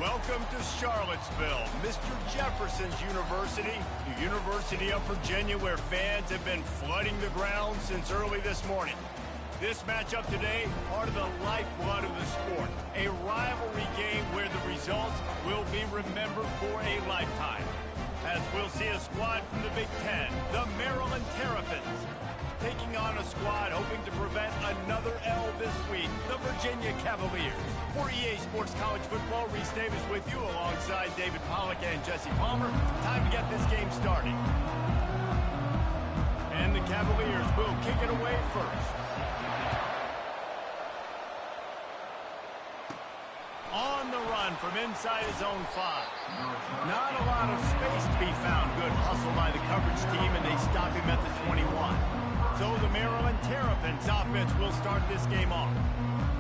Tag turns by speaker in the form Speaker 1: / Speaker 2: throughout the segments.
Speaker 1: Welcome to Charlottesville, Mr. Jefferson's University, the University of Virginia, where fans have been flooding the ground since early this morning. This matchup today, part of the lifeblood of the sport, a rivalry game where the results will be remembered for a lifetime. As we'll see a squad from the Big Ten, the Maryland Terrapins, taking on a squad hoping to prevent another L this week, the Virginia Cavaliers. For EA Sports College Football, Reese Davis with you alongside David Pollack and Jesse Palmer. Time to get this game started. And the Cavaliers will kick it away first. On the run from inside his own 5. Not a lot of space to be found. Good hustle by the coverage team, and they stop him at the 21. So the Maryland Terrapins offense will start this game off.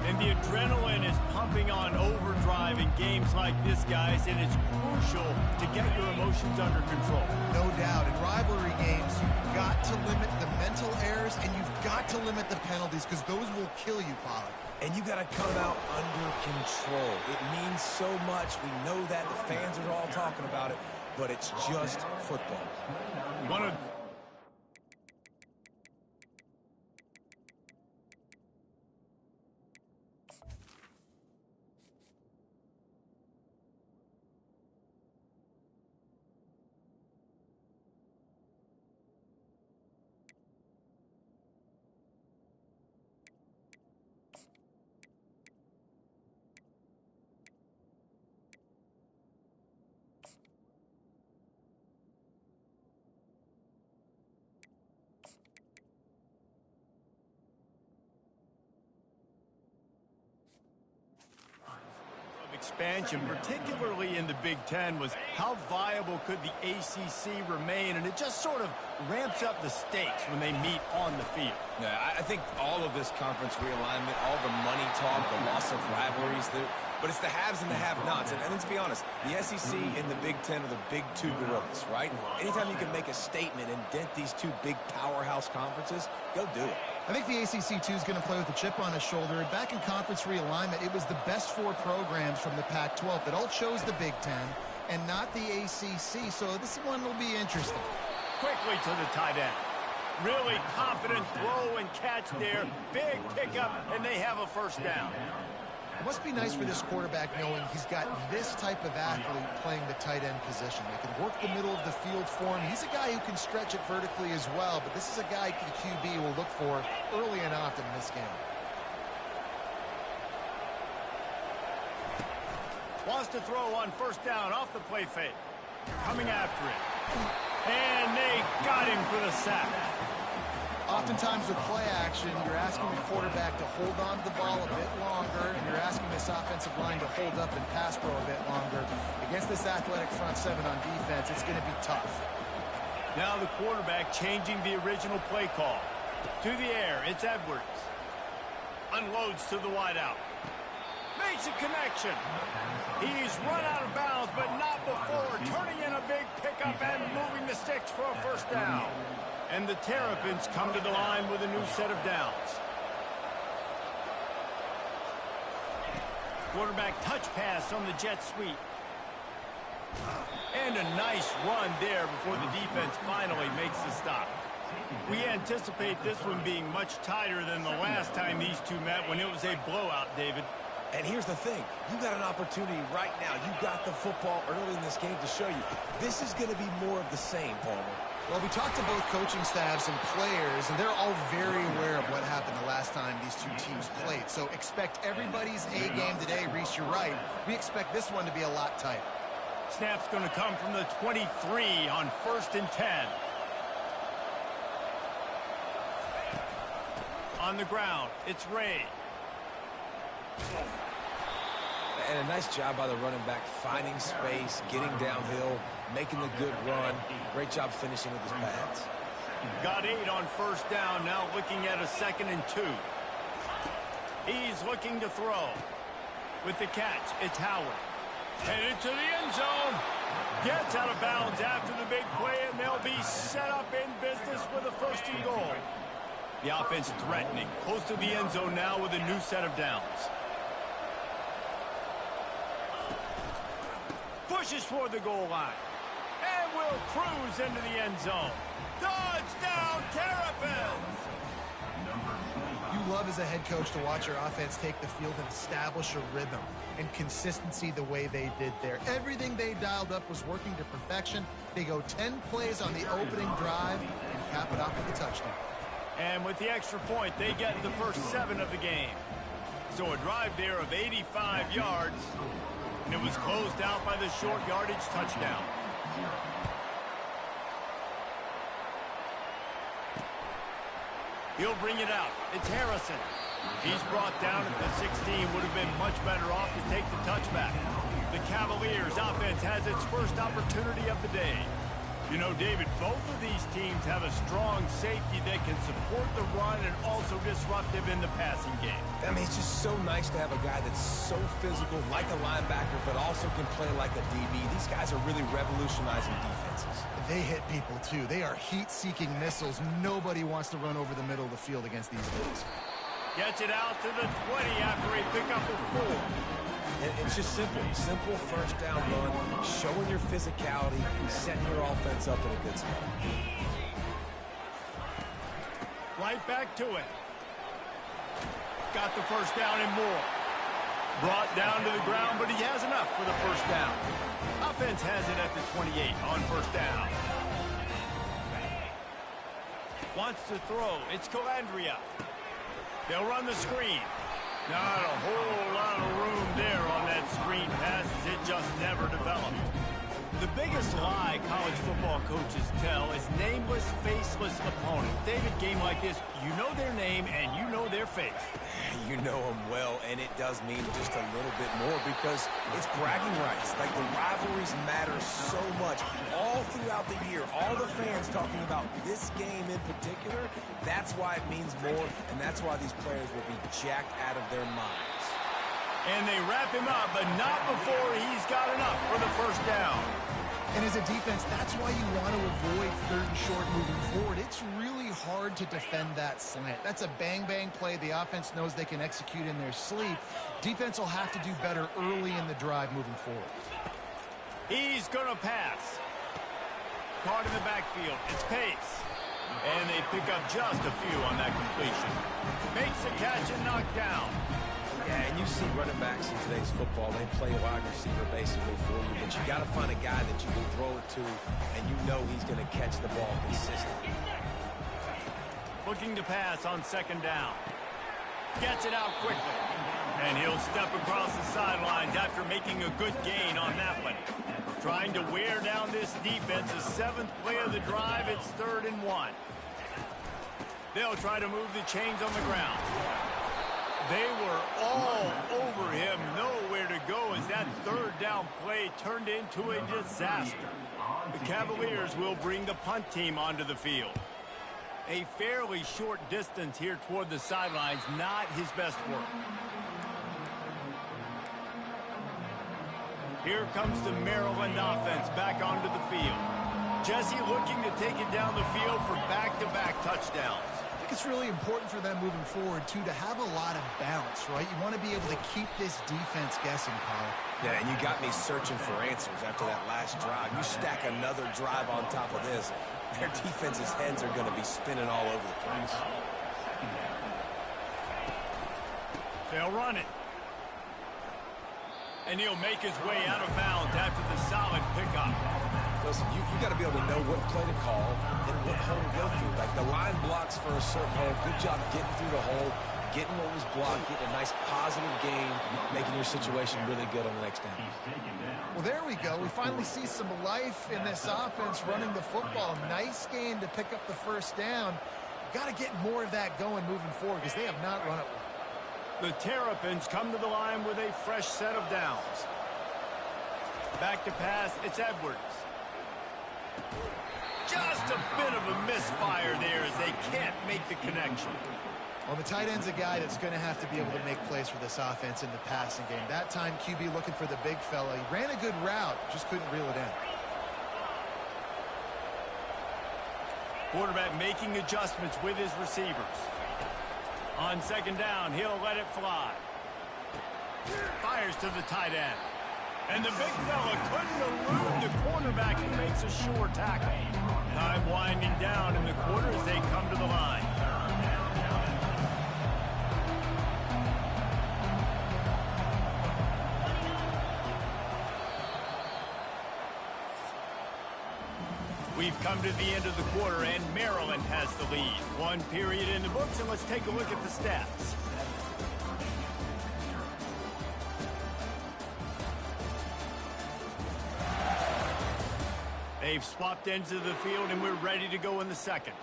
Speaker 1: And the adrenaline is pumping on overdrive in games like this, guys, and it's crucial to get your emotions under control.
Speaker 2: No doubt. In rivalry games, you've got to limit the mental errors, and you've got to limit the penalties, because those will kill you, Pollack.
Speaker 3: And you got to come out under control. It means so much. We know that. The fans are all talking about it, but it's just football.
Speaker 1: One of expansion, particularly in the Big Ten, was how viable could the ACC remain, and it just sort of ramps up the stakes when they meet on the field.
Speaker 3: Yeah, I think all of this conference realignment, all the money talk, the loss of rivalries, but it's the haves and the have-nots. And let's be honest, the SEC and the Big Ten are the big two gorillas, right? Anytime you can make a statement and dent these two big powerhouse conferences, go do it.
Speaker 2: I think the ACC, too, is going to play with a chip on his shoulder. Back in conference realignment, it was the best 4 programs from the Pac-12 that all chose the Big Ten and not the ACC, so this one will be interesting.
Speaker 1: Quickly to the tight end. Really confident throw and catch there. Big pickup, and they have a first down.
Speaker 2: It must be nice for this quarterback knowing he's got this type of athlete playing the tight end position. They can work the middle of the field for him. He's a guy who can stretch it vertically as well, but this is a guy the QB will look for early and often in this game.
Speaker 1: Wants to throw on first down off the play fake. Coming after it. And they got him for the sack.
Speaker 2: Oftentimes with play action, you're asking the quarterback to hold on to the ball a bit longer, and you're asking this offensive line to hold up and pass pro a bit longer. Against this athletic front 7 on defense, it's going to be tough.
Speaker 1: Now the quarterback changing the original play call. To the air, it's Edwards. Unloads to the wideout. Makes a connection. He's run out of bounds, but not before. Turning in a big pickup and moving the sticks for a first down. And the Terrapins come to the line with a new set of downs. Quarterback touch pass on the jet sweep. And a nice run there before the defense finally makes the stop. We anticipate this one being much tighter than the last time these two met when it was a blowout, David.
Speaker 3: And here's the thing. You got an opportunity right now. You got the football early in this game to show you. This is going to be more of the same, Palmer.
Speaker 2: Well, we talked to both coaching staffs and players, and they're all very aware of what happened the last time these two teams played. So expect everybody's A game today. Reese, you're right. We expect this one to be a lot tighter.
Speaker 1: Snap's going to come from the 23 on 1st and 10. On the ground, it's Ray.
Speaker 3: And a nice job by the running back, finding space, getting downhill, making the good run. Great job finishing with his pads.
Speaker 1: Got 8 on first down, now looking at a 2nd and 2. He's looking to throw. With the catch, it's Howard. Headed to the end zone. Gets out of bounds after the big play, and they'll be set up in business with a 1st and goal. The offense threatening, close to the end zone now with a new set of downs. Pushes toward the goal line. And will cruise into the end zone. Touchdown, Terrapins!
Speaker 2: You love as a head coach to watch your offense take the field and establish a rhythm and consistency the way they did there. Everything they dialed up was working to perfection. They go 10 plays on the opening drive and cap it off with a touchdown.
Speaker 1: And with the extra point, they get the first 7 of the game. So a drive there of 85 yards, and it was closed out by the short yardage touchdown. He'll bring it out. It's Harrison. He's brought down at the 16. Would have been much better off to take the touchback. The Cavaliers offense has its first opportunity of the day. You know, David, both of these teams have a strong safety that can support the run and also disruptive in the passing game.
Speaker 3: I mean, it's just so nice to have a guy that's so physical, like a linebacker, but also can play like a DB. These guys are really revolutionizing defenses.
Speaker 2: They hit people, too. They are heat-seeking missiles. Nobody wants to run over the middle of the field against these guys.
Speaker 1: Gets it out to the 20 after a pickup of 4.
Speaker 3: It's just simple. Simple first down run, showing your physicality, setting your offense up in a good spot.
Speaker 1: Right back to it. Got the first down and more. Brought down to the ground, but he has enough for the first down. Offense has it at the 28 on first down. Wants to throw. It's Calandria. They'll run the screen. Not a whole lot of room there on that screen pass as it just never developed. The biggest lie college football coaches tell is nameless, faceless opponent. David, game like this, you know their name and you know their face.
Speaker 3: You know them well, and it does mean just a little bit more because it's bragging rights. Like, the rivalries matter so much. All throughout the year, all the fans talking about this game in particular, that's why it means more, and that's why these players will be jacked out of their minds.
Speaker 1: And they wrap him up, but not before he's got enough for the first down.
Speaker 2: And as a defense, that's why you want to avoid 3rd and short moving forward. It's really hard to defend that slant. That's a bang-bang play the offense knows they can execute in their sleep. Defense will have to do better early in the drive moving forward.
Speaker 1: He's going to pass. Caught in the backfield. It's Pace. And they pick up just a few on that completion. Makes the catch and knocked down.
Speaker 3: Yeah, and you see running backs in today's football, they play wide receiver basically for you, but you got to find a guy that you can throw it to, and you know he's going to catch the ball consistently.
Speaker 1: Looking to pass on 2nd down. Gets it out quickly. And he'll step across the sidelines after making a good gain on that one. Trying to wear down this defense. The 7th play of the drive, it's 3rd and 1. They'll try to move the chains on the ground. They were all over him, nowhere to go as that 3rd down play turned into a disaster. The Cavaliers will bring the punt team onto the field. A fairly short distance here toward the sidelines, not his best work. Here comes the Maryland offense back onto the field. Jesse looking to take it down the field for back-to-back touchdowns.
Speaker 2: It's really important for them moving forward, too, to have a lot of bounce, right? You want to be able to keep this defense guessing, Kyle.
Speaker 3: Yeah, and you got me searching for answers after that last drive. You stack another drive on top of this, their defense's heads are going to be spinning all over the place.
Speaker 1: They'll run it. And he'll make his way out of bounds after the solid pickup.
Speaker 3: Listen, you got to be able to know what play to call and what hole to go through. Like, the line blocks for a certain hole. Good job getting through the hole, getting what was blocked, getting a nice positive gain, making your situation really good on the next down.
Speaker 2: Well, there we go. We finally see some life in this offense running the football. Nice game to pick up the first down. Got to get more of that going moving forward because they have not run it well.
Speaker 1: The Terrapins come to the line with a fresh set of downs. Back to pass, it's Edwards. Just a bit of a misfire there as they can't make the connection.
Speaker 2: Well, the tight end's a guy that's going to have to be able to make plays for this offense in the passing game. That time, QB looking for the big fella. He ran a good route, just couldn't reel it in.
Speaker 1: Quarterback making adjustments with his receivers. On 2nd down, he'll let it fly. Fires to the tight end. And the big fella couldn't elude the cornerback who makes a sure tackle. Time winding down in the quarter as they come to the line. We've come to the end of the quarter, and Maryland has the lead. One period in the books, and let's take a look at the stats. They've swapped ends of the field, and we're ready to go in the second.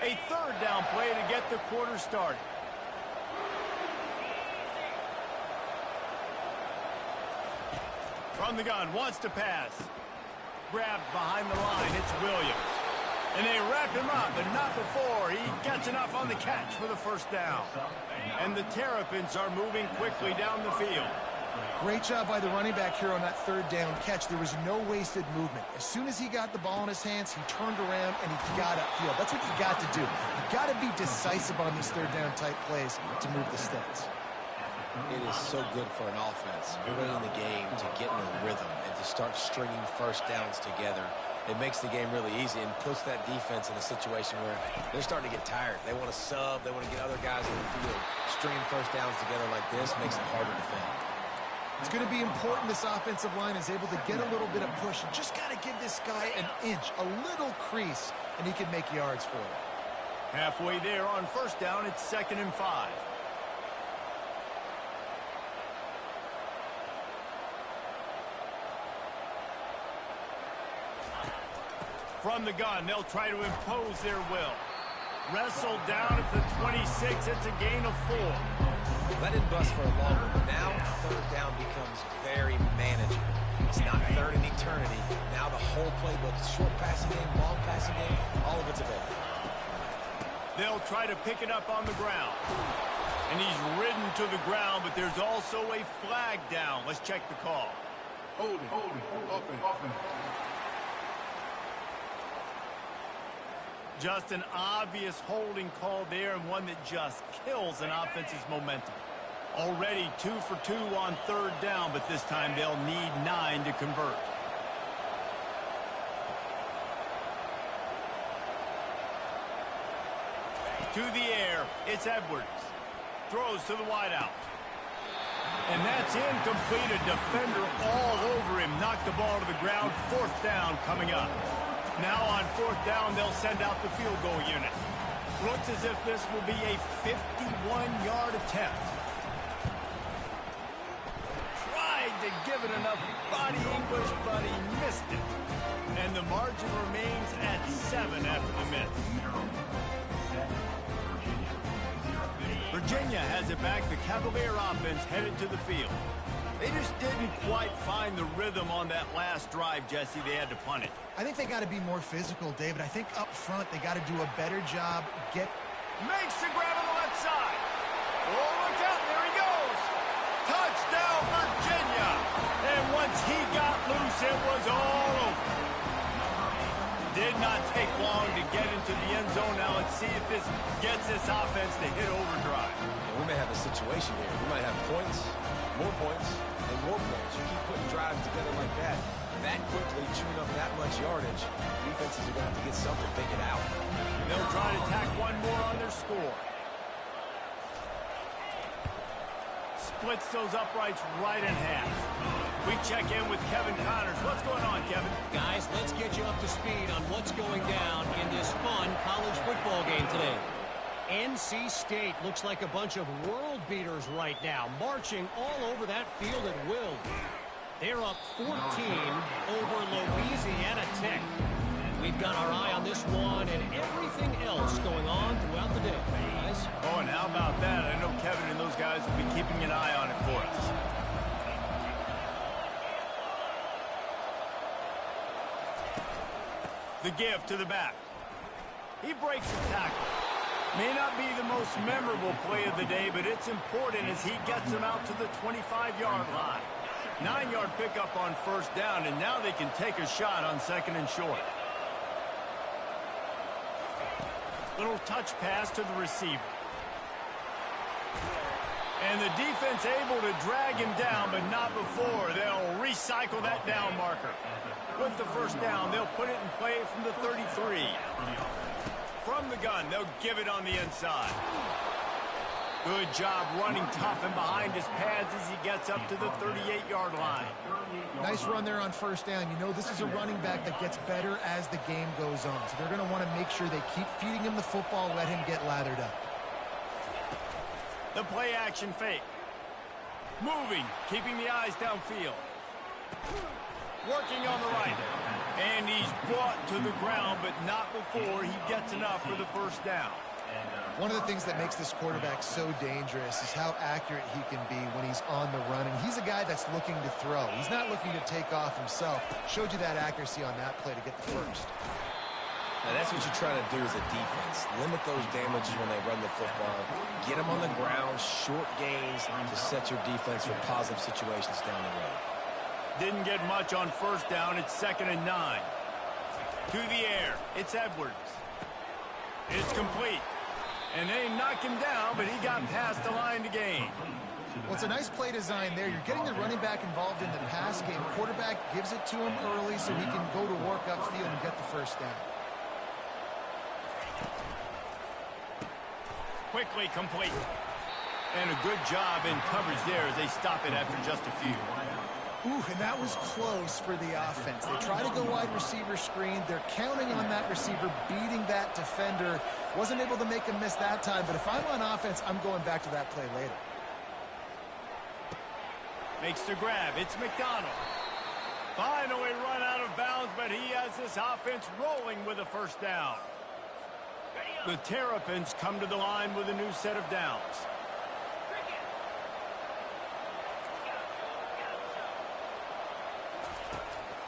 Speaker 1: A third down play to get the quarter started. From the gun, wants to pass. Grabbed behind the line, it's Williams. And they wrap him up, but not before he gets enough on the catch for the first down. And the Terrapins are moving quickly down the field.
Speaker 2: Great job by the running back here on that third down catch. There was no wasted movement. As soon as he got the ball in his hands, he turned around and he got upfield. That's what you got to do. You got to be decisive on these third down type plays to move the stats.
Speaker 4: It is so good for an offense early in the game to get in a rhythm and to start stringing first downs together. It makes the game really easy and puts that defense in a situation where they're starting to get tired. They want to sub. They want to get other guys in the field. Stringing first downs together like this makes it harder to defend.
Speaker 2: It's going to be important this offensive line is able to get a little bit of push. You just got to give this guy an inch, a little crease, and he can make yards for it.
Speaker 1: Halfway there on first down, it's 2nd and 5. From the gun, they'll try to impose their will. Wrestled down at the 26. It's a gain of 4.
Speaker 4: Let it bust for a long one, but now third down becomes very manageable. It's not third in eternity. Now the whole playbook, short passing game, long passing game, all of it's available.
Speaker 1: They'll try to pick it up on the ground. And he's ridden to the ground, but there's also a flag down. Let's check the call.
Speaker 5: Holding, open.
Speaker 1: Just an obvious holding call there, and one that just kills an offense's momentum. Already 2 for 2 on third down, but this time they'll need 9 to convert. To the air, it's Edwards. Throws to the wideout. And that's incomplete. A defender all over him. Knocked the ball to the ground. 4th down coming up. Now on 4th down, they'll send out the field goal unit. Looks as if this will be a 51-yard attempt. Tried to give it enough body English, but he missed it. And the margin remains at 7 after the miss. Virginia has it back. The Cavalier offense headed to the field. They just didn't quite find the rhythm on that last drive, Jesse. They had to punt it.
Speaker 2: I think they got to be more physical, David. I think up front they got to do a better job.
Speaker 1: Makes the grab on the left side. Oh, look out. There he goes. Touchdown, Virginia. And once he got loose, it was all over. Did not take long to get into the end zone. Now let's see if this gets this offense to hit overdrive.
Speaker 4: And we may have a situation here. We might have points, more points, and more points. You keep putting drives together like that quickly, chewing up that much yardage, defenses are going to have to get something figured out.
Speaker 1: They'll try to tack one more on their score. Splits those uprights right in half. We check in with Kevin Connors. What's going on, Kevin?
Speaker 6: Guys, let's get you up to speed on what's going down in this fun college football game today. NC State looks like a bunch of world beaters right now, marching all over that field at will. They're up 14 over Louisiana Tech. We've got our eye on this one and everything else going on throughout the day, guys.
Speaker 1: Oh, and how about that? I know Kevin and those guys will be keeping an eye on it for us. The give to the back. He breaks the tackle. May not be the most memorable play of the day, but it's important as he gets them out to the 25-yard line. 9-yard pickup on first down, and now they can take a shot on 2nd and short. Little touch pass to the receiver. And the defense able to drag him down, but not before. They'll recycle that down marker. With the first down, they'll put it in play from the 33. From the gun, they'll give it on the inside. Good job running tough and behind his pads as he gets up to the 38-yard line.
Speaker 2: Nice run there on first down. You know, this is a running back that gets better as the game goes on. So they're going to want to make sure they keep feeding him the football, let him get lathered up.
Speaker 1: The play action fake. Moving, keeping the eyes downfield. Working on the right. And he's brought to the ground, but not before he gets enough for the first down.
Speaker 2: One of the things that makes this quarterback so dangerous is how accurate he can be when he's on the run. And he's a guy that's looking to throw. He's not looking to take off himself. Showed you that accuracy on that play to get the first.
Speaker 4: Now that's what you try to do as a defense. Limit those damages when they run the football. Get them on the ground, short gains to set your defense for positive situations down the road.
Speaker 1: Didn't get much on first down. It's 2nd and 9. To the air. It's Edwards. It's complete. And they knock him down, but he got past the line to gain.
Speaker 2: Well, it's a nice play design there. You're getting the running back involved in the pass game. Quarterback gives it to him early so he can go to work upfield and get the first down.
Speaker 1: Quickly complete. And a good job in coverage there as they stop it after just a few.
Speaker 2: Ooh, and that was close for the offense. They try to go wide receiver screen. They're counting on that receiver beating that defender. Wasn't able to make him miss that time, but if I'm on offense, I'm going back to that play later.
Speaker 1: Makes the grab. It's McDonald. Finally run out of bounds, but he has this offense rolling with a first down. The Terrapins come to the line with a new set of downs.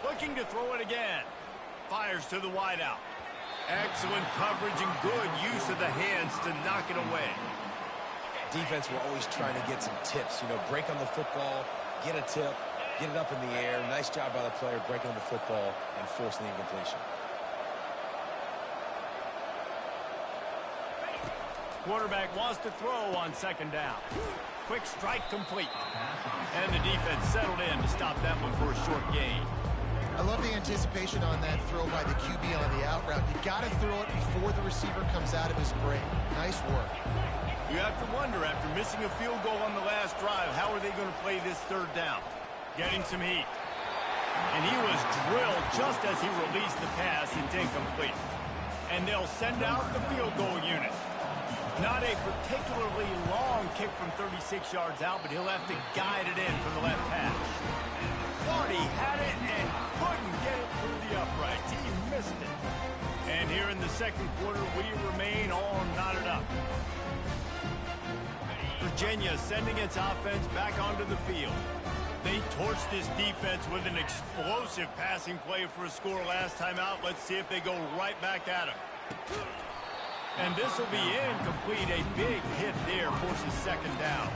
Speaker 1: Looking to throw it again. Fires to the wideout. Excellent coverage and good use of the hands to knock it away.
Speaker 4: Defense were always trying to get some tips. You know, break on the football, get a tip, get it up in the air. Nice job by the player breaking on the football and forcing the incompletion.
Speaker 1: Quarterback wants to throw on 2nd down. Quick strike complete. And the defense settled in to stop that one for a short gain.
Speaker 2: I love the anticipation on that throw by the QB on the out route. You got to throw it before the receiver comes out of his break. Nice work.
Speaker 1: You have to wonder, after missing a field goal on the last drive, how are they going to play this 3rd down? Getting some heat. And he was drilled just as he released the pass. It's incomplete. And they'll send out the field goal unit. Not a particularly long kick from 36 yards out, but he'll have to guide it in from the left hash. Thought he had it and couldn't get it through the uprights. He missed it. And here in the 2nd quarter, we remain all knotted up. Virginia sending its offense back onto the field. They torched this defense with an explosive passing play for a score last time out. Let's see if they go right back at him. And this will be incomplete. A big hit there forces 2nd down.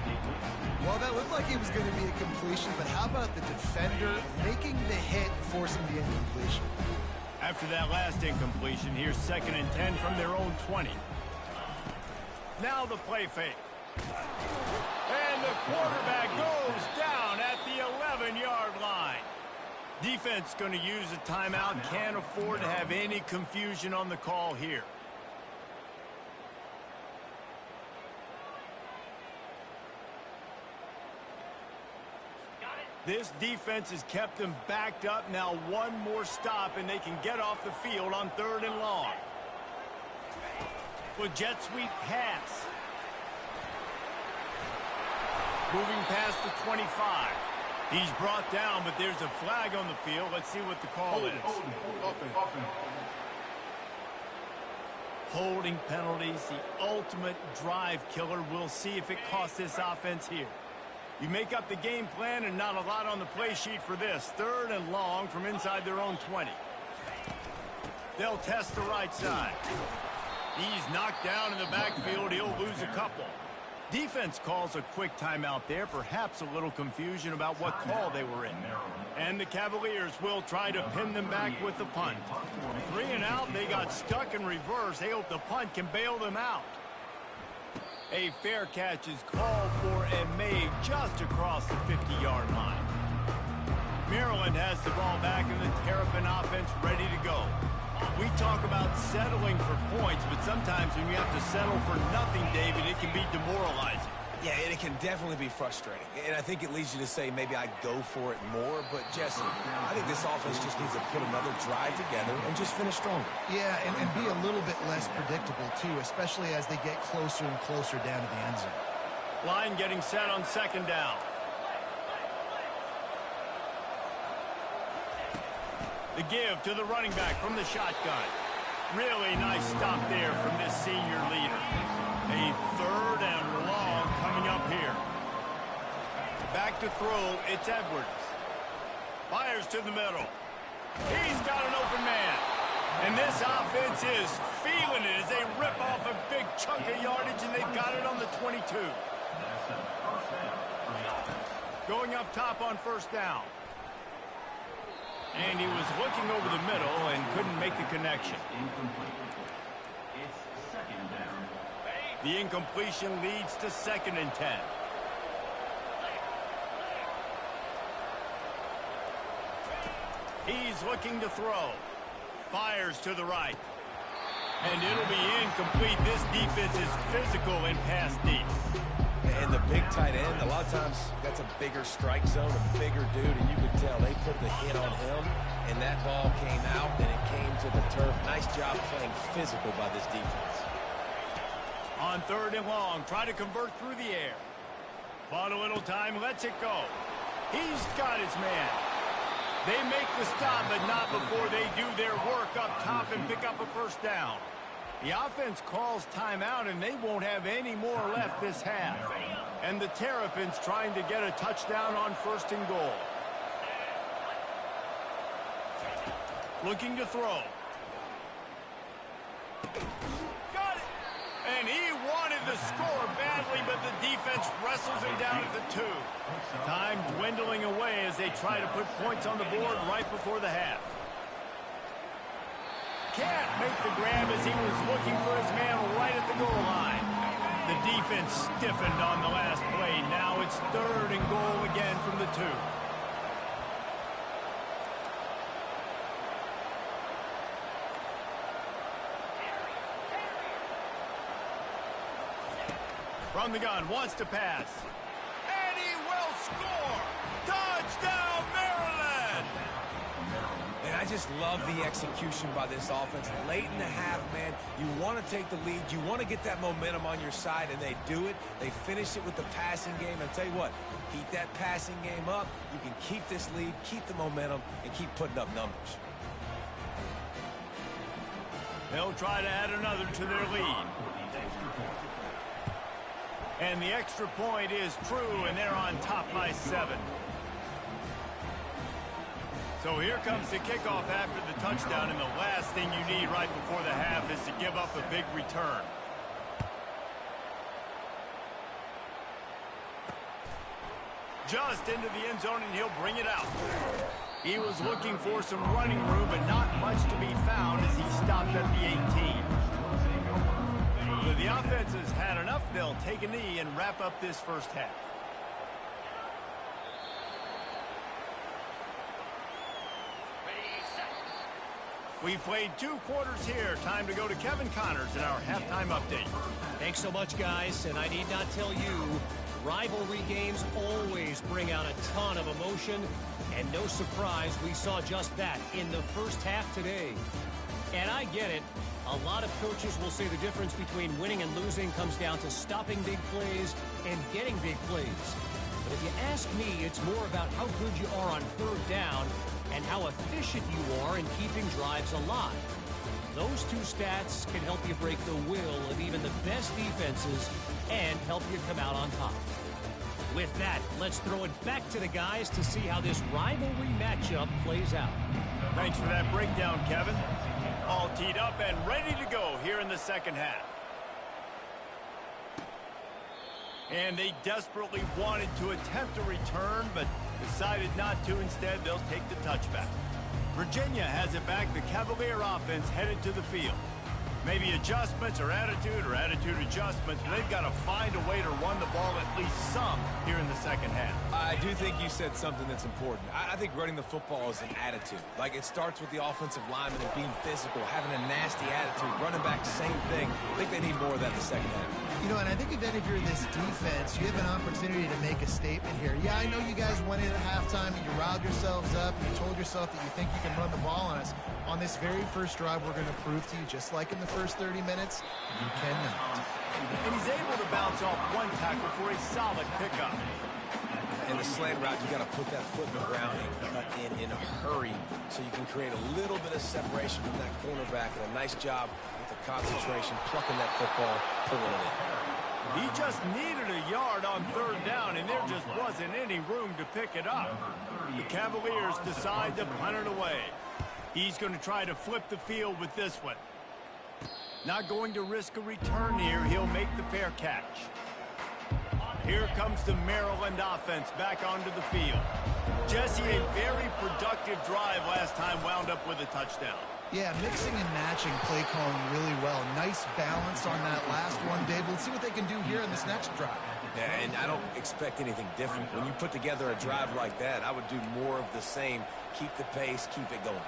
Speaker 2: Well, that looked like it was going to be a completion, but how about the defender making the hit, forcing the incompletion?
Speaker 1: After that last incompletion, here's 2nd and 10 from their own 20. Now the play fake. And the quarterback goes down at the 11-yard line. Defense going to use a timeout. Can't afford to have any confusion on the call here. This defense has kept them backed up. Now one more stop, and they can get off the field on 3rd and long. With jet sweep pass. Moving past the 25. He's brought down, but there's a flag on the field. Let's see what the call is. Holding penalties, the ultimate drive killer. We'll see if it costs this offense here. You make up the game plan and not a lot on the play sheet for this. 3rd and long from inside their own 20. They'll test the right side. He's knocked down in the backfield. He'll lose a couple. Defense calls a quick timeout there. Perhaps a little confusion about what call they were in. And the Cavaliers will try to pin them back with the punt. 3 and out. They got stuck in reverse. They hope the punt can bail them out. A fair catch is called for and made just across the 50-yard line. Maryland has the ball back and the Terrapin offense ready to go. We talk about settling for points, but sometimes when you have to settle for nothing, David, it can be demoralizing.
Speaker 3: Yeah, and it can definitely be frustrating. And I think it leads you to say maybe I go for it more. But, Jesse, I think this offense just needs to put another drive together and just finish stronger.
Speaker 2: Yeah, and be a little bit less predictable, too, especially as they get closer and closer down to the end zone.
Speaker 1: Line getting set on second down. The give to the running back from the shotgun. Really nice stop there from this senior leader. A third and long coming up here. Back to throw, it's Edwards. Fires to the middle. He's got an open man. And this offense is feeling it as they rip off a big chunk of yardage, and they've got it on the 22. Going up top on first down. And he was looking over the middle and couldn't make the connection. The incompletion leads to 2nd and 10. He's looking to throw. Fires to the right. And it'll be incomplete. This defense is physical in pass deep.
Speaker 3: And the big tight end, a lot of times that's a bigger strike zone, a bigger dude, and you could tell they put the hit on him, and that ball came out, and it came to the turf. Nice job playing physical by this defense.
Speaker 1: On 3rd and long, try to convert through the air. Bought a little time, lets it go. He's got his man. They make the stop, but not before they do their work up top and pick up a first down. The offense calls timeout, and they won't have any more left this half. And the Terrapins trying to get a touchdown on 1st and goal. Looking to throw. Got it! And he wanted the score badly, but the defense wrestles him down at the 2. Time dwindling away as they try to put points on the board right before the half. Can't make the grab as he was looking for his man right at the goal line. The defense stiffened on the last play. Now it's 3rd and goal again from the 2. From the gun, wants to pass. And he will score! Touchdown, Maryland!
Speaker 3: And I just love the execution by this offense. Late in the half, man, you want to take the lead. You want to get that momentum on your side, and they do it. They finish it with the passing game. And I'll tell you what, keep that passing game up. You can keep this lead, keep the momentum, and keep putting up numbers.
Speaker 1: They'll try to add another to their lead. And the extra point is true, and they're on top by 7. So here comes the kickoff after the touchdown, and the last thing you need right before the half is to give up a big return. Just into the end zone, and he'll bring it out. He was looking for some running room, but not much to be found as he stopped at the 18. So the offense has had enough. They'll take a knee and wrap up this first half. We've played 2 quarters here. Time to go to Kevin Connors in our halftime update.
Speaker 6: Thanks so much, guys. And I need not tell you, rivalry games always bring out a ton of emotion. And no surprise, we saw just that in the first half today. And I get it. A lot of coaches will say the difference between winning and losing comes down to stopping big plays and getting big plays. But if you ask me, it's more about how good you are on 3rd down and how efficient you are in keeping drives alive. Those 2 stats can help you break the will of even the best defenses and help you come out on top. With that, let's throw it back to the guys to see how this rivalry matchup plays out.
Speaker 1: Thanks for that breakdown, Kevin. All teed up and ready to go here in the second half. And they desperately wanted to attempt a return, but decided not to. Instead, they'll take the touchback. Virginia has it back. The Cavalier offense headed to the field. Maybe adjustments or attitude adjustments, but they've got to find a way to run the ball at least some here in the second half.
Speaker 3: I do think you said something that's important. I think running the football is an attitude. Like, it starts with the offensive lineman and being physical, having a nasty attitude, running back, same thing. I think they need more of that in the second half.
Speaker 2: You know, and I think that if you're this defense, you have an opportunity to make a statement here. Yeah, I know you guys went in at halftime and you riled yourselves up and you told yourself that you think you can run the ball on us. On this very first drive, we're going to prove to you, just like in the first 30 minutes, you cannot.
Speaker 1: And he's able to bounce off one tackle for a solid pickup.
Speaker 3: In the slant route, you got to put that foot in the ground and cut in a hurry so you can create a little bit of separation from that cornerback, and a nice job with the concentration, plucking that football, pulling it in.
Speaker 1: He just needed a yard on third down, and there just wasn't any room to pick it up. The Cavaliers decide to punt it away. He's going to try to flip the field with this one. Not going to risk a return here. He'll make the fair catch. Here comes the Maryland offense back onto the field. Jesse, a very productive drive last time, wound up with a touchdown.
Speaker 2: Yeah, mixing and matching play calling really well. Nice balance on that last one, Dave. Let's see what they can do here in this next drive.
Speaker 3: Yeah, and I don't expect anything different. When you put together a drive like that, I would do more of the same. Keep the pace, keep it going.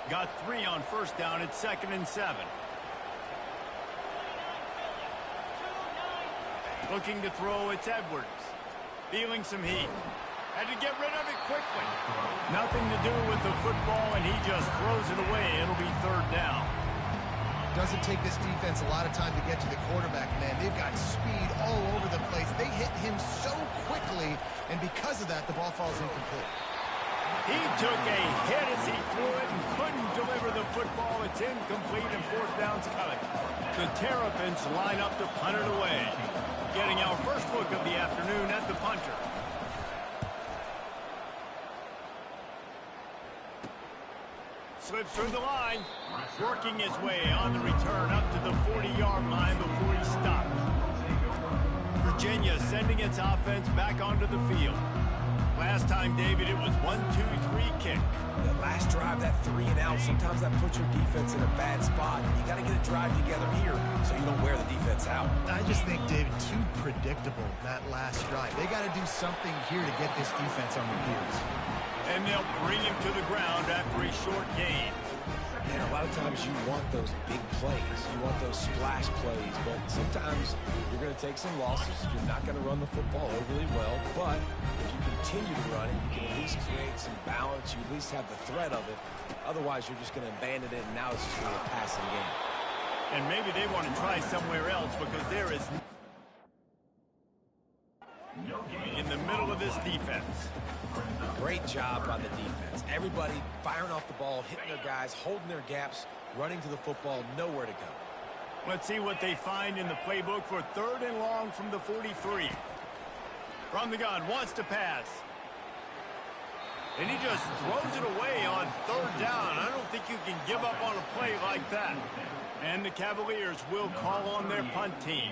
Speaker 1: Got 3 on first down at 2nd and 7. Looking to throw, it's Edwards. Feeling some heat. Had to get rid of it quickly. Nothing to do with the football, and he just throws it away. It'll be 3rd down.
Speaker 2: Doesn't take this defense a lot of time to get to the quarterback, man. They've got speed all over the place. They hit him so quickly, and because of that, the ball falls incomplete.
Speaker 1: He took a hit as he threw it and couldn't deliver the football. It's incomplete, and 4th down's coming. The Terrapins line up to punt it away. Getting our first look of the afternoon at the punter. Slips through the line, working his way on the return up to the 40-yard line before he stopped. Virginia sending its offense back onto the field. Last time, David, it was 1-2-3 kick.
Speaker 3: That last drive, that 3 and out, sometimes that puts your defense in a bad spot. You got to get a drive together here so you don't wear the defense out.
Speaker 2: I just think, David, too predictable, that last drive. They got to do something here to get this defense on their heels.
Speaker 1: And they'll bring him to the ground after a short gain.
Speaker 3: And a lot of times you want those big plays. You want those splash plays. But sometimes you're going to take some losses. You're not going to run the football overly well. But if you continue to run it, you can at least create some balance. You at least have the threat of it. Otherwise, you're just going to abandon it, and now it's just going to be a passing game.
Speaker 1: And maybe they want to try somewhere else because there is in the middle of this defense.
Speaker 4: Great job by the defense. Everybody firing off the ball, hitting their guys, holding their gaps, running to the football, nowhere to go.
Speaker 1: Let's see what they find in the playbook for 3rd and long from the 43. From the gun, wants to pass. And he just throws it away on 3rd down. I don't think you can give up on a play like that. And the Cavaliers will call on their punt team.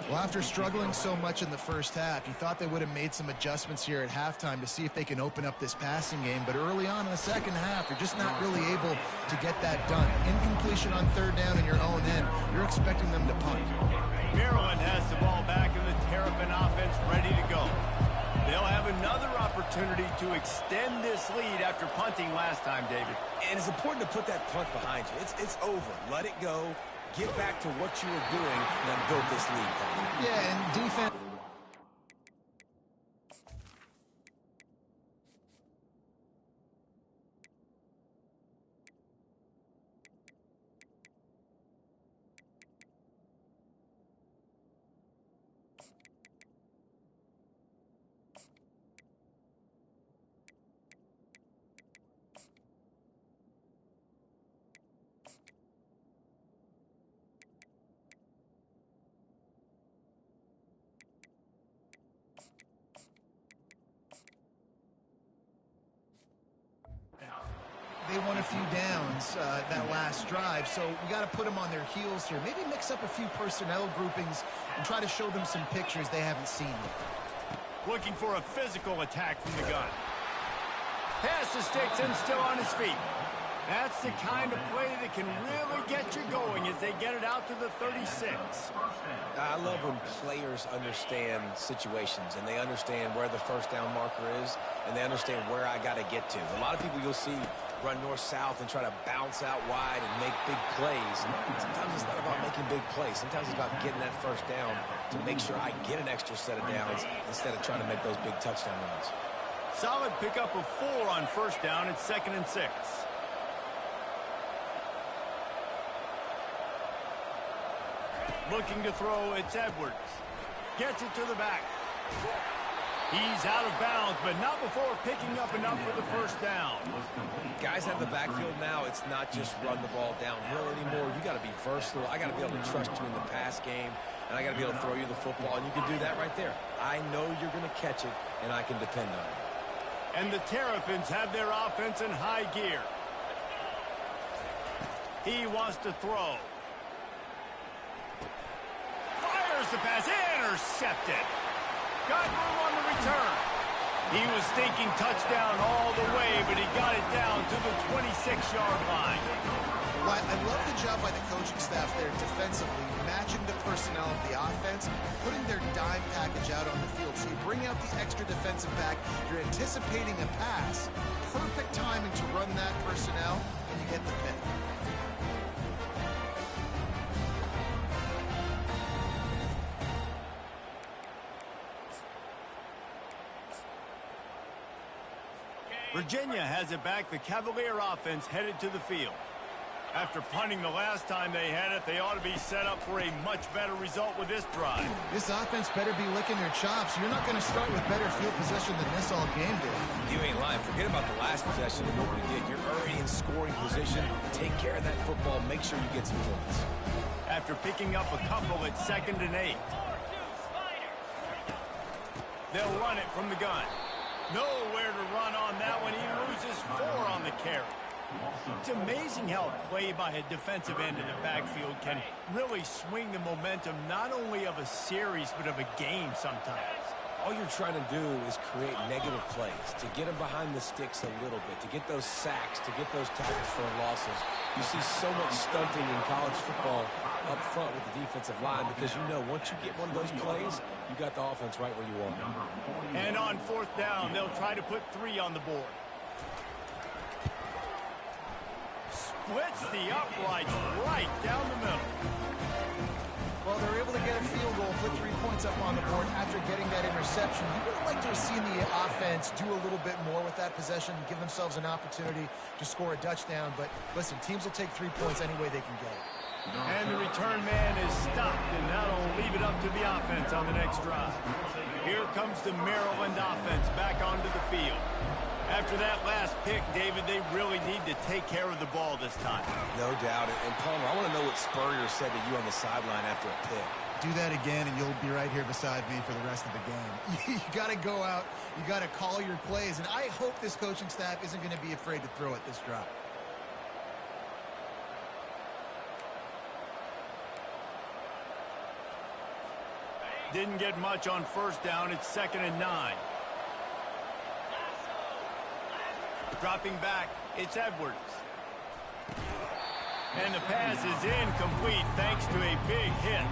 Speaker 2: Well, after struggling so much in the first half, you thought they would have made some adjustments here at halftime to see if they can open up this passing game. But early on in the second half, you're just not really able to get that done. Incompletion on 3rd down in your own end, you're expecting them to punt.
Speaker 1: Maryland has the ball back and the Terrapin offense ready to go. They'll have another opportunity to extend this lead after punting last time, David.
Speaker 3: And it's important to put that punt behind you. It's over. Let it go. Get back to what you were doing and then build this lead.
Speaker 2: Yeah, and defense. They won a few downs that last drive, so we got to put them on their heels here. Maybe mix up a few personnel groupings and try to show them some pictures they haven't seen yet.
Speaker 1: Looking for a physical attack from the gun. Pass the sticks and still on his feet. That's the kind of play that can really get you going as they get it out to the 36.
Speaker 4: I love when players understand situations and they understand where the first down marker is and they understand where I got to get to. A lot of people you'll see run north-south and try to bounce out wide and make big plays. Sometimes it's not about making big plays. Sometimes it's about getting that first down to make sure I get an extra set of downs instead of trying to make those big touchdown runs.
Speaker 1: Solid pickup of 4 on first down. It's 2nd and 6. Looking to throw, it's Edwards. Gets it to the back. He's out of bounds, but not before picking up enough for the first down.
Speaker 4: Guys have the backfield now. It's not just run the ball downhill anymore. You got to be versatile. I got to be able to trust you in the pass game, and I got to be able to throw you the football, and you can do that right there. I know you're going to catch it, and I can depend on it.
Speaker 1: And the Terrapins have their offense in high gear. He wants to throw. Fires the pass, intercepted. Got room on the return. He was thinking touchdown all the way, but he got it down to the 26-yard line.
Speaker 2: Well, I love the job by the coaching staff there defensively, matching the personnel of the offense, putting their dime package out on the field. So you bring out the extra defensive back, you're anticipating a pass, perfect timing to run that personnel, and you get the pick.
Speaker 1: Virginia has it back. The Cavalier offense headed to the field. After punting the last time they had it, they ought to be set up for a much better result with this drive.
Speaker 2: This offense better be licking their chops. You're not going to start with better field position than this all game did.
Speaker 4: You ain't lying. Forget about the last possession and what we did. You're already in scoring position. Take care of that football. Make sure you get some points.
Speaker 1: After picking up a couple, it's 2nd and 8. They'll run it from the gun. Nowhere to run on that one. He loses 4 on the carry. It's amazing how play by a defensive end in the backfield can really swing the momentum not only of a series but of a game sometimes.
Speaker 4: All you're trying to do is create negative plays, to get them behind the sticks a little bit, to get those sacks, to get those tackles for losses. You see so much stunting in college football up front with the defensive line because you know once you get one of those plays, you got the offense right where you want them.
Speaker 1: And on 4th down, they'll try to put 3 on the board. Splits the uprights right down the middle.
Speaker 2: Well, they're able to get a field goal, put 3 points up on the board after getting that interception. You would have liked to have seen the offense do a little bit more with that possession, give themselves an opportunity to score a touchdown. But listen, teams will take 3 points any way they can get it.
Speaker 1: And the return man is stopped, and that'll leave it up to the offense on the next drive. Here comes the Maryland offense back onto the field. After that last pick, David, they really need to take care of the ball this time.
Speaker 4: No doubt. And Palmer, I want to know what Spurrier said to you on the sideline after a pick.
Speaker 2: Do that again, and you'll be right here beside me for the rest of the game. You got to go out. You got to call your plays. And I hope this coaching staff isn't going to be afraid to throw at this drop.
Speaker 1: Didn't get much on first down. It's 2nd and 9. Dropping back, it's Edwards. And the pass is incomplete thanks to a big hit.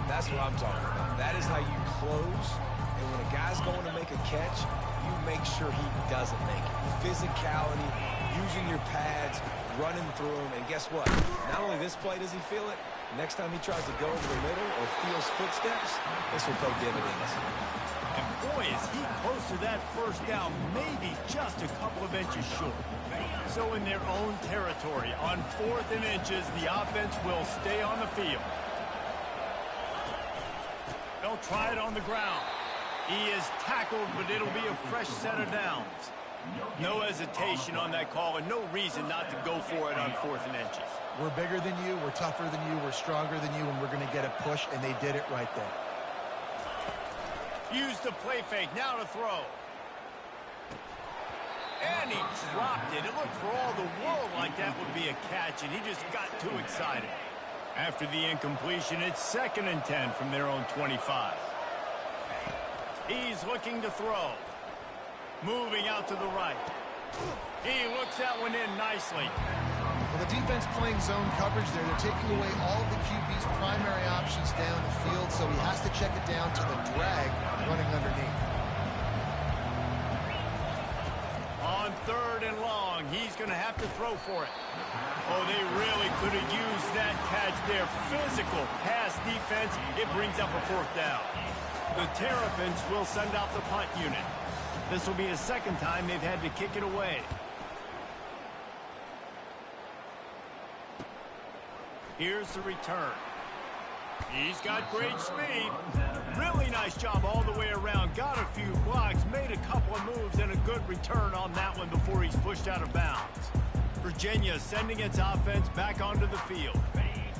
Speaker 4: That's what I'm talking about. That is how you close. And when a guy's going to make a catch, you make sure he doesn't make it. Physicality, using your pads, running through them. And guess what? Not only this play does he feel it, next time he tries to go over the middle or feels footsteps, this will pay dividends.
Speaker 1: And boy, is he close to that first down, maybe just a couple of inches short. So in their own territory, on 4th and inches, the offense will stay on the field. They'll try it on the ground. He is tackled, but it'll be a fresh set of downs. No hesitation on that call, and no reason not to go for it on 4th and inches.
Speaker 2: We're bigger than you, we're tougher than you, we're stronger than you, and we're going to get a push, and they did it right there.
Speaker 1: Use the play fake, now to throw. And he dropped it. It looked for all the world like that would be a catch, and he just got too excited. After the incompletion, it's 2nd and 10 from their own 25. He's looking to throw. Moving out to the right. He looks that one in nicely.
Speaker 2: Well, the defense playing zone coverage there. They're taking away all of the QB's primary options down the field, so he has to check it down to the drag running underneath.
Speaker 1: On 3rd and long, he's going to have to throw for it. Oh, they really could have used that catch there. Physical pass defense. It brings up a 4th down. The Terrapins will send out the punt unit. This will be the 2nd time they've had to kick it away. Here's the return. He's got great speed. Really nice job all the way around. Got a few blocks, made a couple of moves, and a good return on that one before he's pushed out of bounds. Virginia sending its offense back onto the field.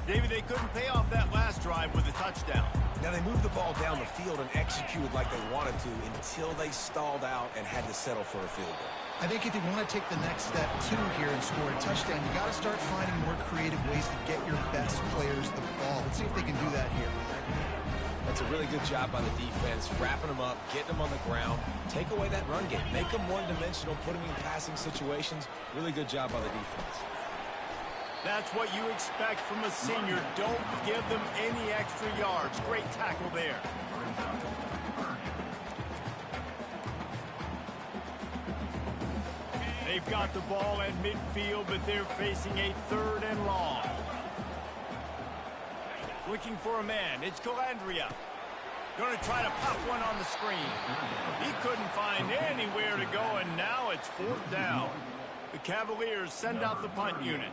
Speaker 1: David, they couldn't pay off that last drive with a touchdown.
Speaker 3: Now, they moved the ball down the field and executed like they wanted to until they stalled out and had to settle for a field goal.
Speaker 2: I think if you want to take the next step, too, here and score a touchdown, you got to start finding more creative ways to get your best players the ball. Let's see if they can do that here.
Speaker 4: That's a really good job by the defense, wrapping them up, getting them on the ground. Take away that run game. Make them one-dimensional, put them in passing situations. Really good job by the defense.
Speaker 1: That's what you expect from a senior. Don't give them any extra yards. Great tackle there. They've got the ball at midfield, but they're facing a 3rd and long. Looking for a man. It's Calandria. Going to try to pop one on the screen. He couldn't find anywhere to go, and now it's 4th down. The Cavaliers send out the punt unit.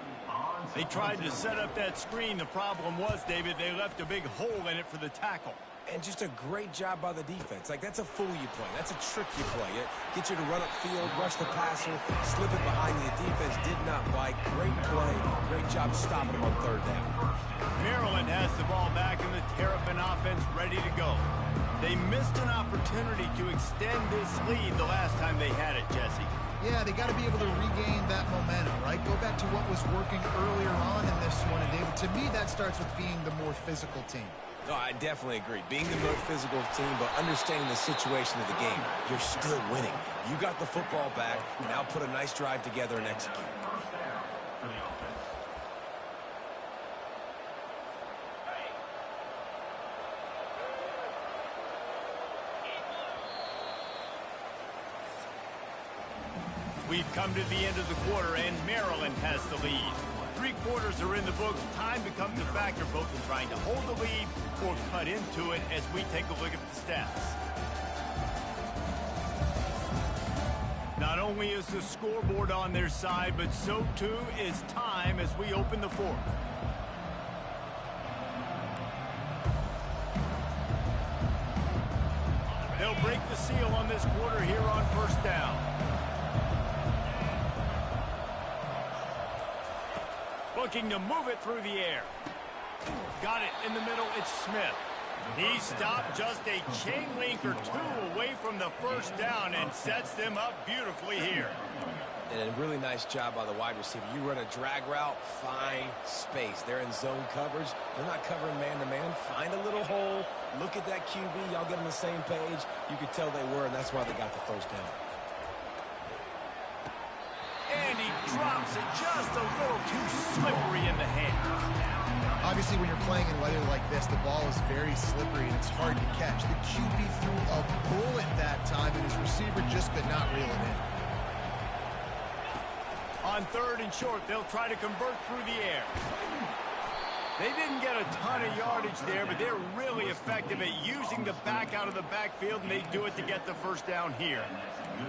Speaker 1: They tried to set up that screen. The problem was, David, they left a big hole in it for the tackle.
Speaker 3: And just a great job by the defense. Like, that's a fool you play. That's a trick you play. It gets you to run upfield, rush the passer, slip it behind you. The defense did not bite. Great play. Great job stopping them on 3rd down.
Speaker 1: Maryland has the ball back, and the Terrapin offense ready to go. They missed an opportunity to extend this lead the last time they had it, Jesse.
Speaker 2: Yeah, they got to be able to regain that momentum, right? Go back to what was working earlier on in this one. And David, to me, that starts with being the more physical team.
Speaker 3: No, I definitely agree. Being the more physical team, but understanding the situation of the game, you're still winning. You got the football back. Now put a nice drive together and execute.
Speaker 1: We've come to the end of the quarter, and Maryland has the lead. 3 quarters are in the books. Time becomes a factor both in trying to hold the lead or cut into it as we take a look at the stats. Not only is the scoreboard on their side, but so too is time as we open the 4th. They'll break the seal on this quarter here on 1st down. Looking to move it through the air. Got it in the middle. It's Smith. He stopped just a chain link or 2 away from the 1st down and sets them up beautifully here.
Speaker 4: And a really nice job by the wide receiver. You run a drag route, find space. They're in zone coverage. They're not covering man-to-man. Find a little hole. Look at that QB. Y'all get on the same page. You could tell they were, and that's why they got the 1st down.
Speaker 1: And he drops it just a little too slippery in the hand.
Speaker 2: Obviously, when you're playing in weather like this, the ball is very slippery and it's hard to catch. The QB threw a bullet that time, and his receiver just could not reel it in.
Speaker 1: On 3rd and short, they'll try to convert through the air. They didn't get a ton of yardage there, but they're really effective at using the back out of the backfield, and they do it to get the 1st down here.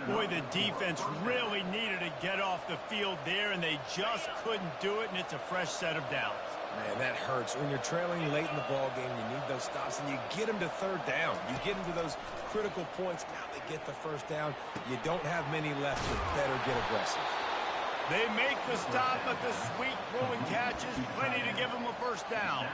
Speaker 1: Boy, the defense really needed to get off the field there, and they just couldn't do it, and it's a fresh set of downs.
Speaker 3: Man, that hurts. When you're trailing late in the ball game, you need those stops, and you get them to 3rd down. You get them to those critical points. Now they get the 1st down. You don't have many left. You better get aggressive.
Speaker 1: They make the stop, but the sweet throwing catch is plenty to give them a 1st down.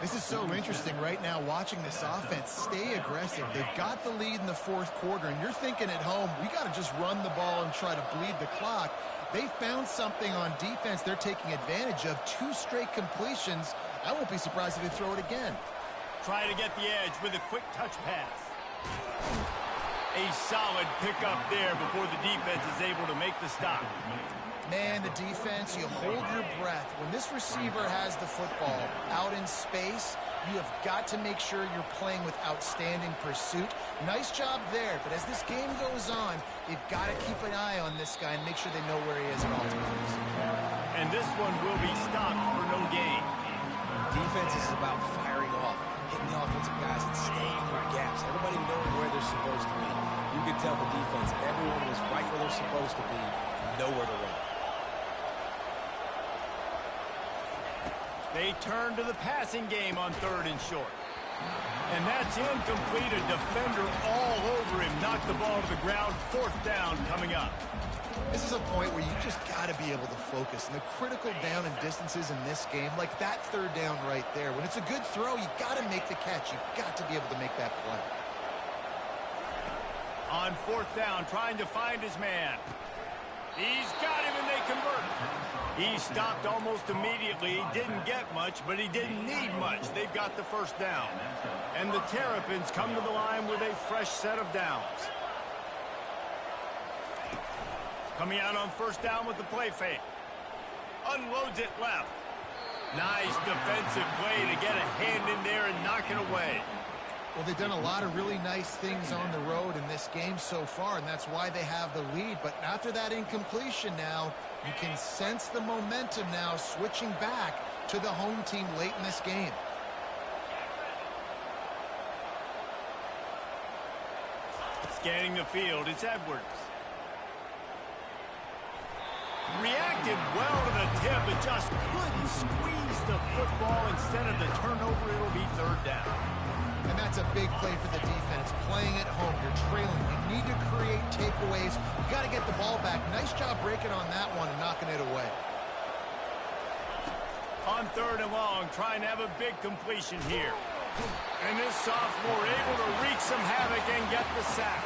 Speaker 2: This is so interesting right now, watching this offense stay aggressive. They've got the lead in the 4th quarter, and you're thinking at home, we got to just run the ball and try to bleed the clock. They found something on defense they're taking advantage of. 2 straight completions. I won't be surprised if they throw it again.
Speaker 1: Try to get the edge with a quick touch pass. A solid pickup there before the defense is able to make the stop.
Speaker 2: Man, the defense, you hold your breath. When this receiver has the football out in space, you have got to make sure you're playing with outstanding pursuit. Nice job there, but as this game goes on, you've got to keep an eye on this guy and make sure they know where he is at all times.
Speaker 1: And this one will be stopped for no gain.
Speaker 4: Defense is about firing off, hitting the offensive guys and staying in their gaps. Everybody knowing where they're supposed to be. You could tell the defense, everyone was right where they're supposed to be, nowhere to run.
Speaker 1: They turn to the passing game on 3rd and short. And that's incomplete. A defender all over him. Knocked the ball to the ground. 4th down coming up.
Speaker 2: This is a point where you just got to be able to focus. And the critical down and distances in this game, like that 3rd down right there, when it's a good throw, you got to make the catch. You've got to be able to make that play.
Speaker 1: On 4th down, trying to find his man. He's got him, and they convert. He stopped almost immediately. He didn't get much, but he didn't need much. They've got the 1st down. And the Terrapins come to the line with a fresh set of downs. Coming out on 1st down with the play fake. Unloads it left. Nice defensive play to get a hand in there and knock it away.
Speaker 2: Well, they've done a lot of really nice things on the road in this game so far, and that's why they have the lead. But after that incompletion now, you can sense the momentum now switching back to the home team late in this game.
Speaker 1: Scanning the field, it's Edwards. Reacted well to the tip, but just couldn't squeeze the football. Instead of the turnover, it'll be 3rd down.
Speaker 2: And that's a big play for the defense. Playing at home, you're trailing. You need to create takeaways. You got to get the ball back. Nice job breaking on that one and knocking it away.
Speaker 1: On 3rd and long, trying to have a big completion here. And this sophomore able to wreak some havoc and get the sack.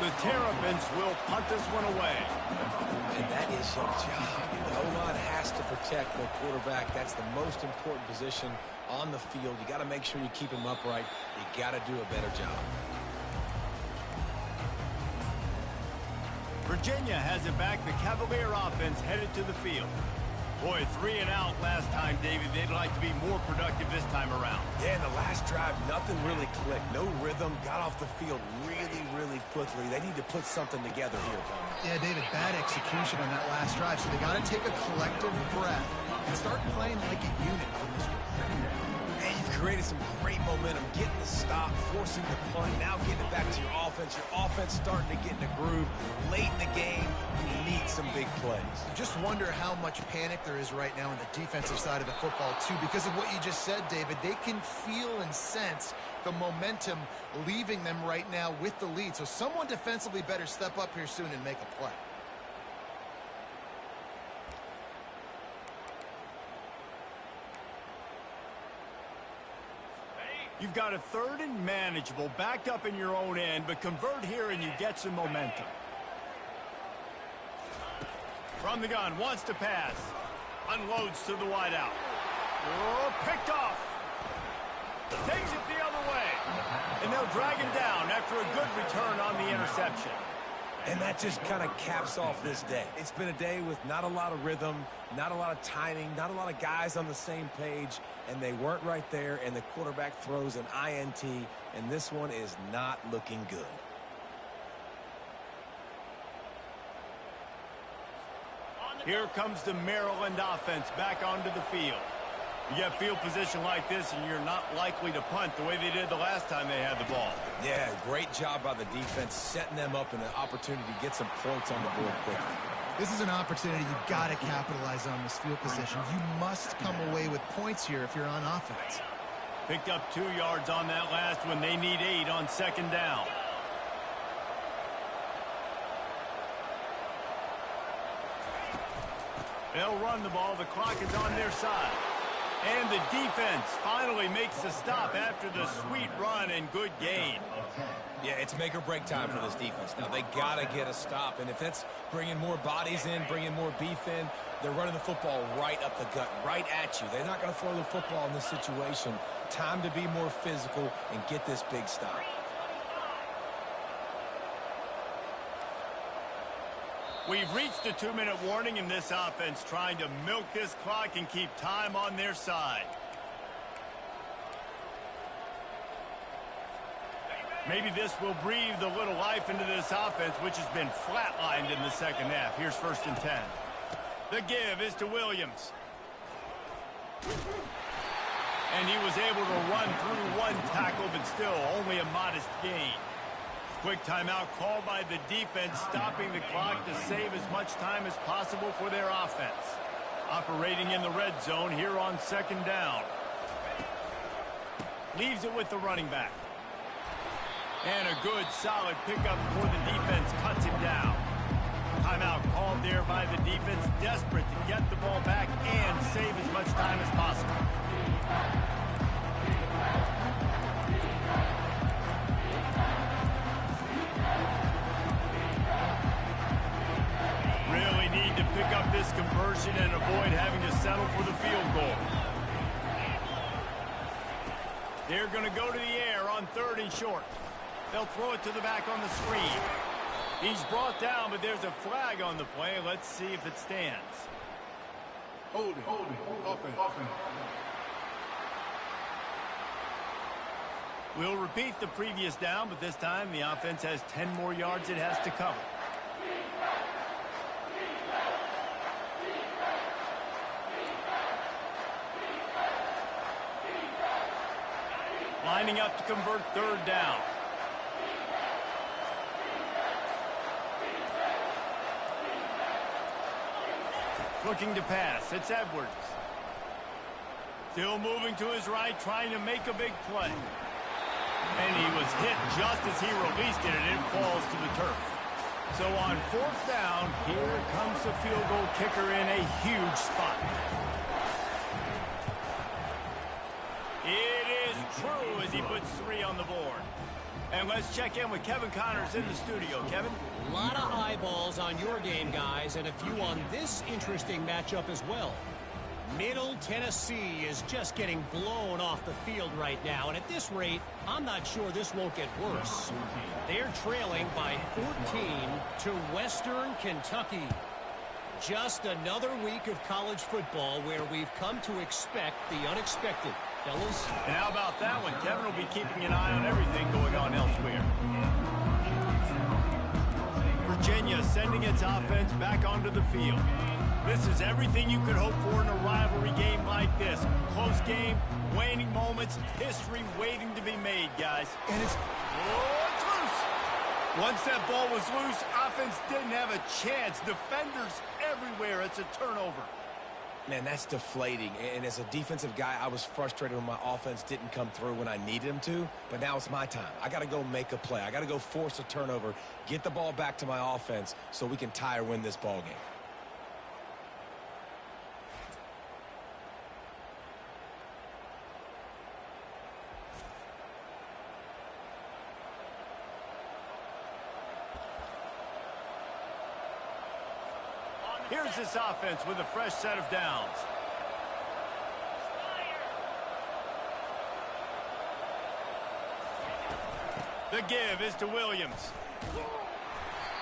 Speaker 1: The Terrapins will punt this one away.
Speaker 4: And that is your job. The O-line has to protect their quarterback. That's the most important position on the field. You got to make sure you keep him upright. You got to do a better job.
Speaker 1: Virginia has it back. The Cavalier offense headed to the field. Boy, 3 and out last time, David. They'd like to be more productive this time around.
Speaker 3: Yeah, in the last drive, nothing really clicked. No rhythm. Got off the field really, really quickly. They need to put something together here, Tony.
Speaker 2: Yeah, David, bad execution on that last drive. So they got to take a collective breath and start playing like a unit on this one.
Speaker 4: And you've created some great momentum, getting the stop, forcing the punt, now getting it back to your offense. Your offense starting to get in the groove. Late in the game, you need some big plays.
Speaker 2: Just wonder how much panic there is right now on the defensive side of the football, too. Because of what you just said, David, they can feel and sense the momentum leaving them right now with the lead. So someone defensively better step up here soon and make a play.
Speaker 1: You've got a 3rd and manageable, backed up in your own end, but convert here and you get some momentum. From the gun, wants to pass. Unloads to the wideout. Oh, picked off. Takes it the other way. And they'll drag him down after a good return on the interception.
Speaker 3: And that just kind of caps off this day. It's been a day with not a lot of rhythm, not a lot of timing, not a lot of guys on the same page, and they weren't right there, and the quarterback throws an INT, and this one is not looking good.
Speaker 1: Here comes the Maryland offense back onto the field. You get field position like this, and you're not likely to punt the way they did the last time they had the ball.
Speaker 3: Yeah, great job by the defense, setting them up in an opportunity to get some points on the board quickly.
Speaker 2: This is an opportunity you've got to capitalize on this field position. You must come away with points here if you're on offense.
Speaker 1: Picked up 2 yards on that last one. They need 8 on 2nd down. They'll run the ball. The clock is on their side. And the defense finally makes the stop after the sweet run and good gain.
Speaker 3: Yeah, it's make or break time for this defense. Now, they got to get a stop, and if that's bringing more bodies in, bringing more beef in, they're running the football right up the gut, right at you. They're not going to throw the football in this situation. Time to be more physical and get this big stop.
Speaker 1: We've reached the 2-minute warning in this offense, trying to milk this clock and keep time on their side. Maybe this will breathe a little life into this offense, which has been flatlined in the second half. Here's 1st and 10. The give is to Williams. And he was able to run through one tackle, but still only a modest gain. Quick timeout called by the defense, stopping the clock to save as much time as possible for their offense. Operating in the red zone here on 2nd down. Leaves it with the running back. And a good, solid pickup before the defense cuts him down. Timeout called there by the defense, desperate to get the ball back and save as much time as possible. Really need to pick up this conversion and avoid having to settle for the field goal. They're going to go to the air on 3rd and short. They'll throw it to the back on the screen. He's brought down, but there's a flag on the play. Let's see if it stands.
Speaker 5: Hold it. Offense.
Speaker 1: We'll repeat the previous down, but this time the offense has 10 more yards it has to cover. Lining up to convert 3rd down. Looking to pass. It's Edwards. Still moving to his right, trying to make a big play. And he was hit just as he released it, and it falls to the turf. So on 4th down, here comes the field goal kicker in a huge spot. It is true as he puts 3 on the board. And let's check in with Kevin Connors in the studio. Kevin?
Speaker 6: A lot of eyeballs on your game, guys, and a few on this interesting matchup as well. Middle Tennessee is just getting blown off the field right now, and at this rate, I'm not sure this won't get worse. They're trailing by 14 to Western Kentucky. Just another week of college football where we've come to expect the unexpected. Fellas?
Speaker 1: And how about that one? Kevin will be keeping an eye on everything going on elsewhere. Virginia sending its offense back onto the field. This is everything you could hope for in a rivalry game like this. Close game, waning moments, history waiting to be made, guys. And it's loose. Once that ball was loose, offense didn't have a chance. Defenders everywhere. It's a turnover.
Speaker 4: Man, that's deflating. And as a defensive guy, I was frustrated when my offense didn't come through when I needed him to. But now it's my time. I got to go make a play. I got to go force a turnover, get the ball back to my offense so we can tie or win this ball game.
Speaker 1: Here's this offense with a fresh set of downs. The give is to Williams.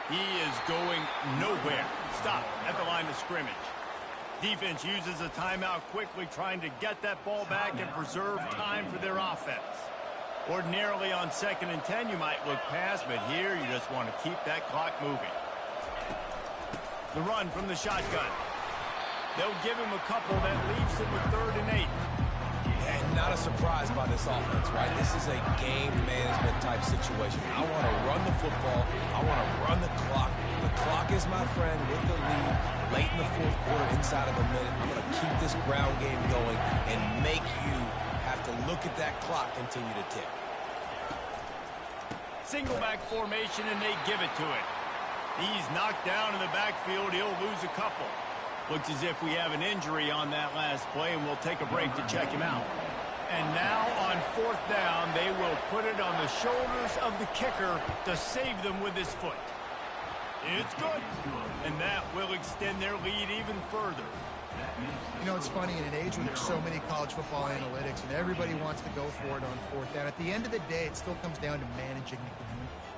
Speaker 1: He is going nowhere. Stop at the line of scrimmage. Defense uses a timeout quickly, trying to get that ball back and preserve time for their offense. Ordinarily on 2nd and 10, you might look past, but here you just want to keep that clock moving. The run from the shotgun. They'll give him a couple that leaves him with 3rd and 8.
Speaker 4: And not a surprise by this offense, right? This is a game management type situation. I want to run the football. I want to run the clock. The clock is my friend with the lead late in the 4th quarter, inside of a minute. I'm going to keep this ground game going and make you have to look at that clock continue to tick.
Speaker 1: Single back formation, and they give it to him. He's knocked down in the backfield. He'll lose a couple. Looks as if we have an injury on that last play, and we'll take a break to check him out. And now on 4th down, they will put it on the shoulders of the kicker to save them with his foot. It's good. And that will extend their lead even further.
Speaker 2: You know, it's funny, in an age where there's so many college football analytics and everybody wants to go for it on 4th down, at the end of the day, it still comes down to managing the game.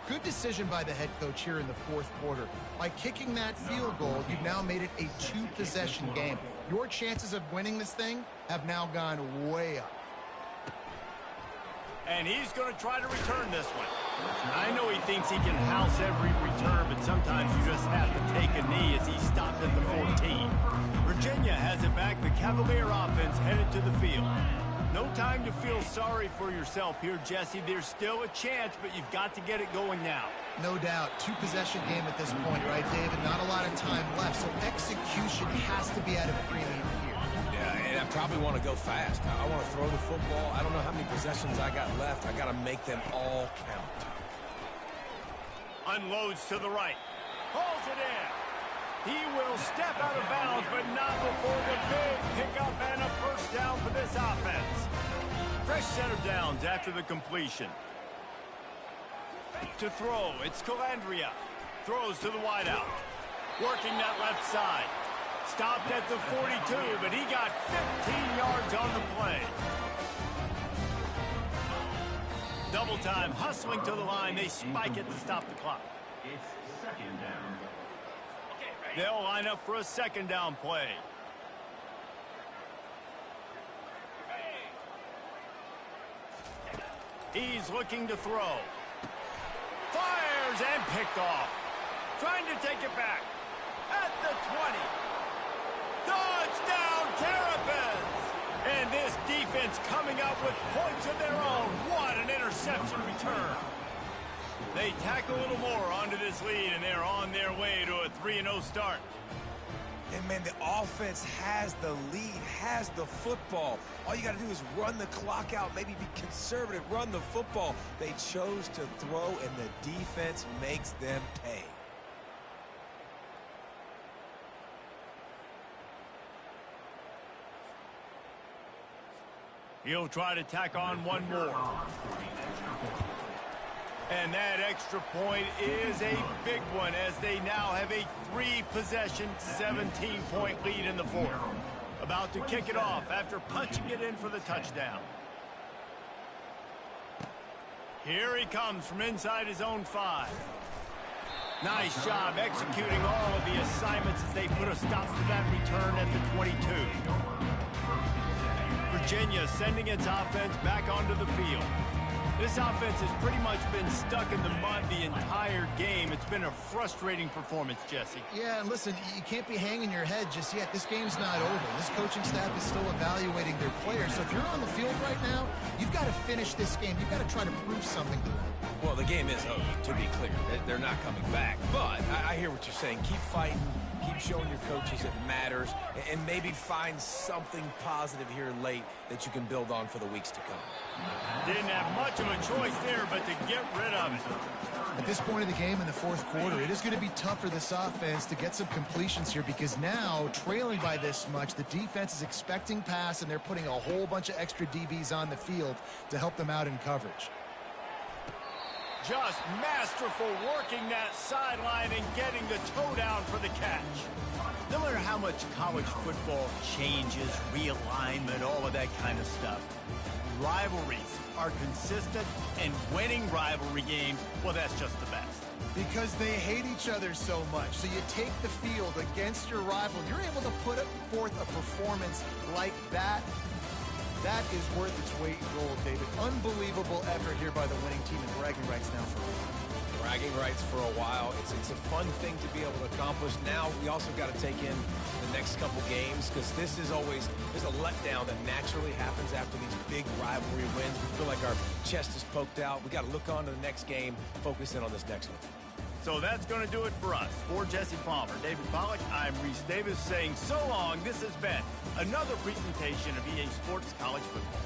Speaker 2: Good decision by the head coach here in the fourth quarter. By kicking that field goal, you've now made it a two-possession game. Your chances of winning this thing have now gone way up.
Speaker 1: And he's going to try to return this one. I know he thinks he can house every return, but sometimes you just have to take a knee as he stopped at the 14. Virginia has it back. The Cavalier offense headed to the field. No time to feel sorry for yourself here, Jesse. There's still a chance, but you've got to get it going now.
Speaker 2: No doubt. Two-possession game at this point, right, David? Not a lot of time left, so execution has to be at a premium here.
Speaker 3: Yeah, and I probably want to go fast. I want to throw the football. I don't know how many possessions I got left. I got to make them all count.
Speaker 1: Unloads to the right. Pulls it in. He will step out of bounds, but not before the big pickup and a first down for this offense. Fresh set of downs after the completion. To throw, it's Calandria. Throws to the wideout. Working that left side. Stopped at the 42, but he got 15 yards on the play. Double time, hustling to the line. They spike it to stop the clock.
Speaker 7: It's second down.
Speaker 1: They'll line up for a second down play. He's looking to throw. Fires and picked off. Trying to take it back. At the 20. Touchdown, Terrapins! And this defense coming up with points of their own. What an interception return. They tack a little more onto this lead, and they're on their way to a 3-0 start.
Speaker 3: And, man, the offense has the lead, has the football. All you got to do is run the clock out, maybe be conservative, run the football. They chose to throw, and the defense makes them pay.
Speaker 1: He'll try to tack on one more. And that extra point is a big one as they now have a 3-possession, 17-point lead in the fourth. About to kick it off after punching it in for the touchdown. Here he comes from inside his own 5. Nice job executing all of the assignments as they put a stop to that return at the 22. Virginia sending its offense back onto the field. This offense has pretty much been stuck in the mud the entire game. It's been a frustrating performance, Jesse.
Speaker 2: Yeah, and listen, you can't be hanging your head just yet. This game's not over. This coaching staff is still evaluating their players. So if you're on the field right now, you've got to finish this game. You've got to try to prove something to them.
Speaker 3: Well, the game is over, to be clear. They're not coming back. But I hear what you're saying. Keep fighting. Keep showing your coaches it matters. And maybe find something positive here late that you can build on for the weeks to come.
Speaker 1: Didn't have much of a choice there, but to get rid of it.
Speaker 2: At this point of the game in the fourth quarter, it is going to be tough for this offense to get some completions here because now, trailing by this much, the defense is expecting pass, and they're putting a whole bunch of extra DBs on the field to help them out in coverage.
Speaker 1: Just masterful working that sideline and getting the toe down for the catch. No matter how much college football changes, realignment, all of that kind of stuff, rivalries are consistent, and winning rivalry games, well, that's just the best.
Speaker 2: Because they hate each other so much. So you take the field against your rival, you're able to put forth a performance like that. That is worth its weight in gold, David. Unbelievable effort here by the winning team, and bragging rights now for a while.
Speaker 3: Bragging rights for a while. It's a fun thing to be able to accomplish. Now we also got to take in the next couple games because there's a letdown that naturally happens after these big rivalry wins. We feel like our chest is poked out. We got to look on to the next game, focus in on this next one.
Speaker 1: So that's going to do it for us. For Jesse Palmer, David Pollack, I'm Reese Davis saying so long. This has been another presentation of EA Sports College Football.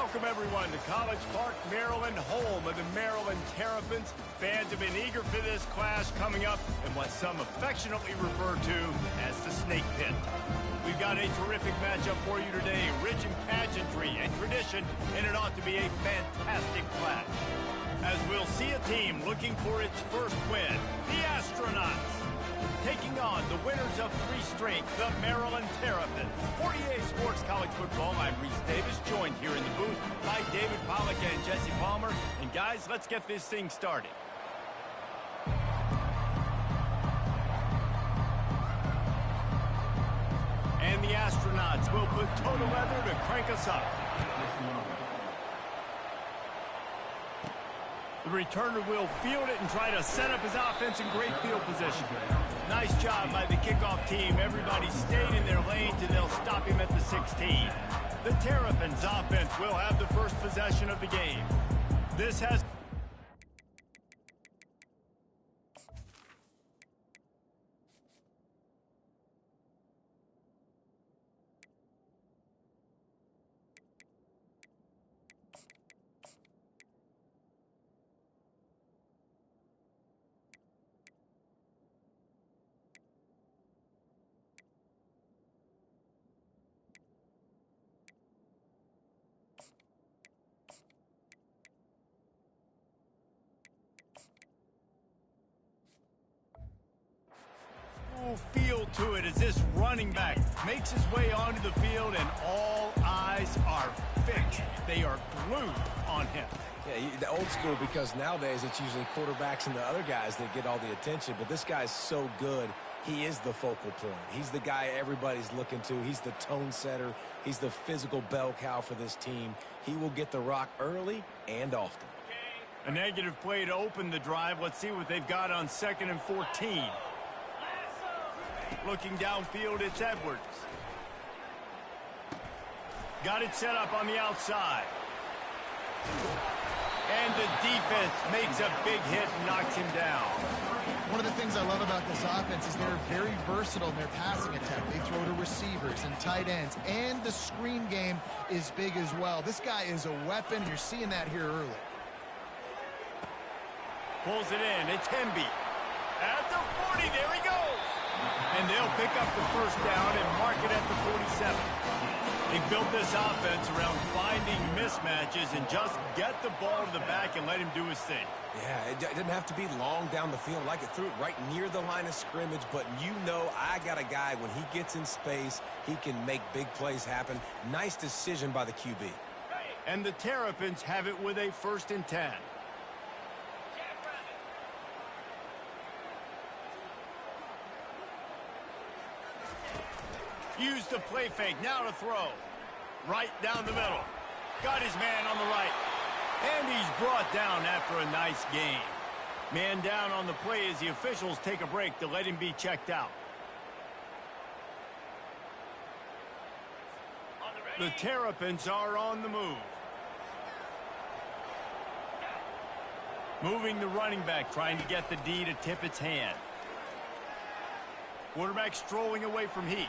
Speaker 1: Welcome, everyone, to College Park, Maryland, home of the Maryland Terrapins. Fans have been eager for this clash coming up in what some affectionately refer to as the Snake Pit. We've got a terrific matchup for you today, rich in pageantry and tradition, and it ought to be a fantastic clash. As we'll see a team looking for its first win, the Astronauts, taking on the winners of three straight, the Maryland Terrapins. 48 Sports College Football, I'm Reese Davis, joined here in the booth by David Pollack and Jesse Palmer. And guys, let's get this thing started. And the Astronauts will put total leather to crank us up. The returner will field it and try to set up his offense in great field position. Nice job by the kickoff team. Everybody stayed in their lanes and they'll stop him at the 16. The Terrapins offense will have the first possession of the game. This has... feel to it as this running back makes his way onto the field and all eyes are fixed. They are glued on him.
Speaker 4: Yeah, the old school, because nowadays it's usually quarterbacks and the other guys that get all the attention, but this guy's so good. He is the focal point. He's the guy everybody's looking to. He's the tone setter. He's the physical bell cow for this team. He will get the rock early and often.
Speaker 1: A negative play to open the drive. Let's see what they've got on 2nd and 14. Looking downfield, it's Edwards. Got it set up on the outside. And the defense makes a big hit and knocks him down.
Speaker 2: One of the things I love about this offense is they're very versatile in their passing attack. They throw to receivers and tight ends, and the screen game is big as well. This guy is a weapon. You're seeing that here early.
Speaker 1: Pulls it in. It's Hemby. At the 40, there he goes. And they'll pick up the first down and mark it at the 47. They built this offense around finding mismatches and just get the ball to the back and let him do his thing.
Speaker 4: Yeah, it didn't have to be long down the field. Like, it threw it right near the line of scrimmage, but you know I got a guy, when he gets in space, he can make big plays happen. Nice decision by the QB.
Speaker 1: And the Terrapins have it with a 1st and 10. Use the play fake, now to throw. Right down the middle. Got his man on the right. And he's brought down after a nice gain. Man down on the play as the officials take a break to let him be checked out. The Terrapins are on the move. Moving the running back, trying to get the D to tip its hand. Quarterback strolling away from Heat.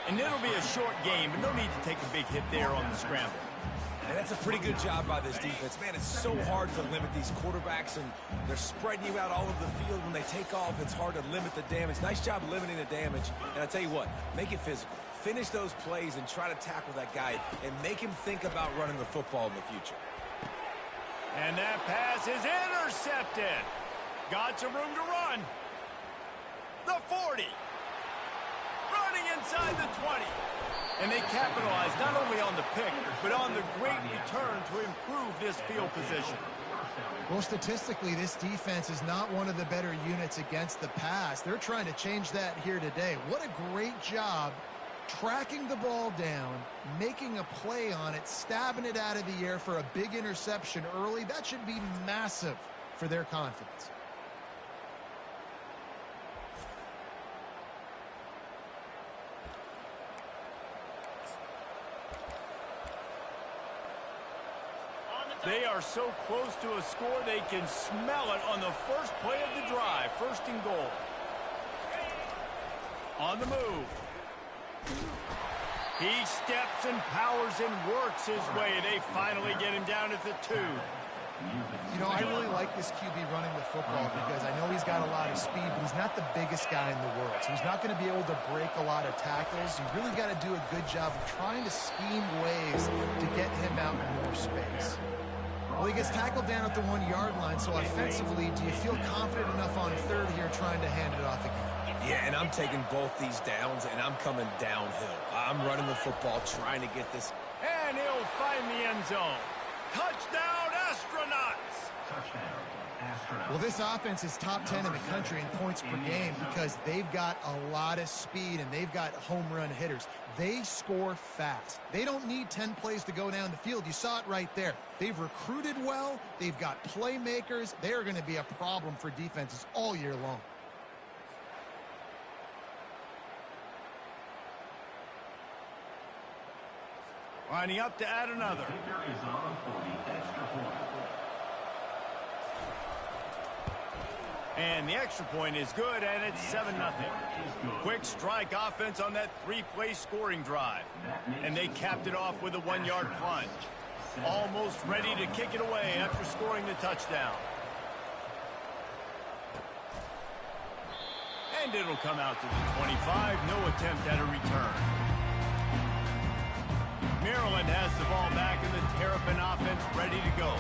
Speaker 1: And it'll be a short game, but no need to take a big hit there on the scramble.
Speaker 4: And that's a pretty good job by this defense. Man, it's so hard to limit these quarterbacks, and they're spreading you out all over the field. When they take off, it's hard to limit the damage. Nice job limiting the damage. And I tell you what, make it physical. Finish those plays and try to tackle that guy and make him think about running the football in the future.
Speaker 1: And that pass is intercepted. Got some room to run. The 40. Running inside the 20. And they capitalize not only on the pick, but on the great return to improve this field position.
Speaker 2: Well, statistically, this defense is not one of the better units against the pass. They're trying to change that here today. What a great job tracking the ball down, making a play on it, stabbing it out of the air for a big interception early. That should be massive for their confidence.
Speaker 1: They are so close to a score, they can smell it on the first play of the drive. 1st and goal. On the move. He steps and powers and works his way. They finally get him down at the 2.
Speaker 2: You know, I really like this QB running the football because I know he's got a lot of speed, but he's not the biggest guy in the world. So he's not going to be able to break a lot of tackles. You really got to do a good job of trying to scheme ways to get him out in more space. Well, he gets tackled down at the 1-yard line, so offensively, do you feel confident enough on 3rd here trying to hand it off again?
Speaker 3: Yeah, and I'm taking both these downs, and I'm coming downhill. I'm running the football, trying to get this.
Speaker 1: And he'll find the end zone. Touchdown, Astronauts!
Speaker 7: Touchdown, Astronauts.
Speaker 2: Well, this offense is top 10 in the country in points per game because they've got a lot of speed and they've got home run hitters. They score fast. They don't need 10 plays to go down the field. You saw it right there. They've recruited well. They've got playmakers. They are going to be a problem for defenses all year long.
Speaker 1: Lining up to add another.
Speaker 7: Kicker is on for the extra point.
Speaker 1: And the extra point is good, and it's 7-0. Quick strike offense on that 3-play scoring drive. And they capped it off with a 1-yard plunge. Almost ready to kick it away after scoring the touchdown. And it'll come out to the 25. No attempt at a return. Maryland has the ball back and the Terrapin offense ready to go.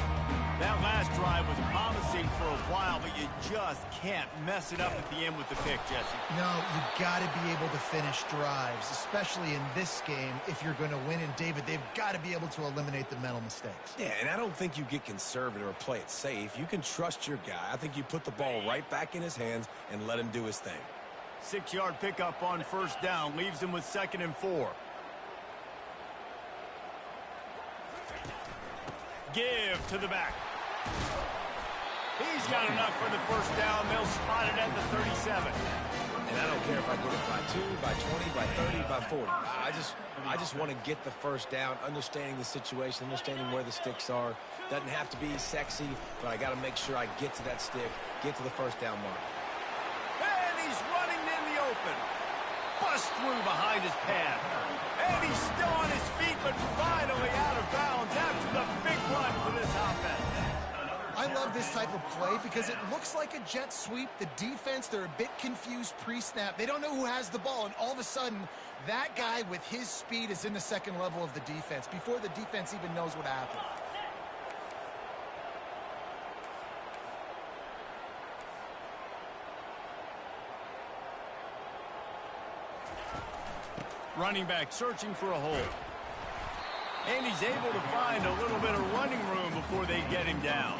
Speaker 1: That last drive was promising for a while, but you just can't mess it up at the end with the pick, Jesse.
Speaker 2: No, you got to be able to finish drives, especially in this game if you're going to win. And, David, they've got to be able to eliminate the mental mistakes.
Speaker 3: Yeah, and I don't think you get conservative or play it safe. You can trust your guy. I think you put the ball right back in his hands and let him do his thing.
Speaker 1: 6-yard pickup on 1st down leaves him with 2nd and 4. Give to the back. He's got enough for the 1st down. They'll spot it at the 37.
Speaker 3: And I don't care if I get it by 2, by 20, by 30, by 40. I just want to get the 1st down, understanding the situation, understanding where the sticks are. Doesn't have to be sexy, but I got to make sure I get to that stick, get to the 1st down mark.
Speaker 1: And he's running in the open. Bust through behind his pad. And he's still on his feet, but finally out of bounds after the big run for this offense.
Speaker 2: I love this type of play because it looks like a jet sweep. The defense, they're a bit confused pre-snap. They don't know who has the ball, and all of a sudden, that guy with his speed is in the 2nd level of the defense before the defense even knows what happened.
Speaker 1: Running back searching for a hole. And he's able to find a little bit of running room before they get him down.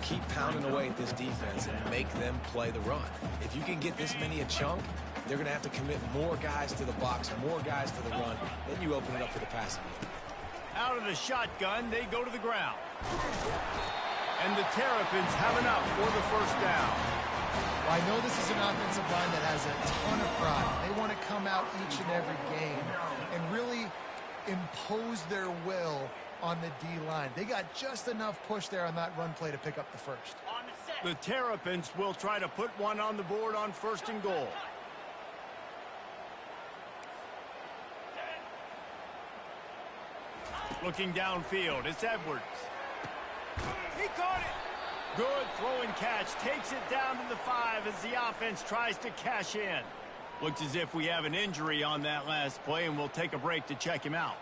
Speaker 3: Keep pounding away at this defense and make them play the run. If you can get this many a chunk, they're going to have to commit more guys to the box, more guys to the run. Then you open it up for the passing game.
Speaker 1: Out of the shotgun, they go to the ground. And the Terrapins have enough for the 1st down.
Speaker 2: Well, I know this is an offensive line that has a ton of pride. They want to come out each and every game and really impose their will on the D-line. They got just enough push there on that run play to pick up the 1st.
Speaker 1: The Terrapins will try to put one on the board on 1st and goal. Looking downfield, it's Edwards. He caught it. Good throw and catch. Takes it down to the 5 as the offense tries to cash in. Looks as if we have an injury on that last play, and we'll take a break to check him out.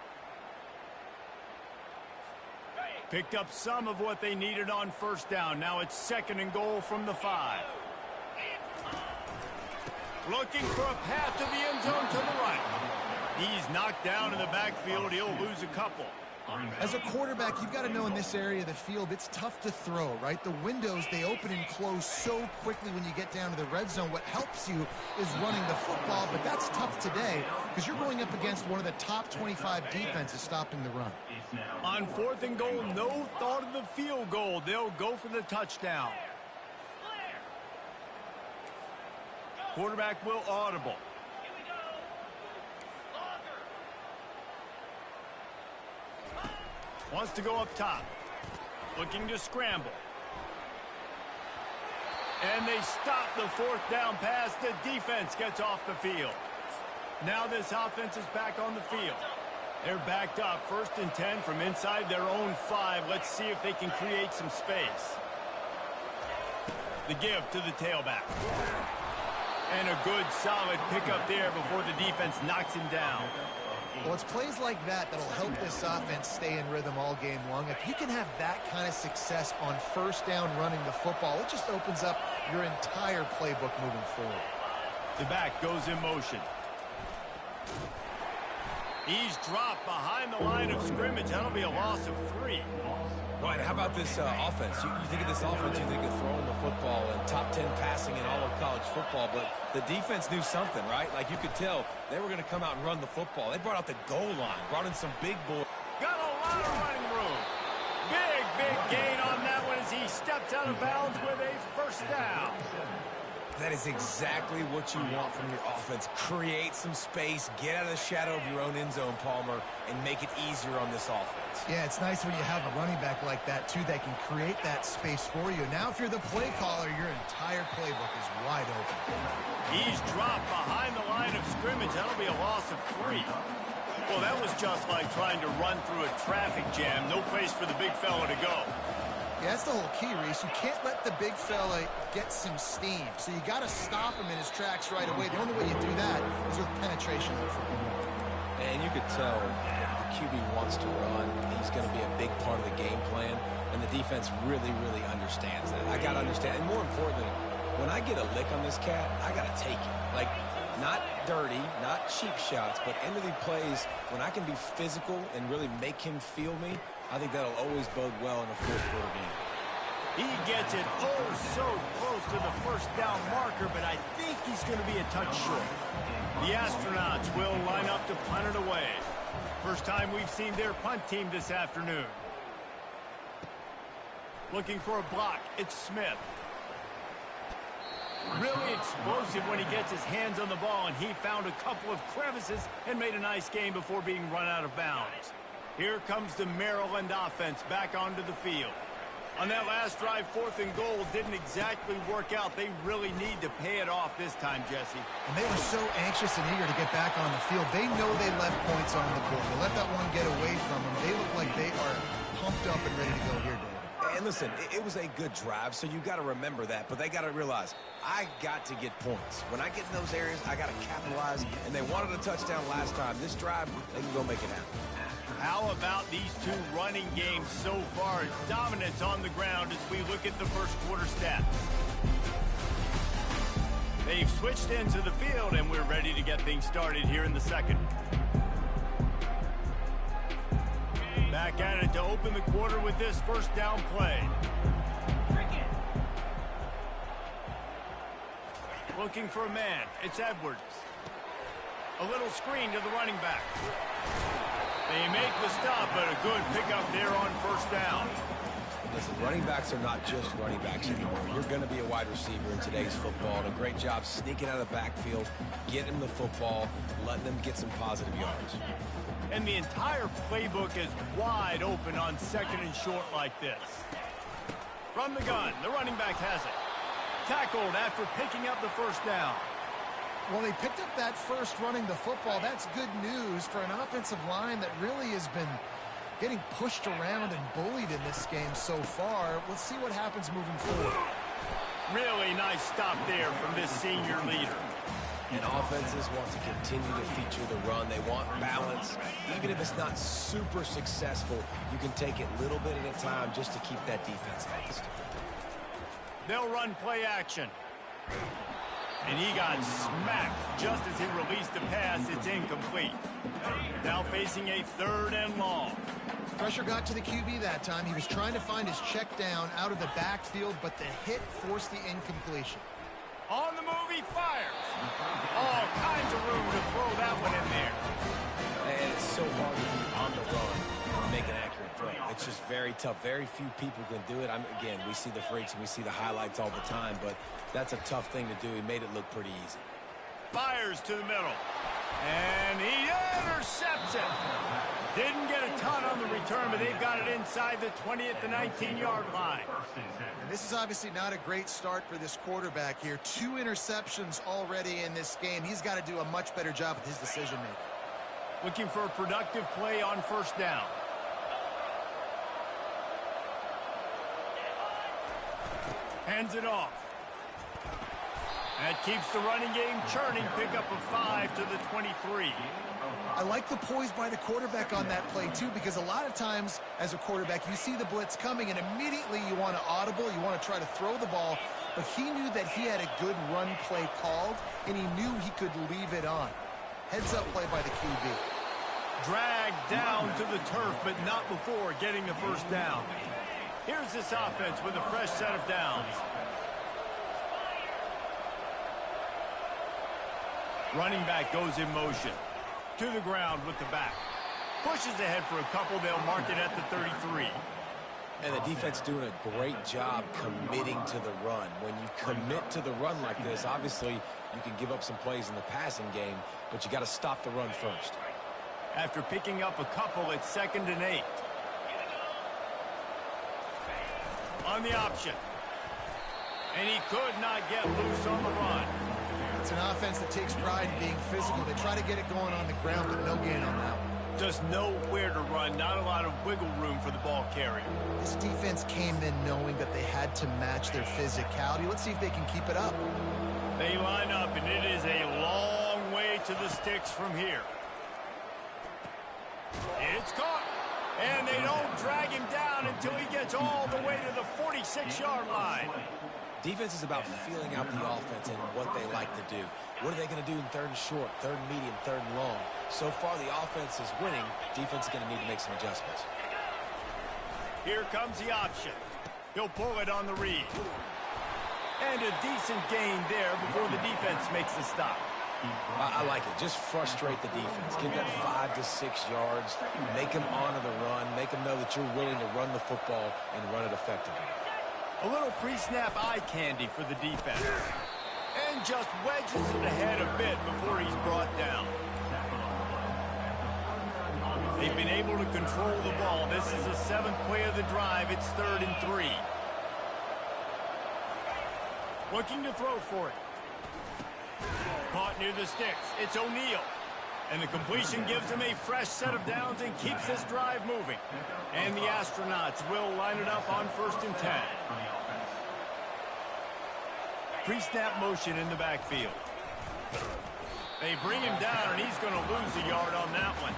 Speaker 1: Picked up some of what they needed on 1st down. Now it's 2nd and goal from the 5. Looking for a path to the end zone to the right. He's knocked down in the backfield. He'll lose a couple.
Speaker 2: As a quarterback, you've got to know in this area of the field, it's tough to throw, right? The windows, they open and close so quickly when you get down to the red zone. What helps you is running the football, but that's tough today because you're going up against one of the top 25 defenses stopping the run.
Speaker 1: On 4th and goal, no thought of the field goal. They'll go for the touchdown. Quarterback will audible. Wants to go up top. Looking to scramble. And they stop the 4th down pass. The defense gets off the field. Now this offense is back on the field. They're backed up, 1st and 10 from inside their own 5. Let's see if they can create some space. The give to the tailback. And a good, solid pickup there before the defense knocks him down.
Speaker 2: Well, it's plays like that that'll help this offense stay in rhythm all game long. If you can have that kind of success on 1st down running the football, it just opens up your entire playbook moving forward.
Speaker 1: The back goes in motion. He's dropped behind the line of scrimmage. That'll be a loss of 3.
Speaker 3: Right, how about this offense? You think of this offense, you think of throwing the football and top 10 passing in all of college football, but the defense knew something, right? Like you could tell they were going to come out and run the football. They brought out the goal line, brought in some big boys.
Speaker 1: Got a lot of running room. Big gain on that one as he steps out of bounds with a 1st down.
Speaker 3: That is exactly what you want from your offense. Create some space, get out of the shadow of your own end zone, Palmer, and make it easier on this offense.
Speaker 2: Yeah, it's nice when you have a running back like that, too, that can create that space for you. Now, if you're the play caller, your entire playbook is wide open.
Speaker 1: He's dropped behind the line of scrimmage. That'll be a loss of 3. Well, that was just like trying to run through a traffic jam. No place for the big fella to go.
Speaker 2: Yeah, that's the whole key, Reese. You can't let the big fella get some steam. So you got to stop him in his tracks right away. The only way you do that is with penetration.
Speaker 4: And you could tell the QB wants to run. He's going to be a big part of the game plan. And the defense really understands that. I got to understand. And more importantly, when I get a lick on this cat, I got to take it. Like, not dirty, not cheap shots, but end of the plays, when I can be physical and really make him feel me, I think that'll always bode well in a 4th quarter game.
Speaker 1: He gets it so close to the 1st down marker, but I think he's going to be a touch short. The Astronauts will line up to punt it away. First time we've seen their punt team this afternoon. Looking for a block, it's Smith. Really explosive when he gets his hands on the ball, and he found a couple of crevices and made a nice game before being run out of bounds. Here comes the Maryland offense back onto the field. On that last drive, 4th and goal didn't exactly work out. They really need to pay it off this time, Jesse.
Speaker 2: And they were so anxious and eager to get back on the field. They know they left points on the board. They let that one get away from them. They look like they are pumped up and ready to go here, David.
Speaker 3: And listen, it was a good drive, so you got to remember that. But they got to realize, I got to get points. When I get in those areas, I got to capitalize. And they wanted a touchdown last time. This drive, they can go make it happen.
Speaker 1: How about these 2 running games so far? Dominance on the ground as we look at the 1st quarter stats. They've switched into the field, and we're ready to get things started here in the 2nd. Back at it to open the quarter with this 1st down play. Looking for a man. It's Edwards. A little screen to the running back. They make the stop, but a good pickup there on 1st down.
Speaker 4: Listen, running backs are not just running backs anymore. You're going to be a wide receiver in today's football. And a great job sneaking out of the backfield, getting the football, letting them get some positive yards.
Speaker 1: And the entire playbook is wide open on 2nd and short like this. From the gun, the running back has it. Tackled after picking up the 1st down.
Speaker 2: Well, they picked up that 1st running the football. That's good news for an offensive line that really has been getting pushed around and bullied in this game so far. Let's see what happens moving forward.
Speaker 1: Really nice stop there from this senior leader.
Speaker 4: And offenses want to continue to feature the run. They want balance. Even if it's not super successful, you can take it little bit at a time just to keep that defense honest.
Speaker 1: They'll run play action. And he got smacked just as he released the pass. It's incomplete. Now facing a 3rd and long.
Speaker 2: Pressure got to the QB that time. He was trying to find his check down out of the backfield, but the hit forced the incompletion.
Speaker 1: On the move, he fires. All kinds of room to throw that one in there.
Speaker 4: And it's so hard to be on the run and make an accurate throw. It's just very tough. Very few people can do it. Again, we see the freaks and we see the highlights all the time, but that's a tough thing to do. He made it look pretty easy.
Speaker 1: Fires to the middle. And he intercepts it. Didn't get a ton on the return, but they've got it inside the 20 at the 19-yard line.
Speaker 2: And this is obviously not a great start for this quarterback here. 2 interceptions already in this game. He's got to do a much better job with his decision-making.
Speaker 1: Looking for a productive play on first down. Hands it off. That keeps the running game churning. Pick up a 5 to the 23.
Speaker 2: I like the poise by the quarterback on that play, too, because a lot of times as a quarterback, you see the blitz coming, and immediately you want to audible, you want to try to throw the ball, but he knew that he had a good run play called, and he knew he could leave it on. Heads-up play by the QB.
Speaker 1: Dragged down to the turf, but not before getting the first down. Here's this offense with a fresh set of downs. Running back goes in motion. To the ground with the back. Pushes ahead for a couple. They'll mark it at the 33.
Speaker 4: And the defense doing a great job committing to the run. When you commit to the run like this, obviously you can give up some plays in the passing game, but you got to stop the run first.
Speaker 1: After picking up a couple, it's 2nd and 8. On the option. And he could not get loose on the run.
Speaker 2: It's an offense that takes pride in being physical. They try to get it going on the ground, but no gain on that one.
Speaker 1: Just nowhere to run. Not a lot of wiggle room for the ball carrier.
Speaker 2: This defense came in knowing that they had to match their physicality. Let's see if they can keep it up.
Speaker 1: They line up, and it is a long way to the sticks from here. It's caught. And they don't drag him down until he gets all the way to the 46-yard line.
Speaker 4: Defense is about feeling out the offense and what they like to do. What are they going to do in 3rd and short, 3rd and medium, 3rd and long? So far, the offense is winning. Defense is going to need to make some adjustments.
Speaker 1: Here comes the option. He'll pull it on the read. And a decent gain there before the defense makes the stop.
Speaker 4: I like it. Just frustrate the defense. Give that 5 to 6 yards. Make them honor the run. Make them know that you're willing to run the football and run it effectively.
Speaker 1: A little pre-snap eye candy for the defense. And just wedges it ahead a bit before he's brought down. They've been able to control the ball. This is the 7th play of the drive. It's 3rd and 3. Looking to throw for it. Caught near the sticks. It's O'Neal. And the completion gives him a fresh set of downs and keeps this drive moving. And the Astronauts will line it up on 1st and 10. Pre-snap motion in the backfield. They bring him down, and he's going to lose a yard on that one.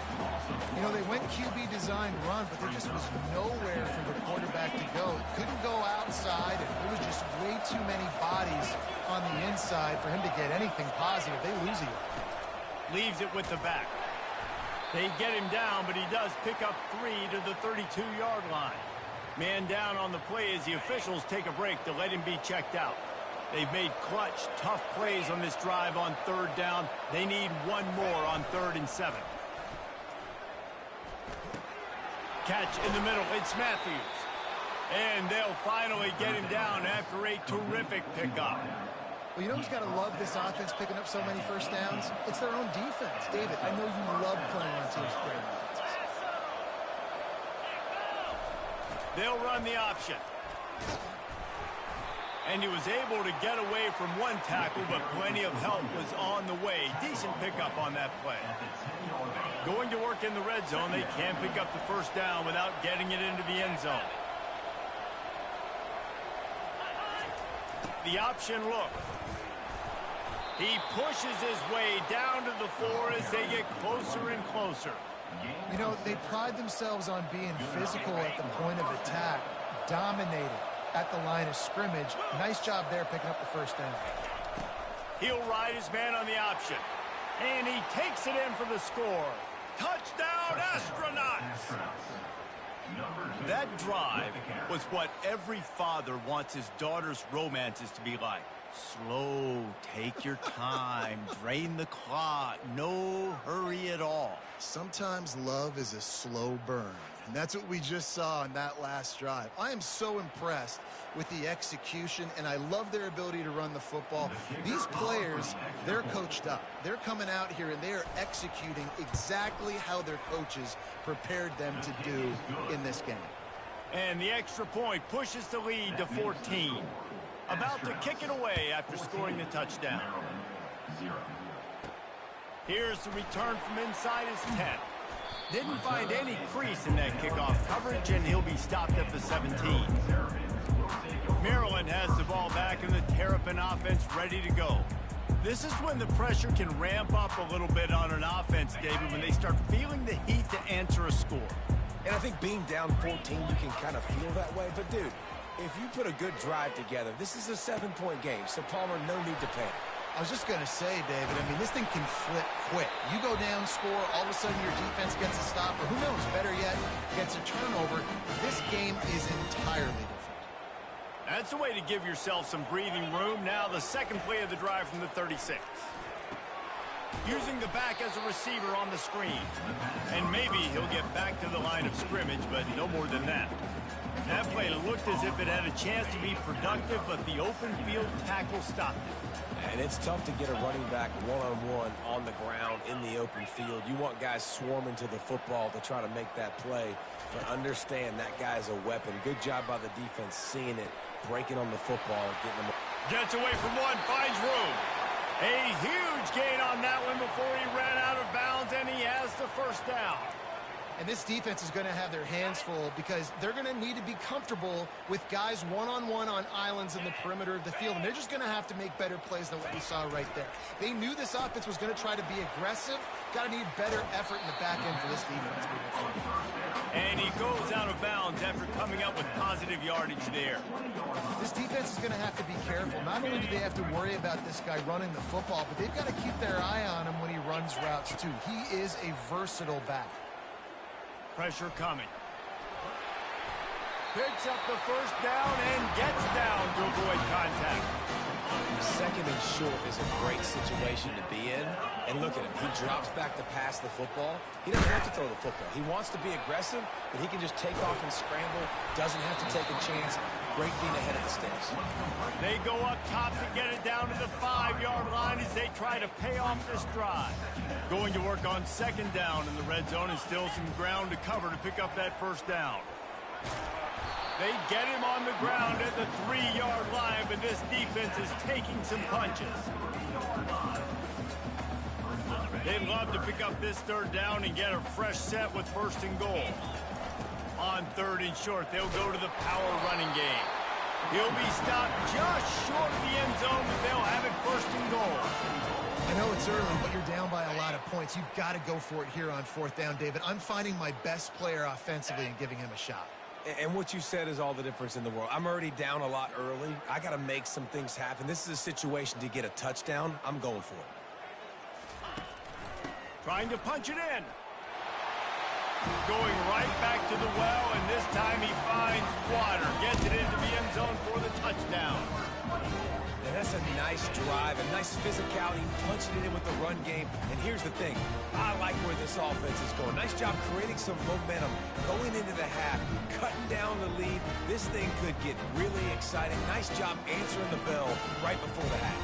Speaker 2: You know, they went QB design run, but there just was nowhere for the quarterback to go. Couldn't go outside, and there was just way too many bodies on the inside for him to get anything positive. They lose a yard.
Speaker 1: Leaves it with the back. They get him down, but he does pick up 3 to the 32-yard line. Man down on the play as the officials take a break to let him be checked out. They've made clutch, tough plays on this drive on 3rd down. They need one more on 3rd and 7. Catch in the middle. It's Matthews. And they'll finally get him down after a terrific pickup.
Speaker 2: Well, you know who's got to love this offense picking up so many first downs? It's their own defense. David, I know you love playing on teams with great offenses.
Speaker 1: They'll run the option. And he was able to get away from one tackle, but plenty of help was on the way. Decent pickup on that play. Going to work in the red zone, they can't pick up the first down without getting it into the end zone. The option look. He pushes his way down to the floor as they get closer and closer.
Speaker 2: You know, they pride themselves on being physical at the point of attack, dominating at the line of scrimmage. Nice job there picking up the first down.
Speaker 1: He'll ride his man on the option. And he takes it in for the score. Touchdown, Astronauts! That drive was what every father wants his daughter's romances to be like. Slow, take your time, drain the clock, no hurry at all.
Speaker 2: Sometimes love is a slow burn. And that's what we just saw on that last drive. I am so impressed with the execution, and I love their ability to run the football. These players, they're coached up. They're coming out here, and they are executing exactly how their coaches prepared them to do in this game.
Speaker 1: And the extra point pushes the lead to 14. About to kick it away after scoring the touchdown. Here's the return from inside his 10. Didn't find any crease in that kickoff coverage, and he'll be stopped at the 17. Maryland has the ball back in the Terrapin offense ready to go. This is when the pressure can ramp up a little bit on an offense, David, when they start feeling the heat to answer a score.
Speaker 3: And I think being down 14, you can kind of feel that way. But, dude, if you put a good drive together, this is a 7-point game, so Palmer, no need to panic.
Speaker 2: I was just going to say, David, I mean, this thing can flip quick. You go down, score, all of a sudden your defense gets a stop, or who knows, better yet, gets a turnover. This game is entirely different.
Speaker 1: That's a way to give yourself some breathing room. Now the second play of the drive from the 36. Using the back as a receiver on the screen. And maybe he'll get back to the line of scrimmage, but no more than that. That play looked as if it had a chance to be productive, but the open field tackle stopped it.
Speaker 3: And it's tough to get a running back one-on-one on the ground in the open field. You want guys swarming to the football to try to make that play. But understand that guy's a weapon. Good job by the defense seeing it, breaking on the football, and getting them.
Speaker 1: Gets away from one, finds room. A huge gain on that one before he ran out of bounds, and he has the first down.
Speaker 2: And this defense is going to have their hands full because they're going to need to be comfortable with guys one-on-one on islands in the perimeter of the field. And they're just going to have to make better plays than what we saw right there. They knew this offense was going to try to be aggressive. Got to need better effort in the back end for this defense.
Speaker 1: And he goes out of bounds after coming up with positive yardage there.
Speaker 2: This defense is going to have to be careful. Not only do they have to worry about this guy running the football, but they've got to keep their eye on him when he runs routes too. He is a versatile back.
Speaker 1: Pressure coming. Picks up the first down and gets down to avoid contact.
Speaker 4: Second and short is a great situation to be in. And look at him. He drops back to pass the football. He doesn't have to throw the football. He wants to be aggressive, but he can just take off and scramble. Doesn't have to take a chance. Great being ahead of the sticks.
Speaker 1: They go up top to get it down to the 5-yard line as they try to pay off this drive. Going to work on second down in the red zone and still some ground to cover to pick up that first down. They get him on the ground at the 3-yard line, but this defense is taking some punches. They'd love to pick up this third down and get a fresh set with first and goal. On third and short, they'll go to the power running game. He'll be stopped just short of the end zone, but they'll have it first and goal.
Speaker 2: I know it's early, but you're down by a lot of points. You've got to go for it here on fourth down, David. I'm finding my best player offensively and giving him a shot.
Speaker 3: And what you said is all the difference in the world. I'm already down a lot early. I got to make some things happen. This is a situation to get a touchdown. I'm going for it.
Speaker 1: Trying to punch it in. Going right back to the well, and this time he finds water. Gets it into the end zone for the touchdown.
Speaker 3: And that's a nice drive, a nice physicality, punching it in with the run game. And here's the thing. I like where this offense is going. Nice job creating some momentum, going into the half, cutting down the lead. This thing could get really exciting. Nice job answering the bell right before the half.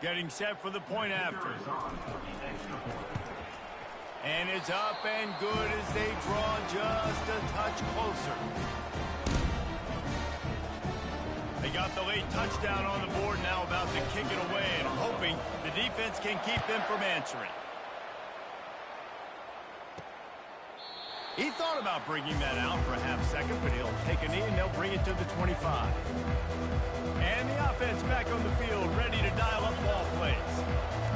Speaker 1: Getting set for the point after. And it's up and good as they draw just a touch closer. They got the late touchdown on the board, now about to kick it away and hoping the defense can keep them from answering. He thought about bringing that out for a half second, but he'll take a knee and they'll bring it to the 25. And the offense back on the field, ready to dial up ball plays.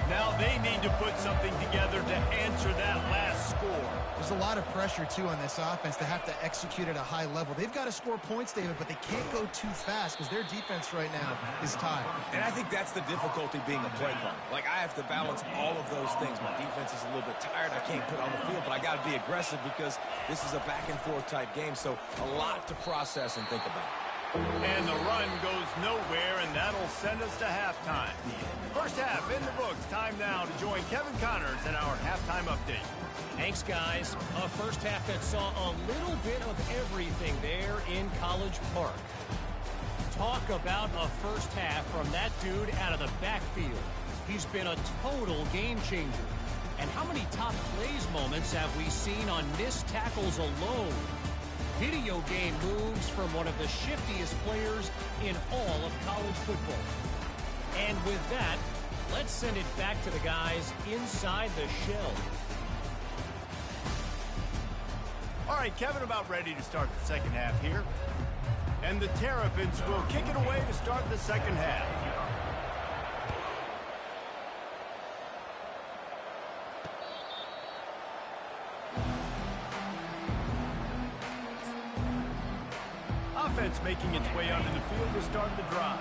Speaker 1: Now they need to put something together to answer that last score.
Speaker 2: There's a lot of pressure, too, on this offense to have to execute at a high level. They've got to score points, David, but they can't go too fast because their defense right now is tired.
Speaker 3: And I think that's the difficulty being a play caller. Like, I have to balance all of those things. My defense is a little bit tired. I can't put on the field, but I got to be aggressive because this is a back-and-forth type game, so a lot to process and think about.
Speaker 1: And the run goes nowhere, and that'll send us to halftime. First half in the books. Time now to join Kevin Connors in our halftime update.
Speaker 6: Thanks, guys. A first half that saw a little bit of everything there in College Park. Talk about a first half from that dude out of the backfield. He's been a total game changer. And how many top plays moments have we seen on missed tackles alone? Video game moves from one of the shiftiest players in all of college football. And with that, let's send it back to the guys inside the shell.
Speaker 1: All right, Kevin, about ready to start the second half here. And the Terrapins will kick it away to start the second half. Offense making its way onto the field to start the drive.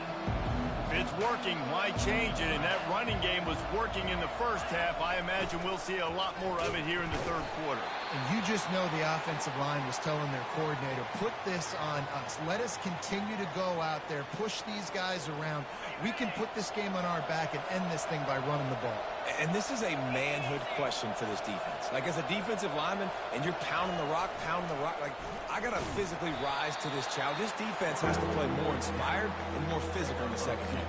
Speaker 1: If it's working, why change it? And that running game was working in the first half. I imagine we'll see a lot more of it here in the third quarter.
Speaker 2: And you just know the offensive line was telling their coordinator, put this on us. Let us continue to go out there, push these guys around. We can put this game on our back and end this thing by running the ball.
Speaker 3: And this is a manhood question for this defense. Like, as a defensive lineman, and you're pounding the rock, like, I got to physically rise to this challenge. This defense has to play more inspired and more physical in the second half.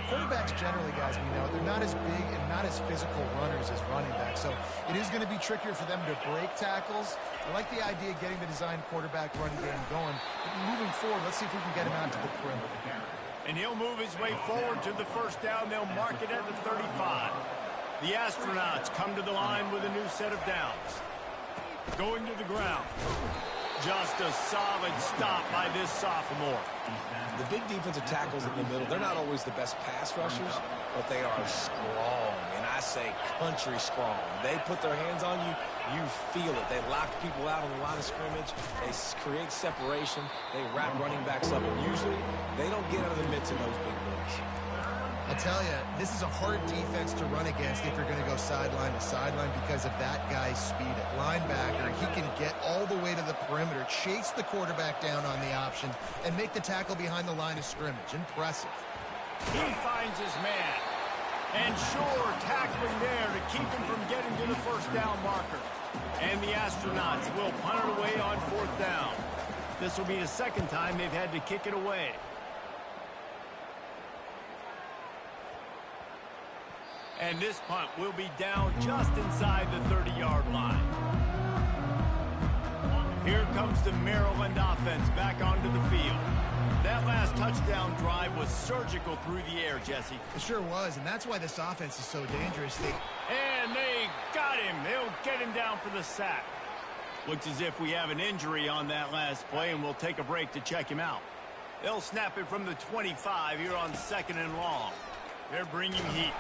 Speaker 2: Quarterbacks generally, guys, we know, they're not as big and not as physical runners as running backs, so it is going to be trickier for them to break tackles. I like the idea of getting the design quarterback running game going. But moving forward, let's see if we can get him out to the perimeter.
Speaker 1: And he'll move his way forward to the first down. They'll mark it at the 35. The Astronauts come to the line with a new set of downs. Going to the ground. Just a solid stop by this sophomore.
Speaker 3: The big defensive tackles in the middle, they're not always the best pass rushers, but they are strong, and I say country strong. They put their hands on you, you feel it. They lock people out on the line of scrimmage. They create separation. They wrap running backs up, and usually they don't get out of the midst of those big boys.
Speaker 2: I tell you, this is a hard defense to run against if you're going to go sideline to sideline because of that guy's speed at linebacker. He can get all the way to the perimeter, chase the quarterback down on the option, and make the tackle behind the line of scrimmage. Impressive.
Speaker 1: He finds his man. And sure, tackling there to keep him from getting to the first down marker. And the Astronauts will punt it away on fourth down. This will be the second time they've had to kick it away. And this punt will be down just inside the 30-yard line. Here comes the Maryland offense back onto the field. That last touchdown drive was surgical through the air, Jesse.
Speaker 2: It sure was, and that's why this offense is so dangerous.
Speaker 1: And they got him. They'll get him down for the sack. Looks as if we have an injury on that last play, and we'll take a break to check him out. They'll snap it from the 25 here on second and long. They're bringing heat.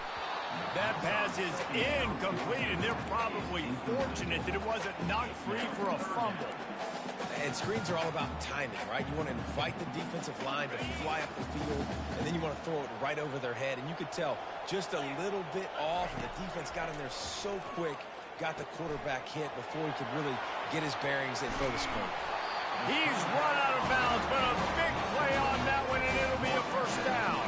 Speaker 1: That pass is incomplete, and they're probably fortunate that it wasn't knocked free for a fumble.
Speaker 3: And screens are all about timing, right? You want to invite the defensive line to fly up the field, and then you want to throw it right over their head. And you could tell just a little bit off, and the defense got in there so quick, got the quarterback hit before he could really get his bearings and throw the screen.
Speaker 1: He's run out of bounds, but a big play on that one, and it'll be a first down.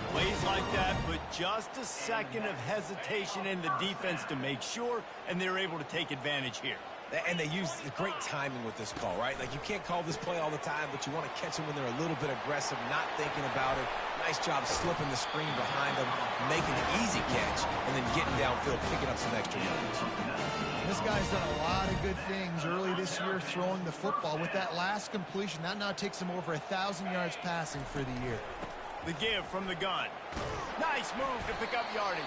Speaker 1: Plays like that, but just a second of hesitation in the defense to make sure, and they're able to take advantage here.
Speaker 3: And they use great timing with this call, right? Like, you can't call this play all the time, but you want to catch them when they're a little bit aggressive, not thinking about it. Nice job slipping the screen behind them, making the easy catch, and then getting downfield, picking up some extra yards.
Speaker 2: This guy's done a lot of good things early this year throwing the football. With that last completion, that now takes him over 1,000 yards passing for the year.
Speaker 1: The give from the gun. Nice move to pick up yardage.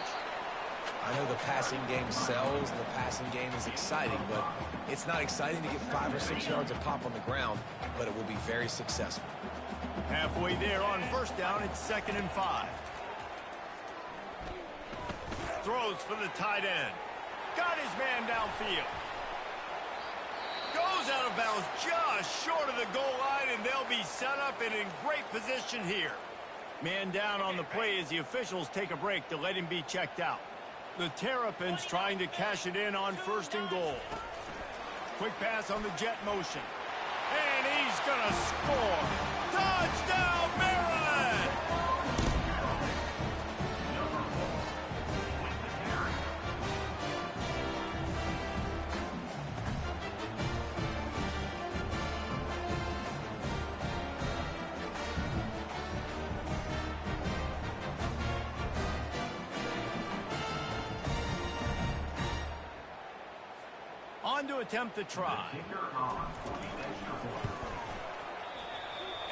Speaker 3: I know the passing game sells, and the passing game is exciting, but it's not exciting to get 5 or 6 yards of pop on the ground, but it will be very successful.
Speaker 1: Halfway there on first down, it's 2nd and 5. Throws for the tight end. Got his man downfield. Goes out of bounds just short of the goal line, and they'll be set up and in great position here. Man down on the play as the officials take a break to let him be checked out. The Terrapins trying to cash it in on 1st and goal. Quick pass on the jet motion. And he's going to score. on to attempt the try.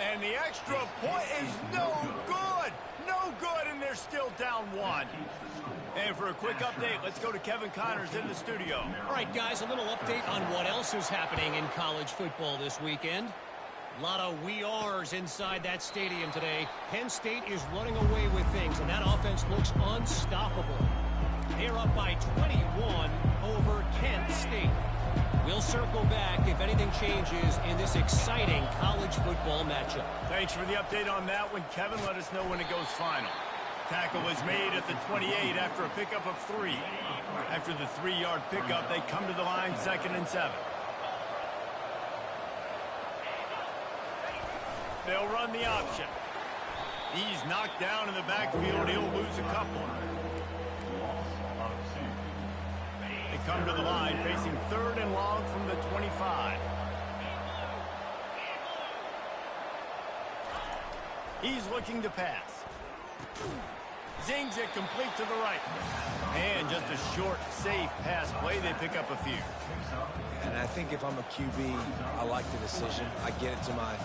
Speaker 1: And the extra point is no good. No good, and they're still down one. And for a quick update, let's go to Kevin Connors in the studio.
Speaker 6: All right, guys, a little update on what else is happening in college football this weekend. A lot of we ares inside that stadium today. Penn State is running away with things, and that offense looks unstoppable. They're up by 21 over Kent State. We'll circle back if anything changes in this exciting college football matchup.
Speaker 1: Thanks for the update on that one, Kevin. Let us know when it goes final. Tackle is made at the 28 after a pickup of 3. After the 3-yard pickup, they come to the line 2nd and 7. They'll run the option. He's knocked down in the backfield. He'll lose a couple. They come to the line facing 3rd and long from the 25. He's looking to pass. Zings it complete to the right. And just a short, safe pass play. They pick up a few.
Speaker 4: And I think if I'm a QB, I like the decision. I get it to my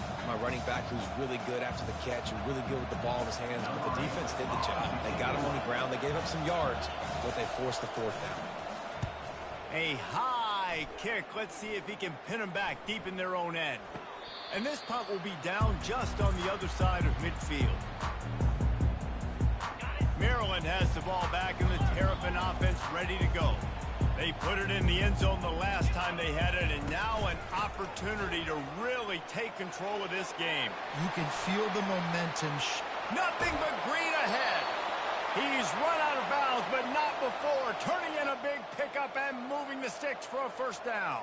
Speaker 4: running back who's really good after the catch and really good with the ball in his hands, but the defense did the job. They got him on the ground. They gave up some yards, but they forced the 4th down.
Speaker 1: A high kick. Let's see if he can pin them back deep in their own end. And this punt will be down just on the other side of midfield. Maryland has the ball back and the Terrapin offense ready to go. They put it in the end zone the last time they had it, and now an opportunity to really take control of this game.
Speaker 2: You can feel the momentum.
Speaker 1: Nothing but green ahead. He's run out of bounds, but not before. Turning in a big pickup and moving the sticks for a 1st down.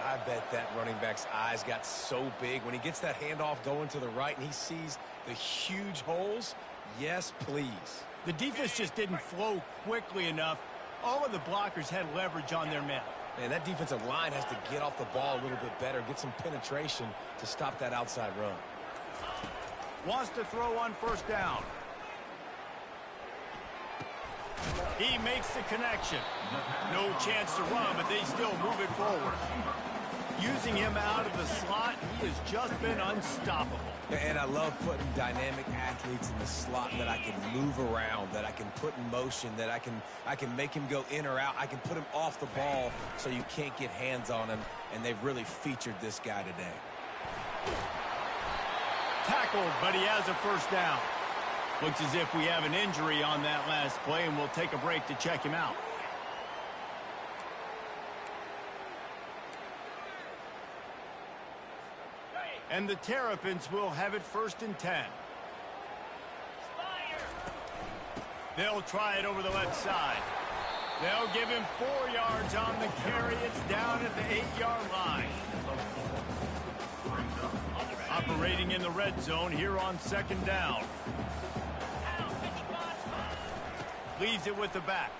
Speaker 4: I bet that running back's eyes got so big when he gets that handoff going to the right and he sees the huge holes. Yes, please.
Speaker 1: The defense just didn't flow quickly enough. All of the blockers had leverage on their men.
Speaker 4: Man, that defensive line has to get off the ball a little bit better, get some penetration to stop that outside run.
Speaker 1: Wants to throw on 1st down. He makes the connection. No chance to run, but they still move it forward. Using him out of the slot, he has just been unstoppable.
Speaker 4: And I love putting dynamic athletes in the slot that I can move around, that I can put in motion, that I can make him go in or out. I can put him off the ball so you can't get hands on him, and they've really featured this guy today.
Speaker 1: Tackled, but he has a 1st down. Looks as if we have an injury on that last play, and we'll take a break to check him out. And the Terrapins will have it 1st and 10. They'll try it over the left side. They'll give him 4 yards on the carry. It's down at the 8-yard line. Operating in the red zone here on 2nd down. Leaves it with the back.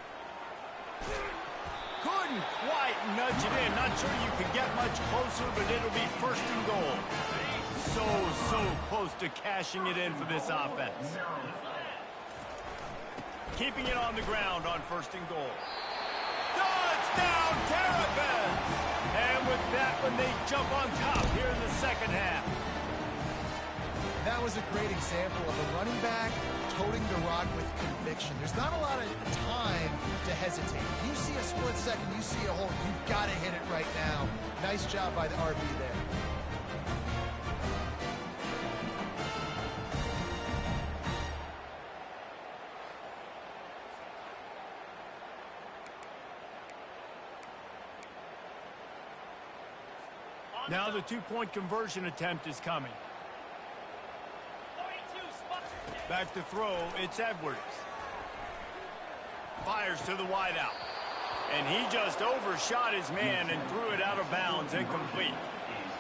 Speaker 1: Couldn't quite nudge it in. Not sure you could get much closer, but it'll be 1st and goal. So close to cashing it in for this offense. Keeping it on the ground on 1st and goal. Touchdown, Terrapins! And with that one, they jump on top here in the 2nd half.
Speaker 2: That was a great example of a running back toting the rock with conviction. There's not a lot of time to hesitate. If you see a split second, you see a hole, you've got to hit it right now. Nice job by the RB there.
Speaker 1: Now the 2-point conversion attempt is coming. Back to throw, it's Edwards. Fires to the wideout. And he just overshot his man and threw it out of bounds, incomplete.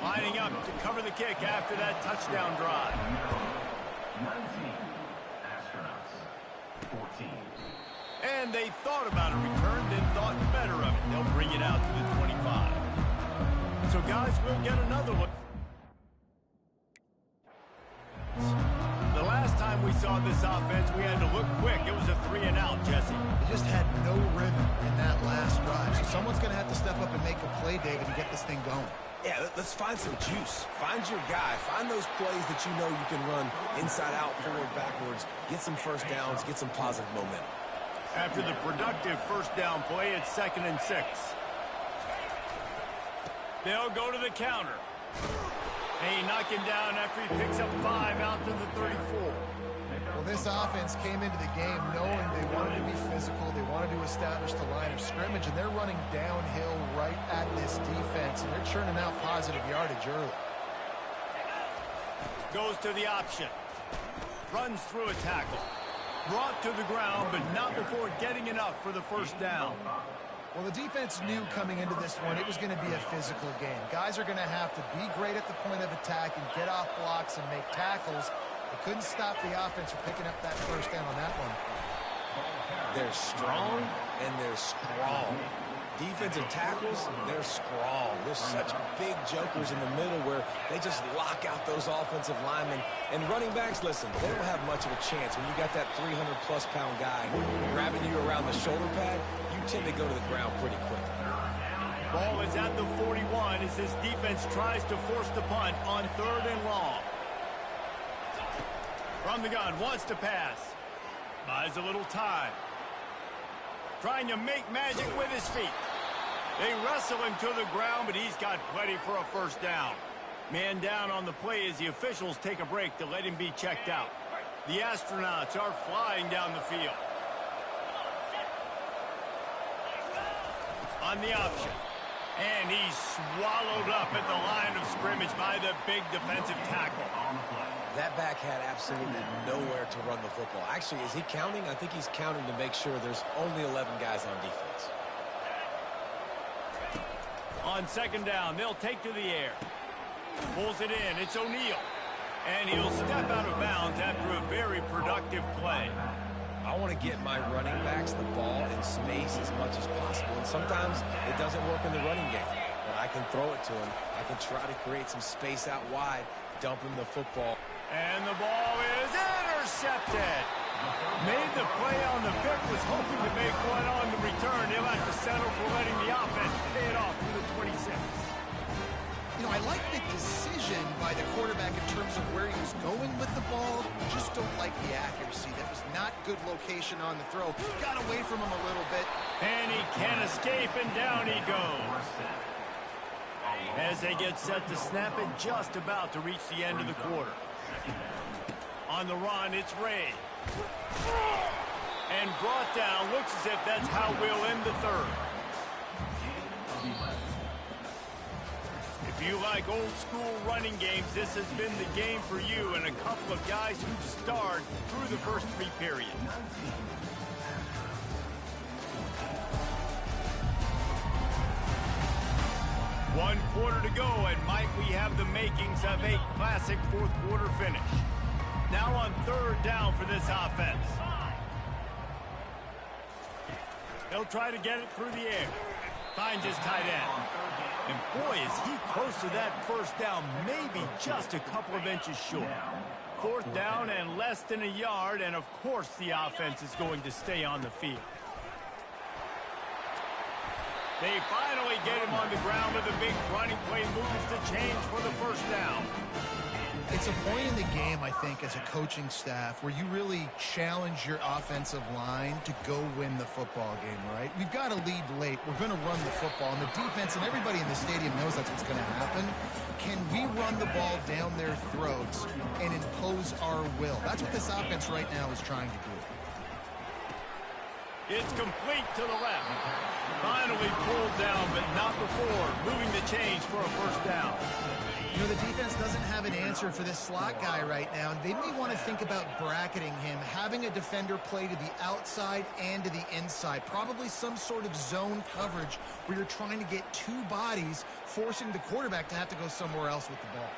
Speaker 1: Lining up to cover the kick after that touchdown drive.
Speaker 7: 19, Astronauts, 14.
Speaker 1: And they thought about a return, then thought better of it. They'll bring it out to the 25. So, guys, we'll get another one. The last time time we saw this offense, we had to look quick. It was a 3-and-out, Jesse.
Speaker 2: They just had no rhythm in that last drive. So someone's going to have to step up and make a play, David, and get this thing going.
Speaker 3: Yeah, let's find some juice. Find your guy. Find those plays that you know you can run inside out, forward, backwards. Get some first downs. Get some positive momentum.
Speaker 1: After the productive first down play, it's 2nd and 6. They'll go to the counter. They knock him down after he picks up 5 out to the 34.
Speaker 2: Well, this offense came into the game knowing they wanted to be physical. They wanted to establish the line of scrimmage, and they're running downhill right at this defense, and they're churning out positive yardage early.
Speaker 1: Goes to the option. Runs through a tackle. Brought to the ground, but not before getting enough for the first down.
Speaker 2: Well, the defense knew coming into this one it was going to be a physical game. Guys are going to have to be great at the point of attack and get off blocks and make tackles. They couldn't stop the offense from picking up that first down on that one.
Speaker 3: They're strong and they're strong. Defensive tackles, they're strong. There's such big jokers in the middle where they just lock out those offensive linemen. And running backs, listen, they don't have much of a chance. When you got that 300-plus pound guy grabbing you around the shoulder pad, you tend to go to the ground pretty quickly.
Speaker 1: Ball is at the 41 as this defense tries to force the punt on 3rd and long. From the gun, wants to pass. Buys a little time. Trying to make magic with his feet. They wrestle him to the ground, but he's got plenty for a first down. Man down on the play as the officials take a break to let him be checked out. The astronauts are flying down the field. On the option. And he's swallowed up at the line of scrimmage by the big defensive tackle.
Speaker 4: That back had absolutely nowhere to run the football. Actually, is he counting? I think he's counting to make sure there's only 11 guys on defense.
Speaker 1: On 2nd down, they'll take to the air. Pulls it in. It's O'Neal. And he'll step out of bounds after a very productive play.
Speaker 4: I want to get my running backs the ball in space as much as possible. And sometimes it doesn't work in the running game. But I can throw it to him. I can try to create some space out wide, dump him the football.
Speaker 1: And the ball is intercepted. Made the play on the pick, was hoping to make one on the return. He'll have to settle for letting the offense pay it off through the 26.
Speaker 2: You know, I like the decision by the quarterback in terms of where he was going with the ball. Just don't like the accuracy. That was not good location on the throw. Got away from him a little bit.
Speaker 1: And he can't escape, and down he goes. As they get set to snap it, just about to reach the end of the quarter. On the run, it's Ray. And brought down. Looks as if that's how we'll end the 3rd. If you like old school running games, this has been the game for you and a couple of guys who starred through the first 3 periods. One quarter to go, and might we have the makings of a classic 4th quarter finish. Now on 3rd down for this offense. They'll try to get it through the air. Finds his tight end. And boy, is he close to that first down, maybe just a couple of inches short. 4th down and less than a yard, and of course the offense is going to stay on the field. They finally get him on the ground with a big running play, moves the change for the first down.
Speaker 2: It's a point in the game, I think, as a coaching staff, where you really challenge your offensive line to go win the football game, right? We've got to lead late. We're going to run the football, and the defense and everybody in the stadium knows that's what's going to happen. Can we run the ball down their throats and impose our will? That's what this offense right now is trying to do.
Speaker 1: It's complete to the left. Finally pulled down, but not before. Moving the change for a first down.
Speaker 2: You know, the defense doesn't have an answer for this slot guy right now, and they may want to think about bracketing him, having a defender play to the outside and to the inside. Probably some sort of zone coverage where you're trying to get 2 bodies, forcing the quarterback to have to go somewhere else with the ball.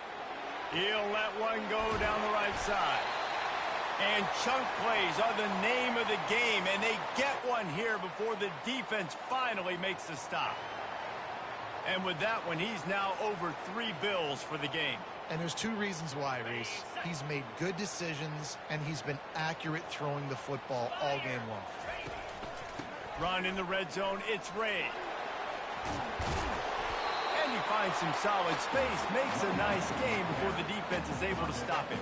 Speaker 1: He'll let one go down the right side. And chunk plays are the name of the game, and they get one here before the defense finally makes the stop. And with that one, he's now over 3 bills for the game.
Speaker 2: And there's 2 reasons why, Reese. He's made good decisions, and he's been accurate throwing the football all game long.
Speaker 1: Run in the red zone, it's Ray. And he finds some solid space, makes a nice game before the defense is able to stop him.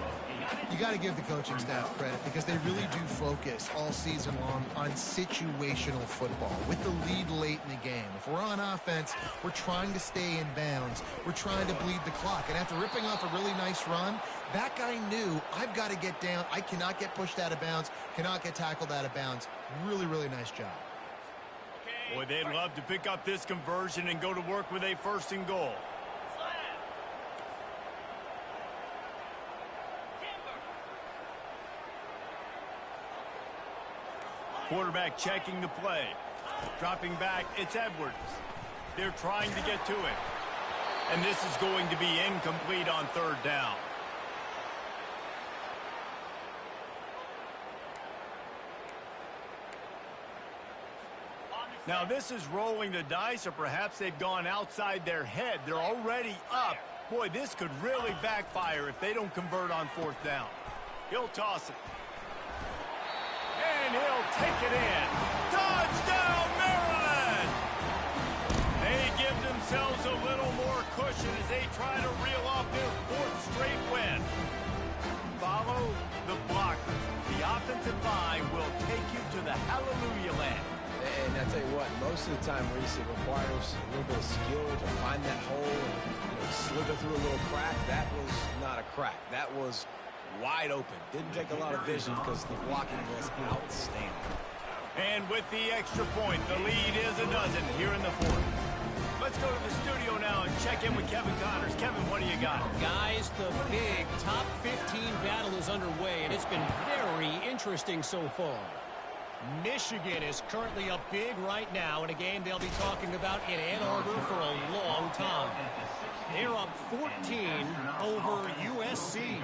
Speaker 2: You got to give the coaching staff credit because they really do focus all season long on situational football with the lead late in the game. If we're on offense, we're trying to stay in bounds. We're trying to bleed the clock. And after ripping off a really nice run, that guy knew, I've got to get down. I cannot get pushed out of bounds, cannot get tackled out of bounds. Really, really nice job.
Speaker 1: Boy, they'd love to pick up this conversion and go to work with a 1st and goal. Quarterback checking the play. Dropping back, it's Edwards. They're trying to get to it. And this is going to be incomplete on 3rd down. Now this is rolling the dice, or perhaps they've gone outside their head. They're already up. Boy, this could really backfire if they don't convert on 4th down. He'll toss it. And he'll take it in. Touchdown, Maryland! They give themselves a little more cushion as they try to reel off their 4th straight win. Follow the blockers. The offensive line will take you to the hallelujah land.
Speaker 4: And I tell you what, most of the time, Reese, it requires a little bit of skill to find that hole and slither through a little crack. That was not a crack. That was wide open. Didn't take a lot of vision because the blocking was outstanding.
Speaker 1: And with the extra point, the lead is a dozen here in the 4th. Let's go to the studio now and check in with Kevin Connors. Kevin, what do you got?
Speaker 6: Guys, the big top 15 battle is underway, and it's been very interesting so far. Michigan is currently up big right now in a game they'll be talking about in Ann Arbor for a long time. They're up 14 over USC.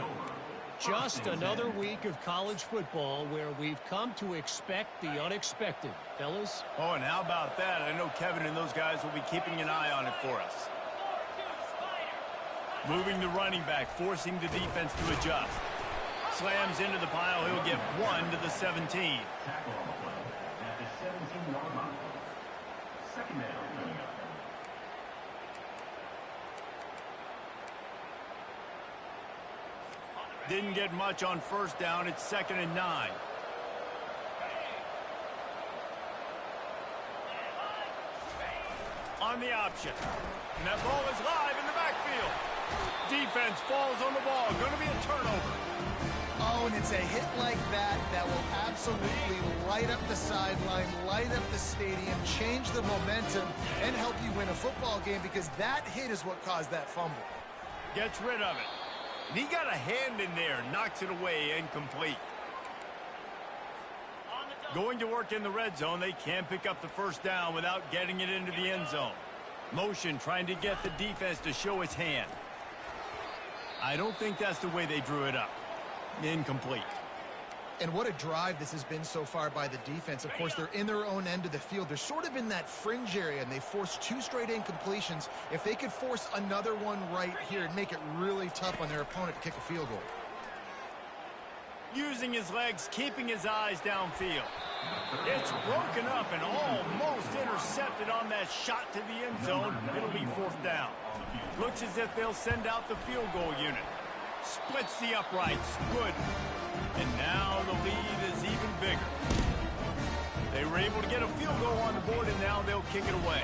Speaker 6: Just another week of college football where we've come to expect the unexpected. Fellas?
Speaker 1: Oh, and how about that? I know Kevin and those guys will be keeping an eye on it for us. Moving the running back, forcing the defense to adjust. Slams into the pile. He'll get 1 to the 17.
Speaker 7: Tackle on the play at the 17-yard line. 2nd down.
Speaker 1: Didn't get much on 1st down. It's 2nd and 9. On the option. And that ball is live in the backfield. Defense falls on the ball. Going to be a turnover.
Speaker 2: Oh, and it's a hit like that that will absolutely light up the sideline, light up the stadium, change the momentum, and help you win a football game because that hit is what caused that fumble.
Speaker 1: Gets rid of it. And he got a hand in there, knocks it away, incomplete. Going to work in the red zone, they can't pick up the 1st down without getting it into the end zone. Motion trying to get the defense to show its hand. I don't think that's the way they drew it up. Incomplete.
Speaker 2: And what a drive this has been so far by the defense. Of course, they're in their own end of the field. They're sort of in that fringe area, and they forced 2 straight incompletions. If they could force another one right here, it'd make it really tough on their opponent to kick a field goal.
Speaker 1: Using his legs, keeping his eyes downfield. It's broken up and almost intercepted on that shot to the end zone. It'll be 4th down. Looks as if they'll send out the field goal unit. Splits the uprights. Good. And now the lead is even bigger. They were able to get a field goal on the board, and now they'll kick it away.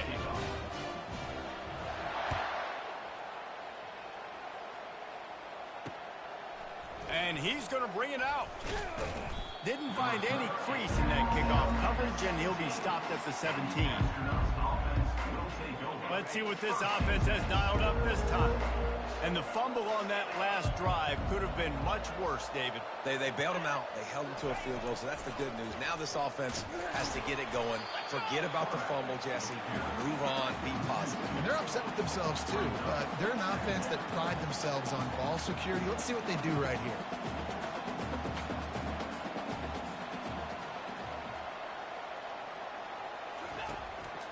Speaker 1: And he's going to bring it out. Didn't find any crease in that kickoff coverage, and he'll be stopped at the 17. Let's see what this offense has dialed up this time. And the fumble on that last drive could have been much worse, David.
Speaker 4: They bailed him out. They held him to a field goal, so that's the good news. Now this offense has to get it going. Forget about the fumble, Jesse. Move on. Be positive.
Speaker 2: And they're upset with themselves, too. They're an offense that pride themselves on ball security. Let's see what they do right here.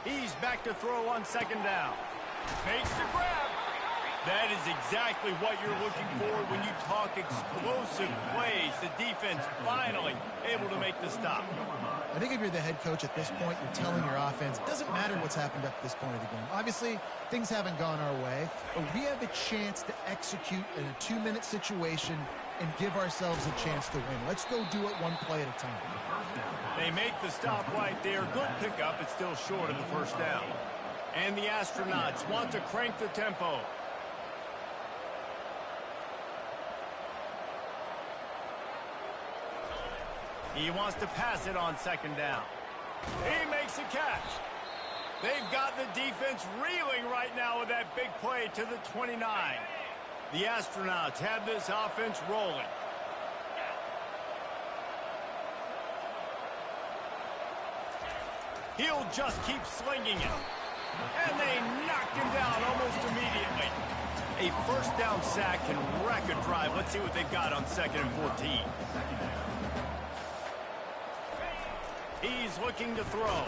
Speaker 1: He's back to throw on 2nd down. Makes the grab. That is exactly what you're looking for when you talk explosive plays. The defense finally able to make the stop.
Speaker 2: I think if you're the head coach at this point, you're telling your offense, it doesn't matter what's happened up to this point of the game. Obviously, things haven't gone our way, but we have a chance to execute in a 2-minute situation and give ourselves a chance to win. Let's go do it one play at a time.
Speaker 1: They make the stop right there. Good pickup. It's still short of the first down. And the Astronauts want to crank the tempo. He wants to pass it on second down. He makes a catch. They've got the defense reeling right now with that big play to the 29. The Astronauts have this offense rolling. He'll just keep slinging it. And they knocked him down almost immediately. A first down sack can wreck a drive. Let's see what they've got on 2nd and 14. He's looking to throw.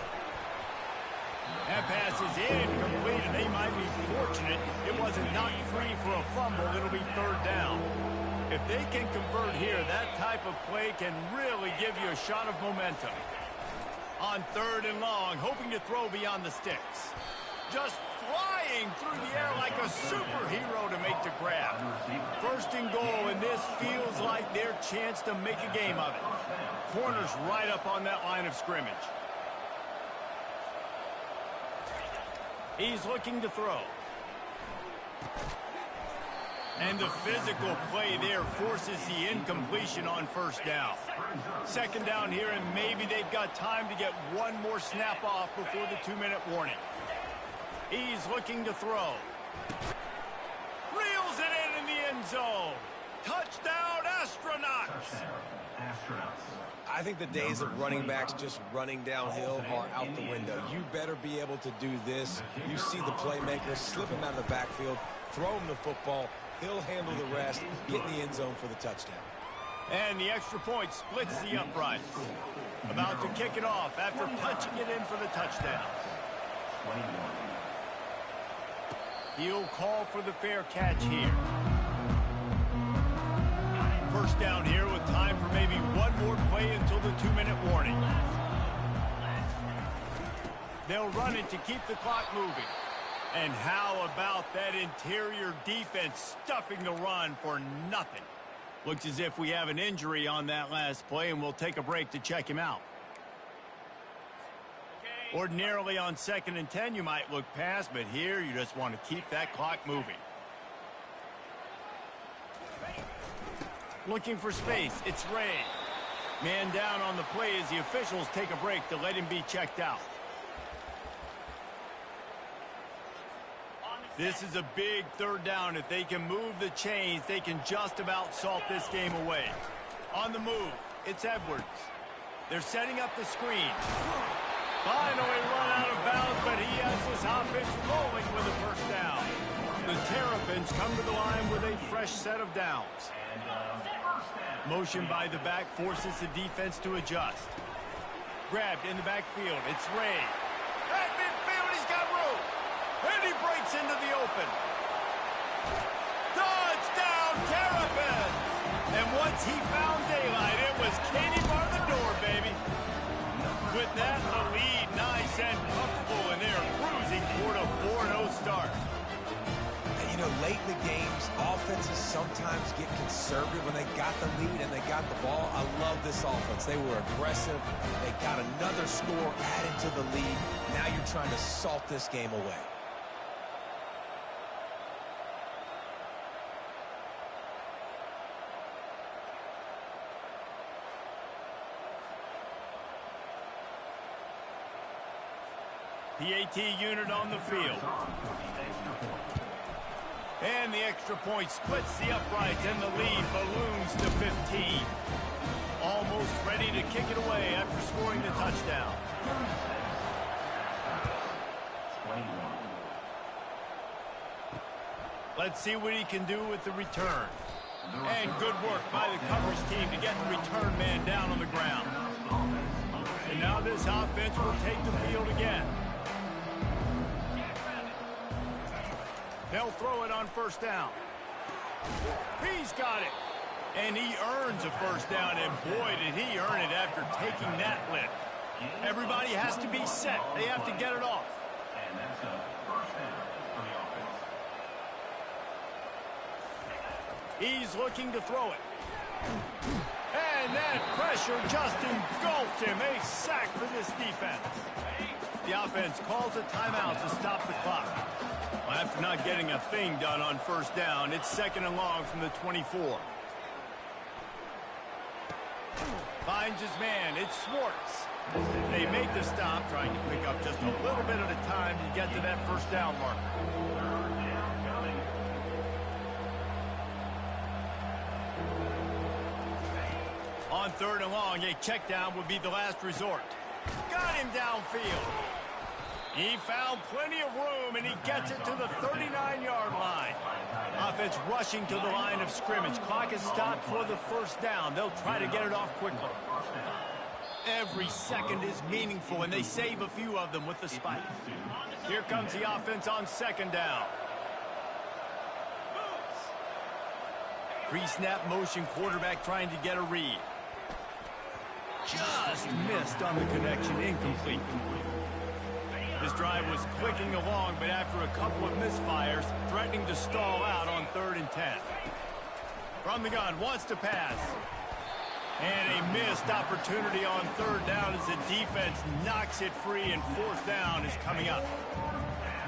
Speaker 1: That pass is incomplete, and they might be fortunate it wasn't knocked free for a fumble. It'll be 3rd down. If they can convert here, that type of play can really give you a shot of momentum. On 3rd and long, hoping to throw beyond the sticks. Just flying through the air like a superhero to make the grab. 1st and goal, and this feels like their chance to make a game of it. Corner's right up on that line of scrimmage. He's looking to throw. And the physical play there forces the incompletion on 1st down. 2nd down here, and maybe they've got time to get one more snap off before the 2-minute warning. He's looking to throw. Reels it in the end zone. Touchdown, Astronauts!
Speaker 3: I think the days of running backs just running downhill are out the window. You better be able to do this. You see the playmaker, slip him out of the backfield, throw him the football. He'll handle the rest, get in the end zone for the touchdown.
Speaker 1: And the extra point splits the uprights. About to kick it off after punching it in for the touchdown. He'll call for the fair catch here. 1st down here with time for maybe one more play until the 2-minute warning. They'll run it to keep the clock moving. And how about that interior defense stuffing the run for nothing? Looks as if we have an injury on that last play, and we'll take a break to check him out. Ordinarily on 2nd and 10, you might look past, but here you just want to keep that clock moving. Looking for space, it's Ray. Man down on the play as the officials take a break to let him be checked out. This is a big 3rd down. If they can move the chains, they can just about salt this game away. On the move, it's Edwards. They're setting up the screen. Finally run out of bounds, but he has this offense rolling with a 1st down. The Terrapins come to the line with a fresh set of downs. Motion by the back forces the defense to adjust. Grabbed in the backfield. It's Ray. At midfield, he's got room. And he breaks into the open. Touchdown, Terrapins! And once he found daylight, it was Katie bar the door, baby. With that, the lead nice and comfortable, and they're cruising toward a 4-0 start.
Speaker 3: You know, late in the games, offenses sometimes get conservative when they got the lead and they got the ball. I love this offense. They were aggressive. They got another score added to the lead. Now you're trying to salt this game away.
Speaker 1: PAT unit on the field. And the extra point splits the uprights, and the lead balloons to 15. Almost ready to kick it away after scoring the touchdown. Let's see what he can do with the return. And good work by the coverage team to get the return man down on the ground. And now this offense will take the field again. They'll throw it on first down. He's got it. And he earns a first down, and boy, did he earn it after taking that lift. Everybody has to be set. They have to get it off.
Speaker 7: And that's a first down for the offense.
Speaker 1: He's looking to throw it. And that pressure just engulfed him. A sack for this defense. The offense calls a timeout to stop the clock. Well, after not getting a thing done on first down, it's 2nd and long from the 24. Finds his man. It's Schwartz. They make the stop, trying to pick up just a little bit at a time to get to that first down marker. On 3rd and long, a check down would be the last resort. Got him downfield. He found plenty of room, and he gets it to the 39-yard line. Offense rushing to the line of scrimmage. Clock is stopped for the first down. They'll try to get it off quickly. Every second is meaningful, and they save a few of them with the spike. Here comes the offense on 2nd down. Pre-snap motion, quarterback trying to get a read. Just missed on the connection, incomplete. This drive was clicking along, but after a couple of misfires, threatening to stall out on 3rd and 10. From the gun, wants to pass. And a missed opportunity on 3rd down as the defense knocks it free, and 4th down is coming up.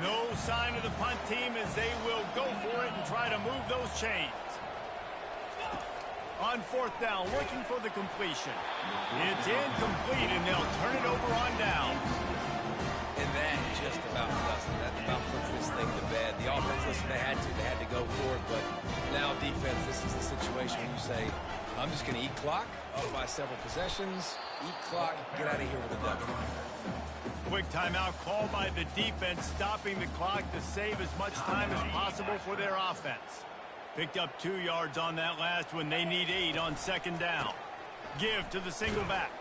Speaker 1: No sign of the punt team as they will go for it and try to move those chains. On 4th down, looking for the completion. It's incomplete, and they'll turn it over on down.
Speaker 4: And that just about does it. That about puts this thing to bed. The offense, listen, they had to go for it, but now defense, this is the situation when you say, I'm just going to eat clock, up by several possessions, eat clock, get out of here with a W.
Speaker 1: Quick timeout called by the defense, stopping the clock to save as much time as possible for their offense. Picked up 2 yards on that last one. They need 8 on 2nd down. Give to the single back.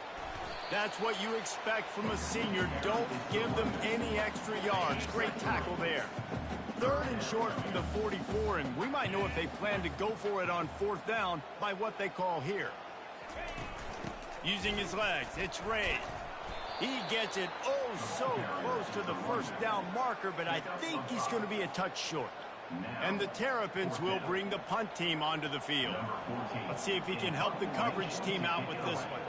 Speaker 1: That's what you expect from a senior. Don't give them any extra yards. Great tackle there. 3rd and short from the 44, and we might know if they plan to go for it on 4th down by what they call here. Using his legs, it's Ray. He gets it so close to the first down marker, but I think he's going to be a touch short. And the Terrapins will bring the punt team onto the field. Let's see if he can help the coverage team out with this one.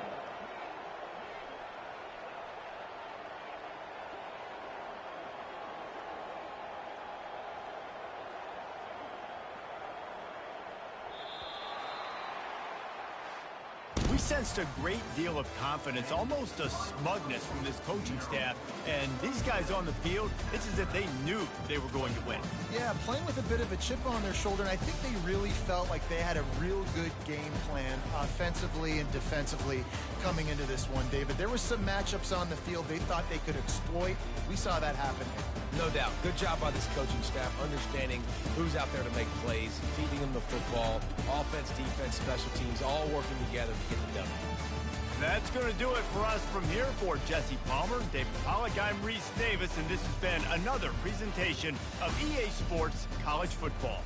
Speaker 1: We sensed a great deal of confidence, almost a smugness from this coaching staff. And these guys on the field, it's as if they knew they were going to win.
Speaker 2: Yeah, playing with a bit of a chip on their shoulder, and I think they really felt like they had a real good game plan offensively and defensively coming into this one, David. There were some matchups on the field they thought they could exploit. We saw that happen.
Speaker 4: No doubt. Good job by this coaching staff, understanding who's out there to make plays, feeding them the football, offense, defense, special teams, all working together to get the W.
Speaker 1: That's going to do it for us from here. For Jesse Palmer, David Pollack, I'm Reese Davis, and this has been another presentation of EA Sports College Football.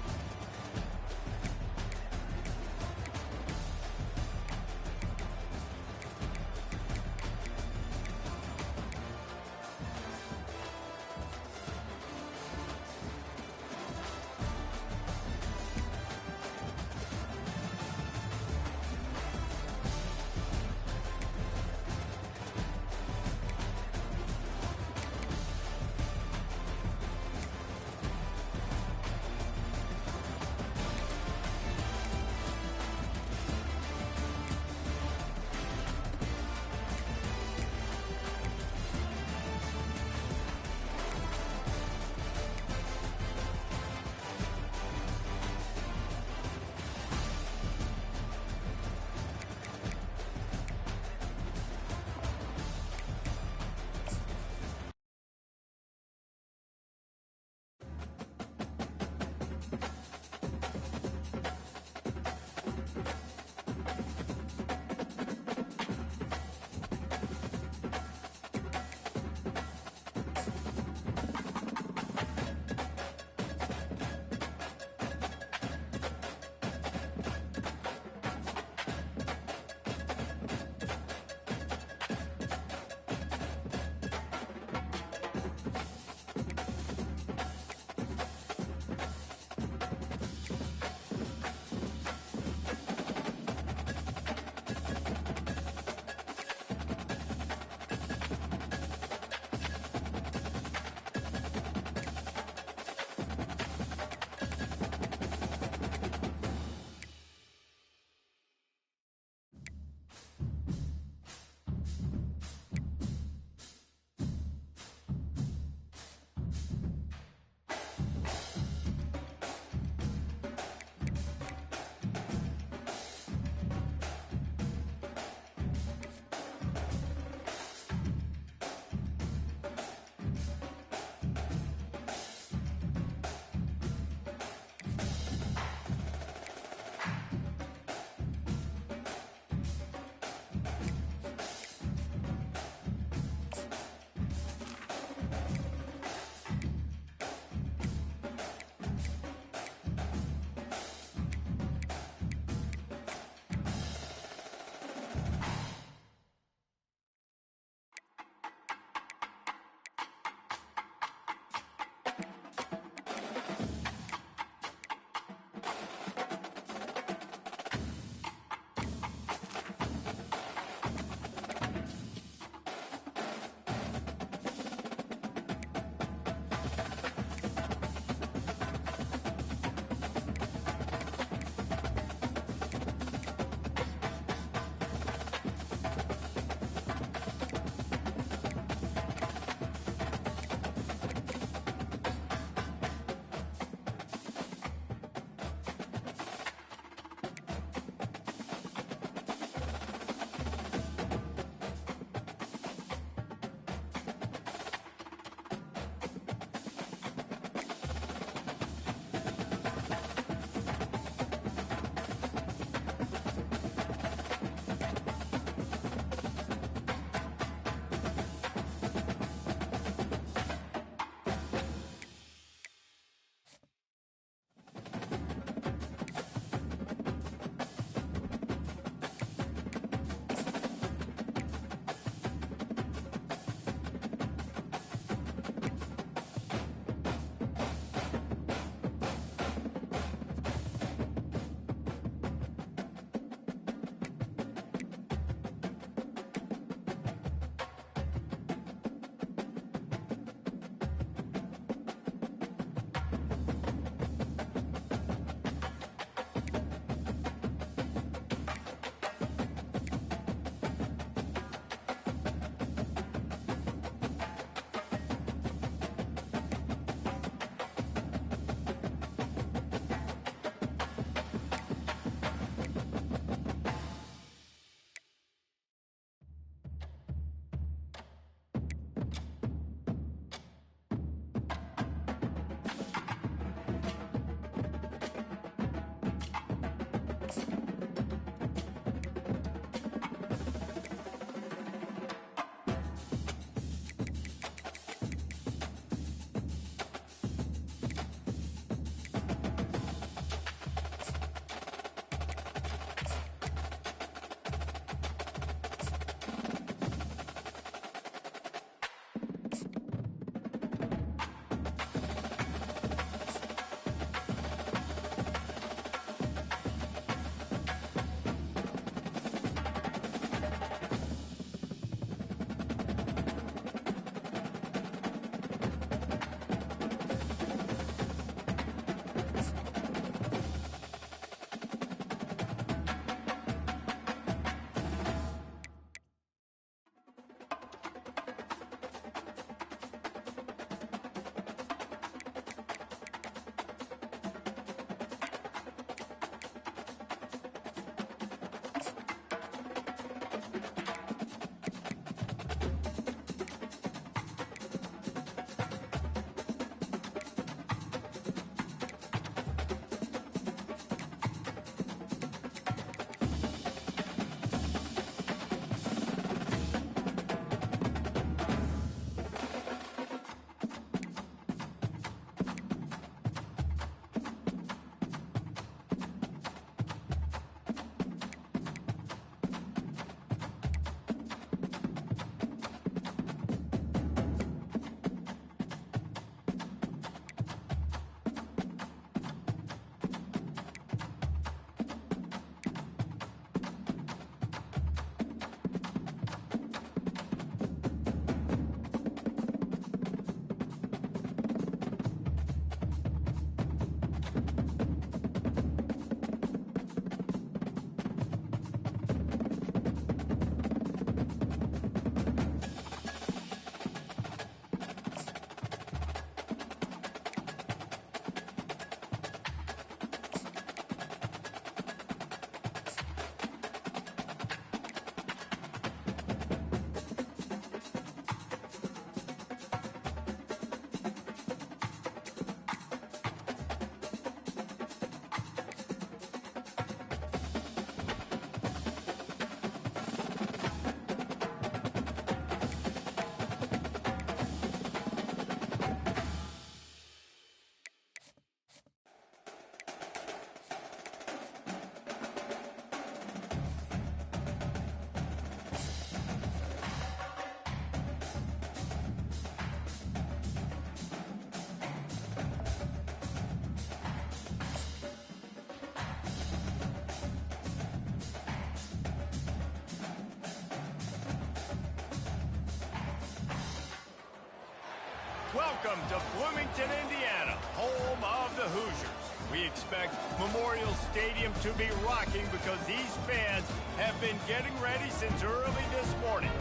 Speaker 1: Welcome to Bloomington, Indiana, home of the Hoosiers. We expect Memorial Stadium to be rocking because these fans have been getting ready since early this morning.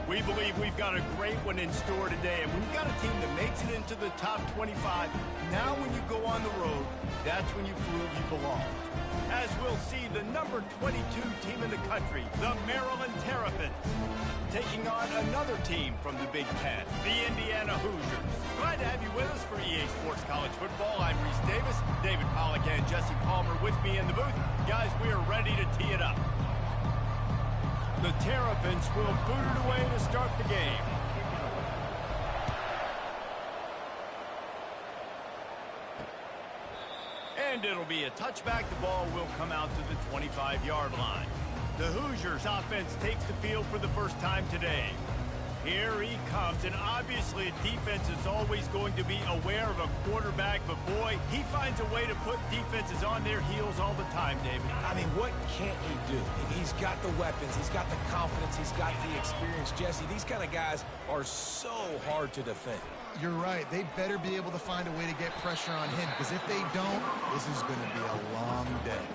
Speaker 1: We believe we've got a great one in store today, and when you've got a team that makes it into the top 25, now when you go on the road, that's when you prove you belong. As we'll see, the number 22 team in the country, the Maryland Terrapins, taking on another team from the Big Ten, the Indiana Hoosiers. Glad to have you with us for EA Sports College Football. I'm Reese Davis, David Pollack and Jesse Palmer with me in the booth. Guys, we are ready to tee it up. The Terrapins will boot it away to start the game. And it'll be a touchback. The ball will come out to the 25-yard line. The Hoosiers offense takes the field for the first time today. Here he comes, and obviously a defense is always going to be aware of a quarterback, but boy, he finds a way to put defenses on their heels all the time, David.
Speaker 3: I mean, what can't he do? He's got the weapons, he's got the confidence, he's got the experience. Jesse, these kind of guys are so hard to defend.
Speaker 2: You're right. They better be able to find a way to get pressure on him, because if they don't, this is going to be a long day.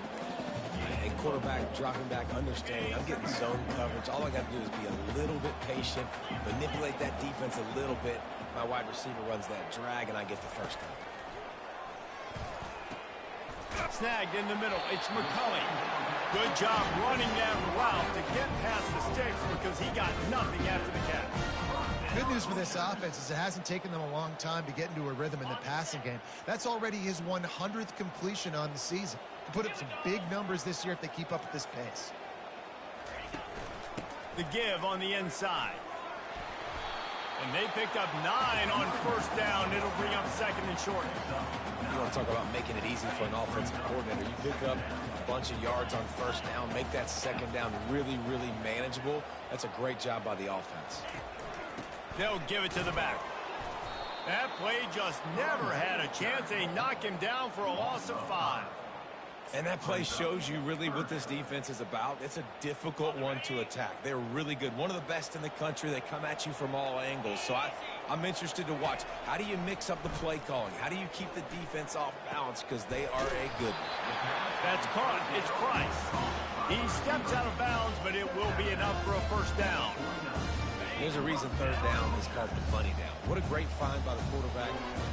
Speaker 4: And quarterback dropping back, understanding, I'm getting zone coverage. All I got to do is be a little bit patient, manipulate that defense a little bit. My wide receiver runs that drag, and I get the first down.
Speaker 1: Snagged in the middle. It's McCulley. Good job running that route to get past the sticks because he got nothing after the catch.
Speaker 2: Good news for this offense is it hasn't taken them a long time to get into a rhythm in the passing game. That's already his 100th completion on the season. Can put up some big numbers this year if they keep up at this pace.
Speaker 1: The give on the inside. And they picked up 9 on first down. It'll bring up second and short.
Speaker 4: You want to talk about making it easy for an offensive coordinator. You pick up a bunch of yards on first down, make that second down really, really manageable. That's a great job by the offense.
Speaker 1: They'll give it to the back. That play just never had a chance. They knock him down for a loss of 5.
Speaker 3: And that play shows you really what this defense is about. It's a difficult one to attack. They're really good. One of the best in the country. They come at you from all angles. So I'm interested to watch. How do you mix up the play calling? How do you keep the defense off balance? Because they are a good one.
Speaker 1: That's caught. It's Price. He steps out of bounds, but it will be enough for a first down.
Speaker 4: There's a reason third down is called the money down. What a great find by the quarterback.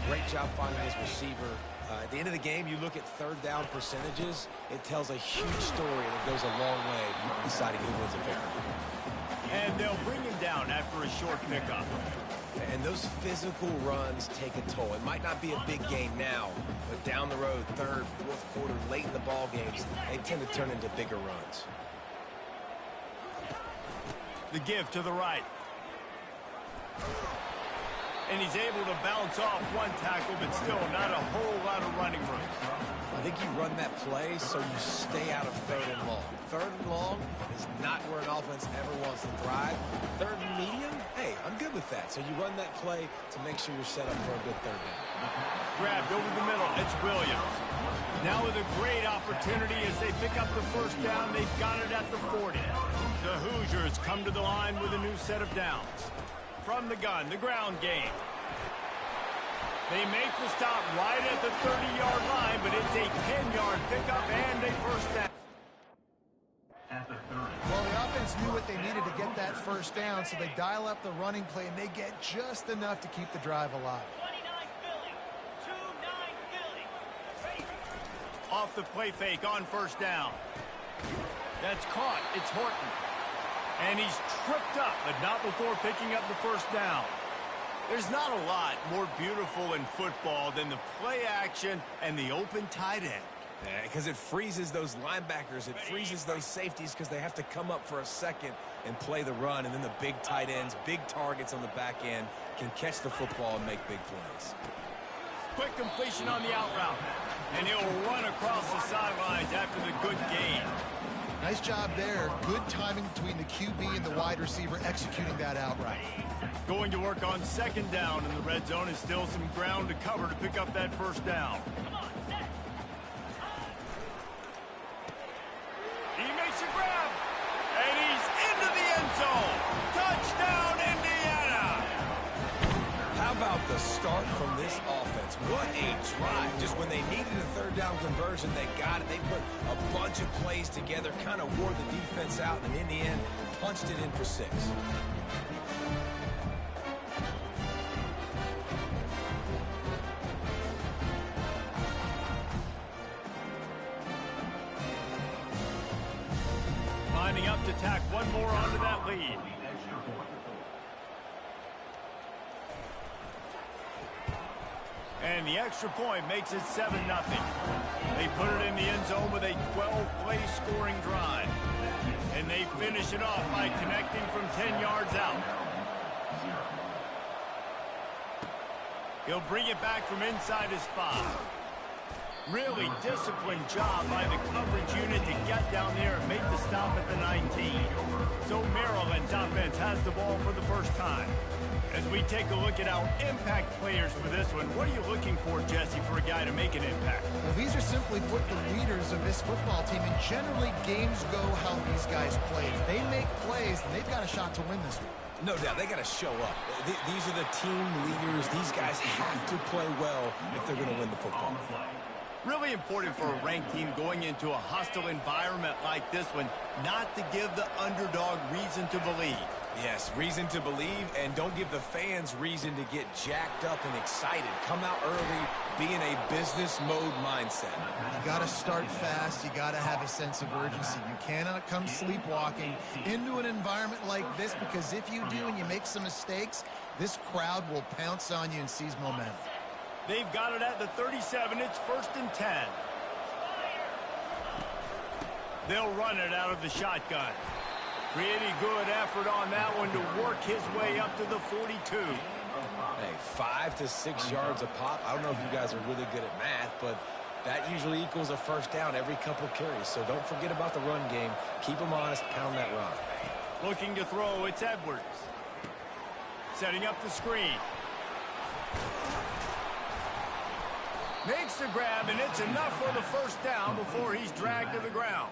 Speaker 4: Great job finding his receiver. At the end of the game, you look at third down percentages. It tells a huge story that goes a long way in deciding who wins a victory.
Speaker 1: And they'll bring him down after a short pickup.
Speaker 4: And those physical runs take a toll. It might not be a big game now, but down the road, third, fourth quarter, late in the ball games, they tend to turn into bigger runs.
Speaker 1: The give to the right. And he's able to bounce off one tackle, but still not a whole lot of running room.
Speaker 4: I think you run that play so you stay out of third and long. Third and long is not where an offense ever wants to thrive. Third and medium, hey, I'm good with that. So you run that play to make sure you're set up for a good third down.
Speaker 1: Grabbed over the middle. It's Williams. Now with a great opportunity as they pick up the first down. They've got it at the 40. The Hoosiers come to the line with a new set of downs. From the gun, the ground game. They make the stop right at the 30-yard line, but it's a 10-yard pickup and a first down.
Speaker 7: At the 30.
Speaker 2: Well, the offense knew what they needed to get that first down, so they dial up the running play, and they get just enough to keep the drive alive.
Speaker 8: 29 Philly. 2-9 Philly.
Speaker 1: Off the play fake on first down. That's caught. It's Horton. And he's tripped up, but not before picking up the first down. There's not a lot more beautiful in football than the play action and the open tight end.
Speaker 3: Yeah, because it freezes those linebackers. It freezes those safeties because they have to come up for a second and play the run. And then the big tight ends, big targets on the back end can catch the football and make big plays.
Speaker 1: Quick completion on the out route. And he'll run across the sidelines after the good gain.
Speaker 2: Nice job there. Good timing between the QB and the wide receiver executing that outright.
Speaker 1: Going to work on second down in the red zone is still some ground to cover to pick up that first down. He makes a grab, and he's into the end zone. Touchdown, Indiana!
Speaker 3: How about the start from this offense. What a drive. Just when they needed a third down conversion, they got it. They put a bunch of plays together, kind of wore the defense out, and in the end, punched it in for 6.
Speaker 1: Lining up to tack one more onto that lead. And the extra point makes it 7-0. They put it in the end zone with a 12-play scoring drive. And they finish it off by connecting from 10 yards out. He'll bring it back from inside his 5. Really disciplined job by the coverage unit to get down there and make the stop at the 19. So Maryland's offense has the ball for the first time. As we take a look at our impact players for this one, what are you looking for, Jesse, for a guy to make an impact?
Speaker 2: Well, these are simply put the leaders of this football team, and generally games go how these guys play. If they make plays, then they've got a shot to win this one.
Speaker 3: No doubt, they got to show up. These are the team leaders. These guys have to play well if they're going to win the football.
Speaker 1: Really important for a ranked team going into a hostile environment like this one, not to give the underdog reason to believe.
Speaker 3: Yes, reason to believe, and don't give the fans reason to get jacked up and excited. Come out early, be in a business mode mindset.
Speaker 2: You got to start fast. You got to have a sense of urgency. You cannot come sleepwalking into an environment like this, because if you do and you make some mistakes, this crowd will pounce on you and seize momentum.
Speaker 1: They've got it at the 37. It's 1st and 10. They'll run it out of the shotgun. Pretty good effort on that one to work his way up to the 42.
Speaker 4: Hey, 5 to 6 yards a pop. I don't know if you guys are really good at math, but that usually equals a first down every couple carries. So don't forget about the run game. Keep them honest. Pound that rock.
Speaker 1: Looking to throw, it's Edwards. Setting up the screen. Makes the grab, and it's enough for the first down before he's dragged to the ground.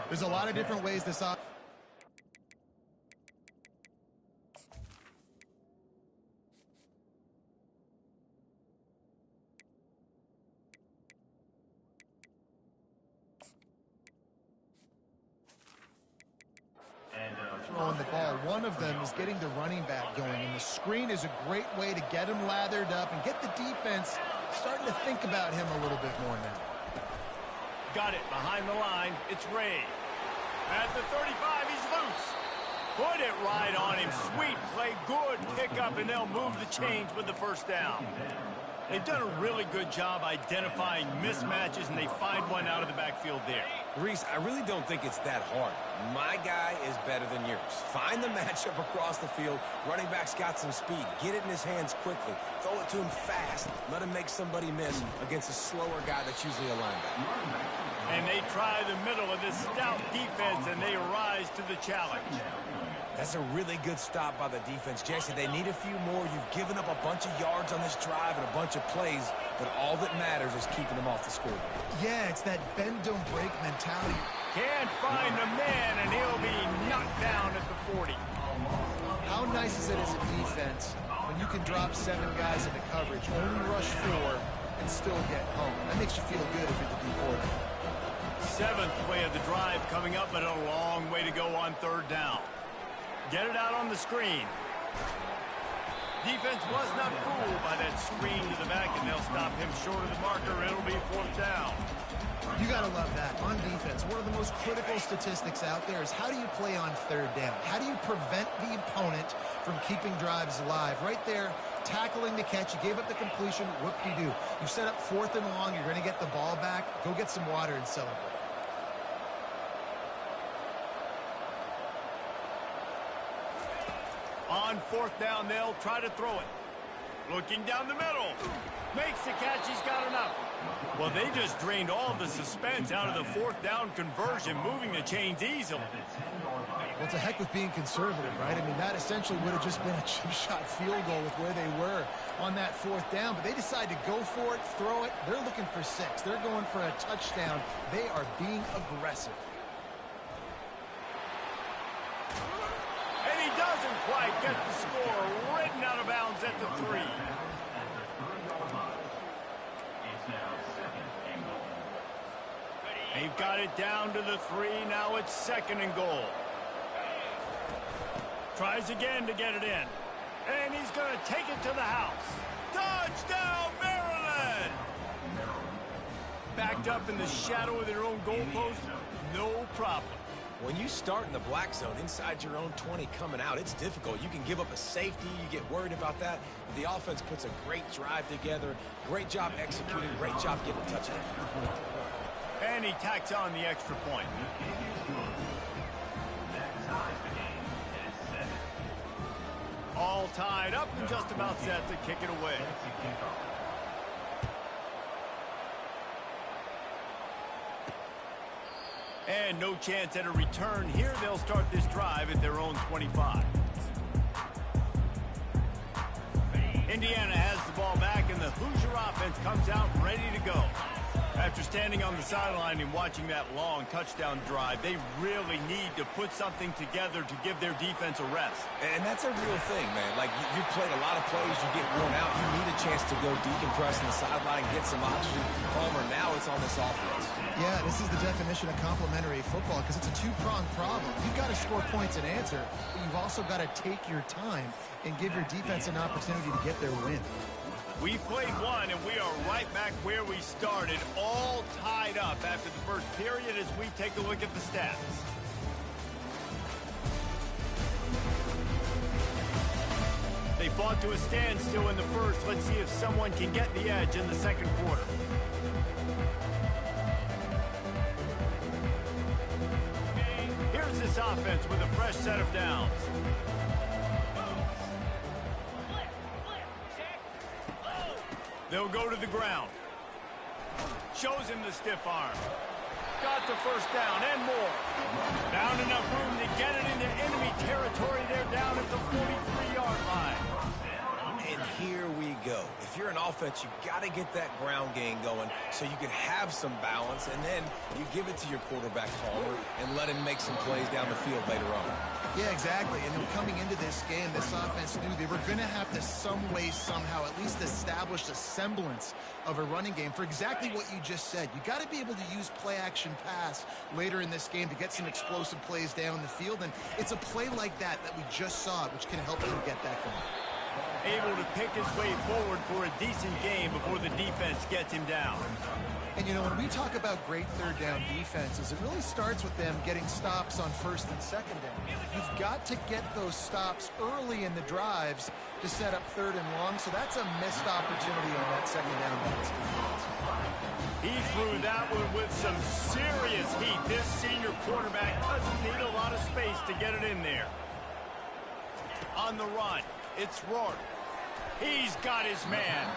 Speaker 2: There's a lot of different ways this offense. Throwing the ball. One of them is getting the running back going, and the screen is a great way to get him lathered up and get the defense starting to think about him a little bit more now.
Speaker 1: Got it behind the line. It's Ray. At the 35, he's loose. Put it right on him. Sweet play, good pickup, and they'll move the chains with the first down. They've done a really good job identifying mismatches, and they find one out of the backfield there.
Speaker 3: Reese, I really don't think it's that hard. My guy is better than yours. Find the matchup across the field. Running back's got some speed. Get it in his hands quickly. Throw it to him fast. Let him make somebody miss against a slower guy that's usually a linebacker.
Speaker 1: And they try the middle of this stout defense, and they rise to the challenge.
Speaker 3: That's a really good stop by the defense. Jesse, they need a few more. You've given up a bunch of yards on this drive and a bunch of plays, but all that matters is keeping them off the scoreboard.
Speaker 2: Yeah, it's that bend, don't break mentality.
Speaker 1: Can't find the man, and he'll be knocked down at the 40.
Speaker 2: How nice is it as a defense when you can drop 7 guys into coverage, only rush 4, and still get home? That makes you feel good if you're the D quarterback.
Speaker 1: 7th play of the drive coming up, but a long way to go on 3rd down. Get it out on the screen. Defense was not fooled by that screen to the back, and they'll stop him short of the marker. It'll be 4th down.
Speaker 2: You got to love that. On defense, one of the most critical statistics out there is how do you play on 3rd down? How do you prevent the opponent from keeping drives alive? Right there, tackling the catch. You gave up the completion. Whoop-de-doo. You set up 4th and long. You're going to get the ball back. Go get some water and celebrate.
Speaker 1: On 4th down, they'll try to throw it. Looking down the middle. Makes the catch. He's got enough. Well, they just drained all the suspense out of the 4th down conversion, moving the chains easily.
Speaker 2: Well, it's a heck with being conservative, right? I mean, that essentially would have just been a chip shot field goal with where they were on that 4th down. But they decided to go for it, throw it. They're looking for 6. They're going for a touchdown. They are being aggressive.
Speaker 1: And he doesn't quite get the score. Ridden out of bounds at the 3. They've got it down to the 3. Now it's 2nd and goal. Tries again to get it in. And he's going to take it to the house. Touchdown, Maryland! Backed up in the shadow of their own goalpost, no problem.
Speaker 3: When you start in the black zone inside your own 20 coming out, it's difficult. You can give up a safety. You get worried about that. The offense puts a great drive together. Great job executing. Great job getting a touchdown.
Speaker 1: And he tacks on the extra point. All tied up and just about set to kick it away. And no chance at a return here. They'll start this drive at their own 25. Indiana has the ball back, and the Hoosier offense comes out ready to go. After standing on the sideline and watching that long touchdown drive, they really need to put something together to give their defense a rest.
Speaker 3: And that's a real thing, man. Like, you played a lot of plays, you get worn out, you need a chance to go decompress on the sideline, get some oxygen. Palmer, now it's on this offense.
Speaker 2: Yeah, this is the definition of complementary football because it's a two-pronged problem. You've got to score points and answer, but you've also got to take your time and give your defense an opportunity to get their win.
Speaker 1: We played one, and we are right back where we started, all tied up after the first period as we take a look at the stats. They fought to a standstill in the first. Let's see if someone can get the edge in the second quarter. Here's this offense with a fresh set of downs. They'll go to the ground. Shows him the stiff arm. Got the first down and more. Found enough room to get it into enemy territory. They're down at the 43-yard line.
Speaker 3: And here we go. If you're an offense, you got to get that ground game going so you can have some balance, and then you give it to your quarterback, Palmer, and let him make some plays down the field later on.
Speaker 2: Yeah, exactly. And then coming into this game, this offense knew they were going to have to some way, somehow, at least establish a semblance of a running game for exactly what you just said. You got to be able to use play-action pass later in this game to get some explosive plays down the field, and it's a play like that we just saw, which can help them get that going.
Speaker 1: Able to pick his way forward for a decent game before the defense gets him down.
Speaker 2: And, you know, when we talk about great third down defenses, it really starts with them getting stops on first and second down. You've got to get those stops early in the drives to set up third and long, so that's a missed opportunity on that second down defense.
Speaker 1: He threw that one with some serious heat. This senior quarterback doesn't need a lot of space to get it in there. On the run, it's Rourke. He's got his man.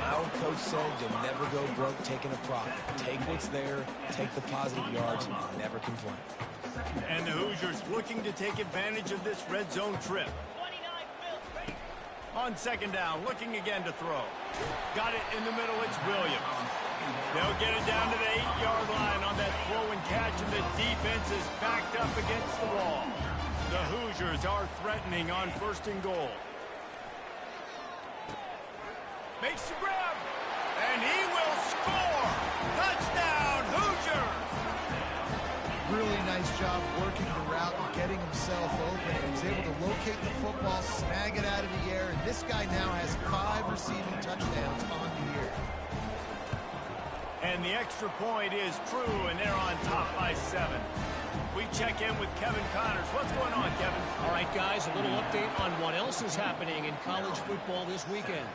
Speaker 3: Our coach said you'll never go broke taking a profit. Take what's there, take the positive yards, and never complain.
Speaker 1: And the Hoosiers looking to take advantage of this red zone trip. On second down, looking again to throw. Got it in the middle, it's Williams. They'll get it down to the 8-yard line on that throw and catch, and the defense is backed up against the wall. The Hoosiers are threatening on first and goal. Makes the grab, and he will score! Touchdown, Hoosiers!
Speaker 2: Really nice job working the route and getting himself open. He was able to locate the football, snag it out of the air, and this guy now has 5 receiving touchdowns on the year.
Speaker 1: And the extra point is true, and they're on top by 7. We check in with Kevin Connors. What's going on, Kevin?
Speaker 6: All right, guys, a little update on what else is happening in college football this weekend.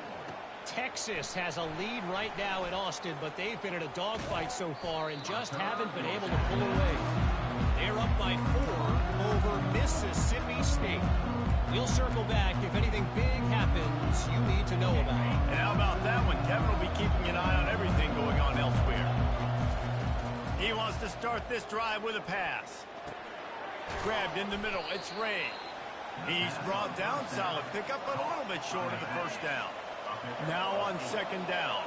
Speaker 6: Texas has a lead right now in Austin, but they've been in a dogfight so far and just haven't been able to pull away. They're up by 4 over Mississippi State. We'll circle back if anything big happens you need to know about.
Speaker 1: And how about that one? Kevin will be keeping an eye on everything going on elsewhere. He wants to start this drive with a pass. Grabbed in the middle. It's Ray. He's brought down. Solid pickup, but a little bit short of the first down. Now on second down.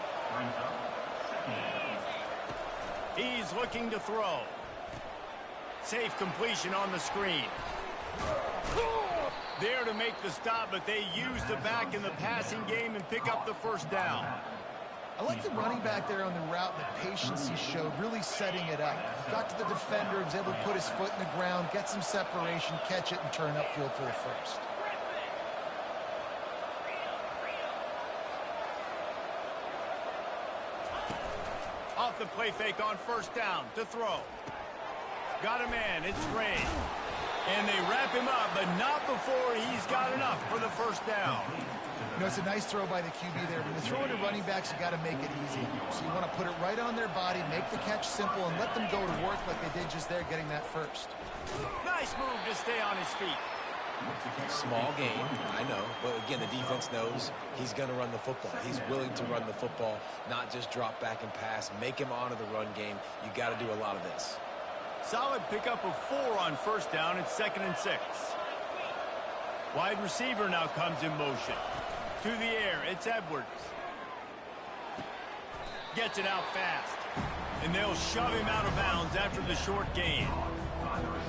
Speaker 1: He's looking to throw. Safe completion on the screen. There to make the stop, but they use the back in the passing game and pick up the first down.
Speaker 2: I like the running back there on the route and the patience he showed, really setting it up. Got to the defender, was able to put his foot in the ground, get some separation, catch it, and turn upfield for the first.
Speaker 1: Off the play fake on first down to throw. Got a man, it's Ray. And they wrap him up, but not before he's got enough for the first down.
Speaker 2: You know, it's a nice throw by the QB there. When you're throwing to running backs, you got to make it easy. So you want to put it right on their body, make the catch simple, and let them go to work like they did just there, getting that first.
Speaker 1: Nice move to stay on his feet.
Speaker 4: Small game, I know. But again, the defense knows he's going to run the football. He's willing to run the football, not just drop back and pass. Make him honor the run game. You got to do a lot of this.
Speaker 1: Solid pickup of 4 on first down. It's 2nd and 6. Wide receiver now comes in motion. To the air, it's Edwards. Gets it out fast. And they'll shove him out of bounds after the short gain.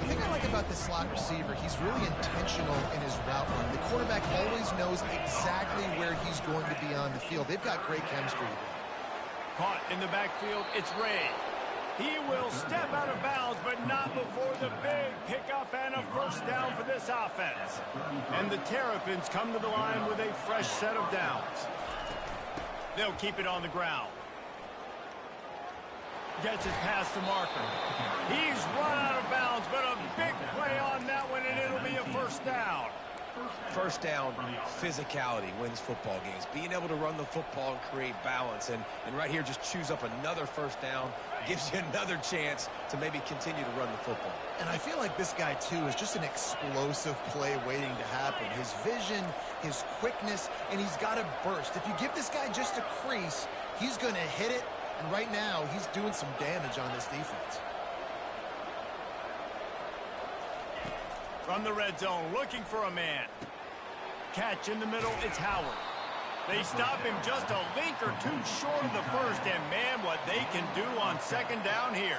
Speaker 2: The thing I like about the slot receiver, he's really intentional in his route run. The quarterback always knows exactly where he's going to be on the field. They've got great chemistry together.
Speaker 1: Caught in the backfield, it's Ray. He will step out of bounds, but not before the big pickup and a first down for this offense. And the Terrapins come to the line with a fresh set of downs. They'll keep it on the ground. Gets it past the marker. He's run out of bounds, but a big play on that one, and it'll be a first down.
Speaker 4: First down, physicality wins football games. Being able to run the football and create balance. And right here, just choose up another first down. Gives you another chance to maybe continue to run the football.
Speaker 2: And I feel like this guy, too, is just an explosive play waiting to happen. His vision, his quickness, and he's got a burst. If you give this guy just a crease, he's going to hit it. And right now, he's doing some damage on this defense.
Speaker 1: From the red zone, looking for a man. Catch in the middle, it's Howard. They stop him just a link or two short of the first, and man, what they can do on second down here.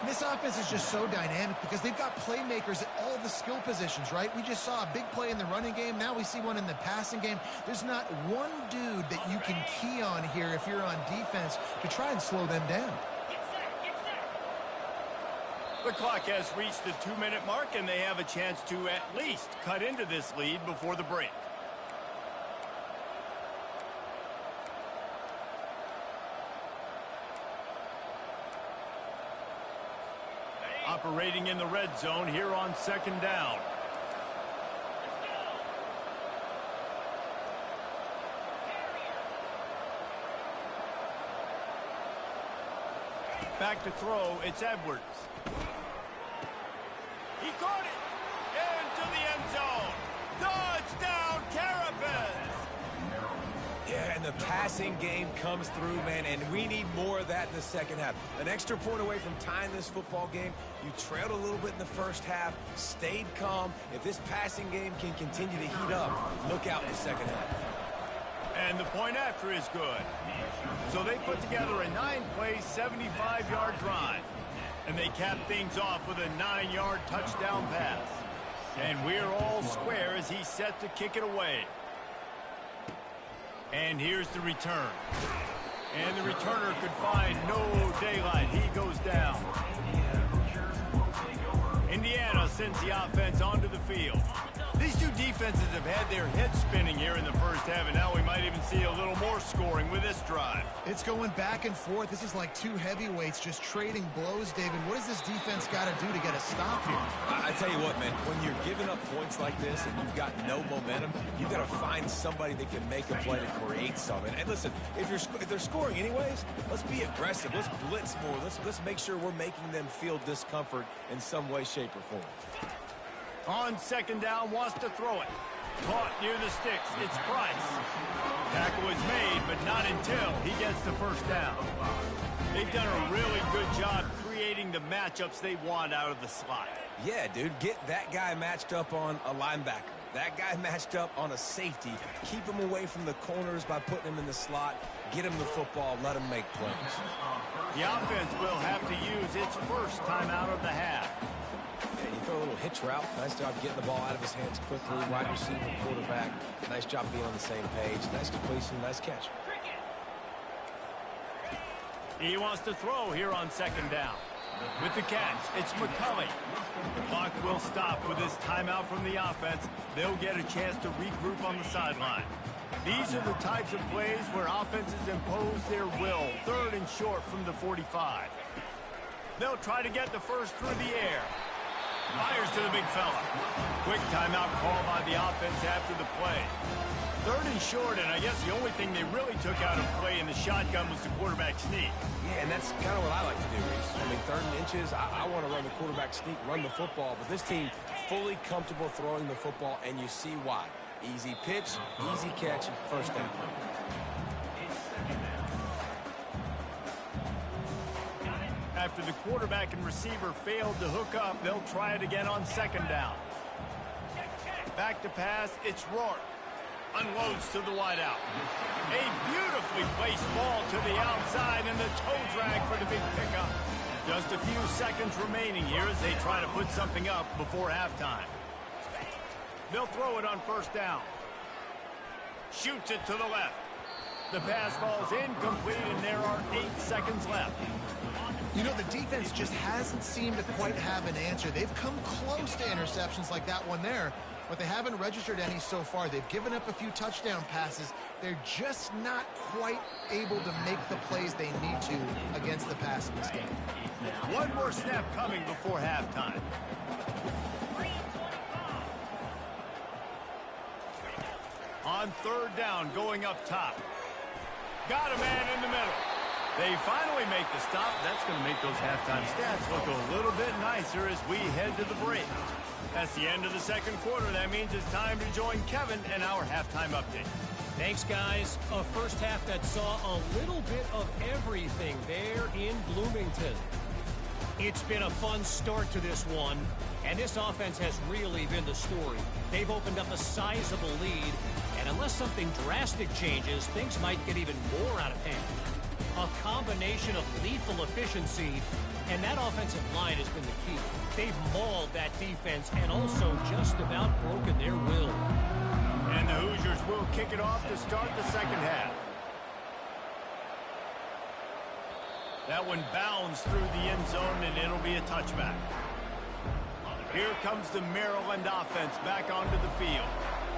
Speaker 2: This offense is just so dynamic because they've got playmakers at all the skill positions, right? We just saw a big play in the running game. Now we see one in the passing game. There's not one dude that you can key on here if you're on defense to try and slow them down.
Speaker 1: The clock has reached the 2-minute mark, and they have a chance to at least cut into this lead before the break. Operating in the red zone here on second down. Back to throw, it's Edwards. He caught it into the end zone. Touchdown, Terrapins!
Speaker 3: Yeah, and the passing game comes through, man, and we need more of that in the second half. An extra point away from tying this football game. You trailed a little bit in the first half, stayed calm. If this passing game can continue to heat up, look out in the second half.
Speaker 1: And the point after is good. So they put together a 9-play, 75-yard drive. And they cap things off with a 9-yard touchdown pass. And we're all square as he's set to kick it away. And here's the return. And the returner could find no daylight. He goes down. Indiana sends the offense onto the field. These two defenses have had their heads spinning here in the first half, and now we might even see a little more scoring with this drive.
Speaker 2: It's going back and forth. This is like two heavyweights just trading blows, David. What does this defense got to do to get a stop here?
Speaker 3: I tell you what, man, when you're giving up points like this and you've got no momentum, you've got to find somebody that can make a play to create something. And listen, if they're scoring anyways, let's be aggressive. Let's blitz more. Let's make sure we're making them feel discomfort in some way, shape, or form.
Speaker 1: On second down, wants to throw it. Caught near the sticks. It's Price. Tackle is made, but not until he gets the first down. They've done a really good job creating the matchups they want out of the slot.
Speaker 3: Yeah, dude, get that guy matched up on a linebacker. That guy matched up on a safety. Keep him away from the corners by putting him in the slot. Get him the football. Let him make plays.
Speaker 1: The offense will have to use its first timeout of the half.
Speaker 4: And you throw a little hitch route. Nice job getting the ball out of his hands quickly. Wide receiver, quarterback. Nice job being on the same page. Nice completion, nice catch.
Speaker 1: He wants to throw here on second down. With the catch, it's McCulley. The clock will stop with this timeout from the offense. They'll get a chance to regroup on the sideline. These are the types of plays where offenses impose their will. 3rd and short from the 45. They'll try to get the first through the air. Fires to the big fella. Quick timeout call by the offense after the play. 3rd and short, and I guess the only thing they really took out of play in the shotgun was the quarterback sneak.
Speaker 3: Yeah, and that's kind of what I like to do, Reese. I mean, 3rd and inches, I want to run the quarterback sneak, run the football, but this team fully comfortable throwing the football, and you see why. Easy pitch, easy catch, first down.
Speaker 1: After the quarterback and receiver failed to hook up, they'll try it again on second down. Back to pass, it's Rourke. Unloads to the wideout. A beautifully placed ball to the outside and the toe drag for the big pickup. Just a few seconds remaining here as they try to put something up before halftime. They'll throw it on first down. Shoots it to the left. The pass falls incomplete and there are 8 seconds left.
Speaker 2: You know, the defense just hasn't seemed to quite have an answer. They've come close to interceptions like that one there, but they haven't registered any so far. They've given up a few touchdown passes. They're just not quite able to make the plays they need to against the pass in this game.
Speaker 1: One more snap coming before halftime. On third down, going up top. Got a man in the middle. They finally make the stop. That's going to make those halftime stats look a little bit nicer as we head to the break. That's the end of the second quarter. That means it's time to join Kevin and our halftime update.
Speaker 6: Thanks, guys. A first half that saw a little bit of everything there in Bloomington. It's been a fun start to this one, and this offense has really been the story. They've opened up a sizable lead, and unless something drastic changes, things might get even more out of hand. A combination of lethal efficiency, and that offensive line has been the key. They've mauled that defense and also just about broken their will.
Speaker 1: And the Hoosiers will kick it off to start the second half. That one bounds through the end zone, and it'll be a touchback. Here comes the Maryland offense back onto the field.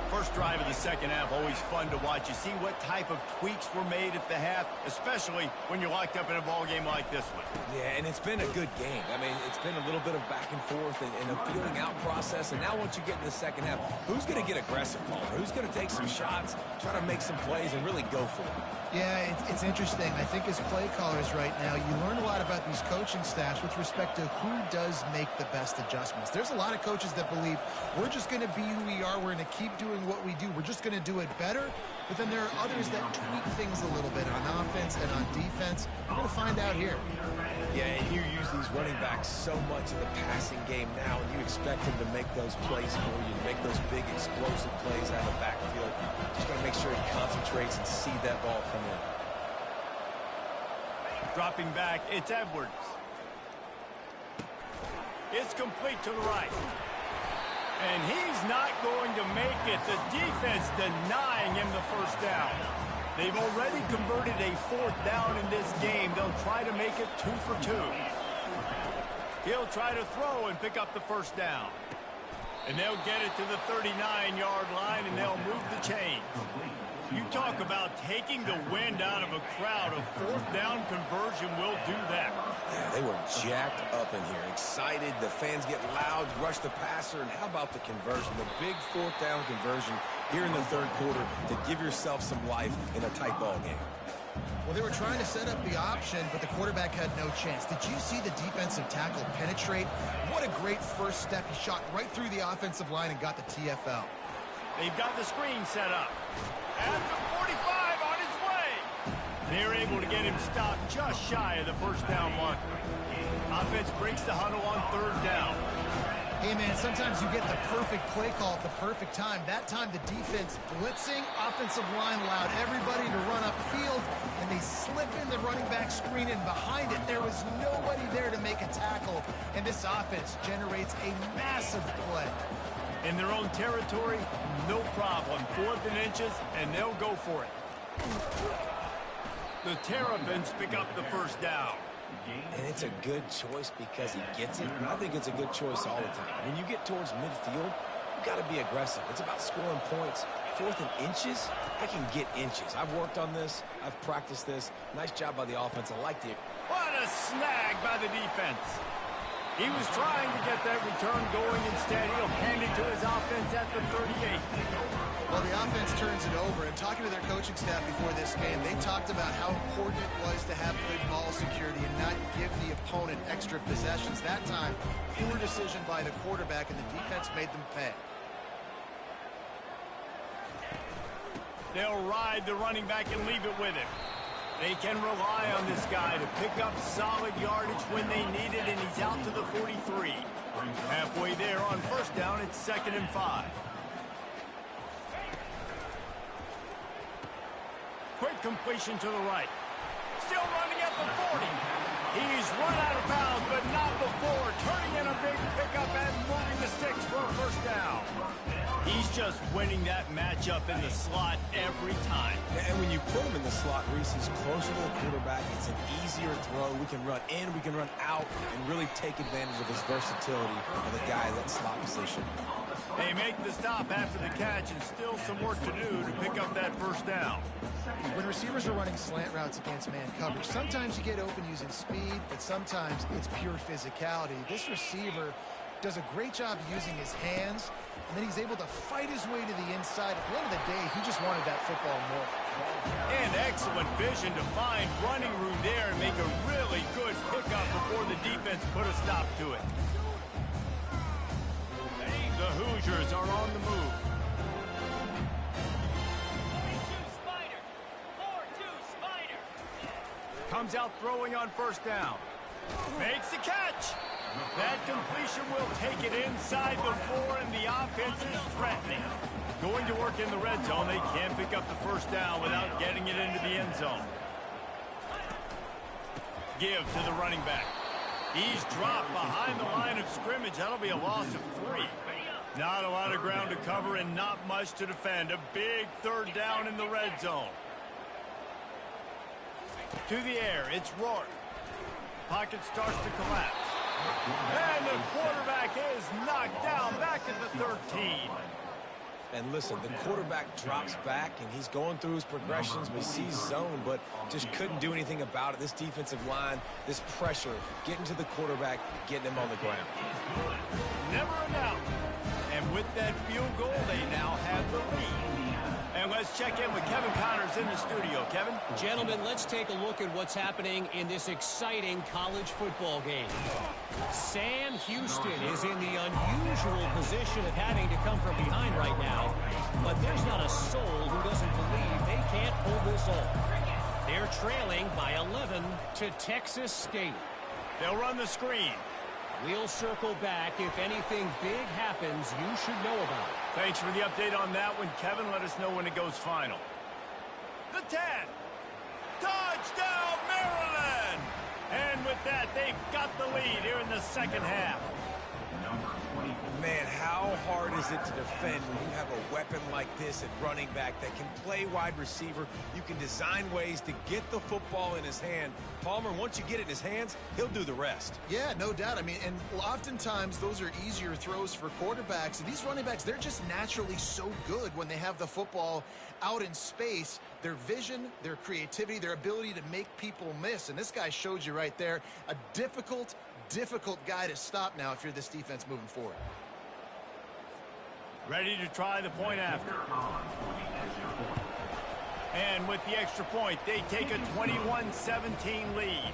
Speaker 1: First drive of the second half, always fun to watch. You see what type of tweaks were made at the half, especially when you're locked up in a ball game like this one.
Speaker 3: Yeah, and it's been a good game. I mean, it's been a little bit of back and forth and a feeling out process. And now once you get in the second half, who's going to get aggressive, Paul? Who's going to take some shots, try to make some plays, and really go for it?
Speaker 2: Yeah, it's interesting. I think as play callers right now, you learn a lot about these coaching staffs with respect to who does make the best adjustments. There's a lot of coaches that believe we're just going to be who we are. We're going to keep doing what we do. We're just going to do it better. But then there are others that tweak things a little bit on offense and on defense. We're going to find out here.
Speaker 3: Yeah, and you use these running backs so much in the passing game now, and you expect them to make those plays for you, to make those big explosive plays out of the backfield. Just got to make sure he concentrates and see that ball come in.
Speaker 1: Dropping back, it's Edwards. It's complete to the right. And he's not going to make it. The defense denying him the first down. They've already converted a fourth down in this game. They'll try to make it 2 for 2. He'll try to throw and pick up the first down. And they'll get it to the 39-yard line, and they'll move the chains. You talk about taking the wind out of a crowd. A fourth down conversion will do that.
Speaker 3: Yeah, they were jacked up in here, excited. The fans get loud, rush the passer, and how about the conversion? The big fourth down conversion here in the third quarter to give yourself some life in a tight ball game.
Speaker 2: Well, they were trying to set up the option, but the quarterback had no chance. Did you see the defensive tackle penetrate? What a great first step. He shot right through the offensive line and got the TFL.
Speaker 1: They've got the screen set up. At the 45 on his way. They're able to get him stopped just shy of the first down marker. Offense breaks the huddle on third down.
Speaker 2: Hey, man, sometimes you get the perfect play call at the perfect time. That time the defense blitzing, offensive line allowed everybody to run upfield, and they slip in the running back screen, and behind it there was nobody there to make a tackle, and this offense generates a massive play.
Speaker 1: In their own territory, no problem. 4th and inches, and they'll go for it. The Terrapins pick up the first down.
Speaker 4: And it's a good choice because he gets it, and I think it's a good choice all the time. When you get towards midfield, you got to be aggressive. It's about scoring points. 4th and inches, I can get inches. I've worked on this. I've practiced this. Nice job by the offense. I like the...
Speaker 1: What a snag by the defense. He was trying to get that return going. Instead, he'll hand it to his offense at the 38.
Speaker 2: Well, the offense turns it over, and talking to their coaching staff before this game, they talked about how important it was to have good ball security and not give the opponent extra possessions. That time, poor decision by the quarterback, and the defense made them pay.
Speaker 1: They'll ride the running back and leave it with him. They can rely on this guy to pick up solid yardage when they need it, and he's out to the 43. Halfway there on first down, it's 2nd and 5. Quick completion to the right. Still running at the 40. He's run out of bounds, but not before. Turning in a big pickup and moving the sticks for a first down. He's just winning that matchup in the slot every time.
Speaker 3: And when you put him in the slot, Reese, he's closer to the quarterback. It's an easier throw. We can run in, we can run out, and really take advantage of his versatility of the guy in that slot position.
Speaker 1: They make the stop after the catch, and still some work to do to pick up that first down.
Speaker 2: When receivers are running slant routes against man coverage, sometimes you get open using speed, but sometimes it's pure physicality. This receiver does a great job using his hands, and then he's able to fight his way to the inside. At the end of the day, he just wanted that football more.
Speaker 1: And excellent vision to find running room there and make a really good pickup before the defense put a stop to it. The Hoosiers are on the move.
Speaker 6: 42 Spider. 4-2 Spider.
Speaker 1: Comes out throwing on first down. Makes the catch. That completion will take it inside the 4, and the offense is threatening. Going to work in the red zone. They can't pick up the first down without getting it into the end zone. Give to the running back. He's dropped behind the line of scrimmage. That'll be a loss of 3. Not a lot of ground to cover and not much to defend. A big 3rd down in the red zone. To the air, it's Rourke. Pocket starts to collapse. And the quarterback is knocked down back at the 13.
Speaker 4: And listen, the quarterback drops back, and he's going through his progressions. We see zone, but just couldn't do anything about it. This defensive line, this pressure, getting to the quarterback, getting him on the ground.
Speaker 1: Never a doubt. And with that field goal, they now have the lead. And let's check in with Kevin Connors in the studio. Kevin?
Speaker 6: Gentlemen, let's take a look at what's happening in this exciting college football game. Sam Houston is in the unusual position of having to come from behind right now, but there's not a soul who doesn't believe they can't pull this off. They're trailing by 11 to Texas State.
Speaker 1: They'll run the screen.
Speaker 6: We'll circle back. If anything big happens, you should know about it.
Speaker 1: Thanks for the update on that one, Kevin. Let us know when it goes final. The 10. Touchdown, Maryland! And with that, they've got the lead here in the second half.
Speaker 3: Man, how hard is it to defend when you have a weapon like this at running back that can play wide receiver? You can design ways to get the football in his hand. Palmer, once you get it in his hands, he'll do the rest.
Speaker 2: Yeah, no doubt. I mean, and oftentimes those are easier throws for quarterbacks. And these running backs, they're just naturally so good when they have the football out in space. Their vision, their creativity, their ability to make people miss. And this guy showed you right there, a difficult guy to stop now if you're this defense moving forward.
Speaker 1: Ready to try the point after. And with the extra point, they take a 21-17 lead.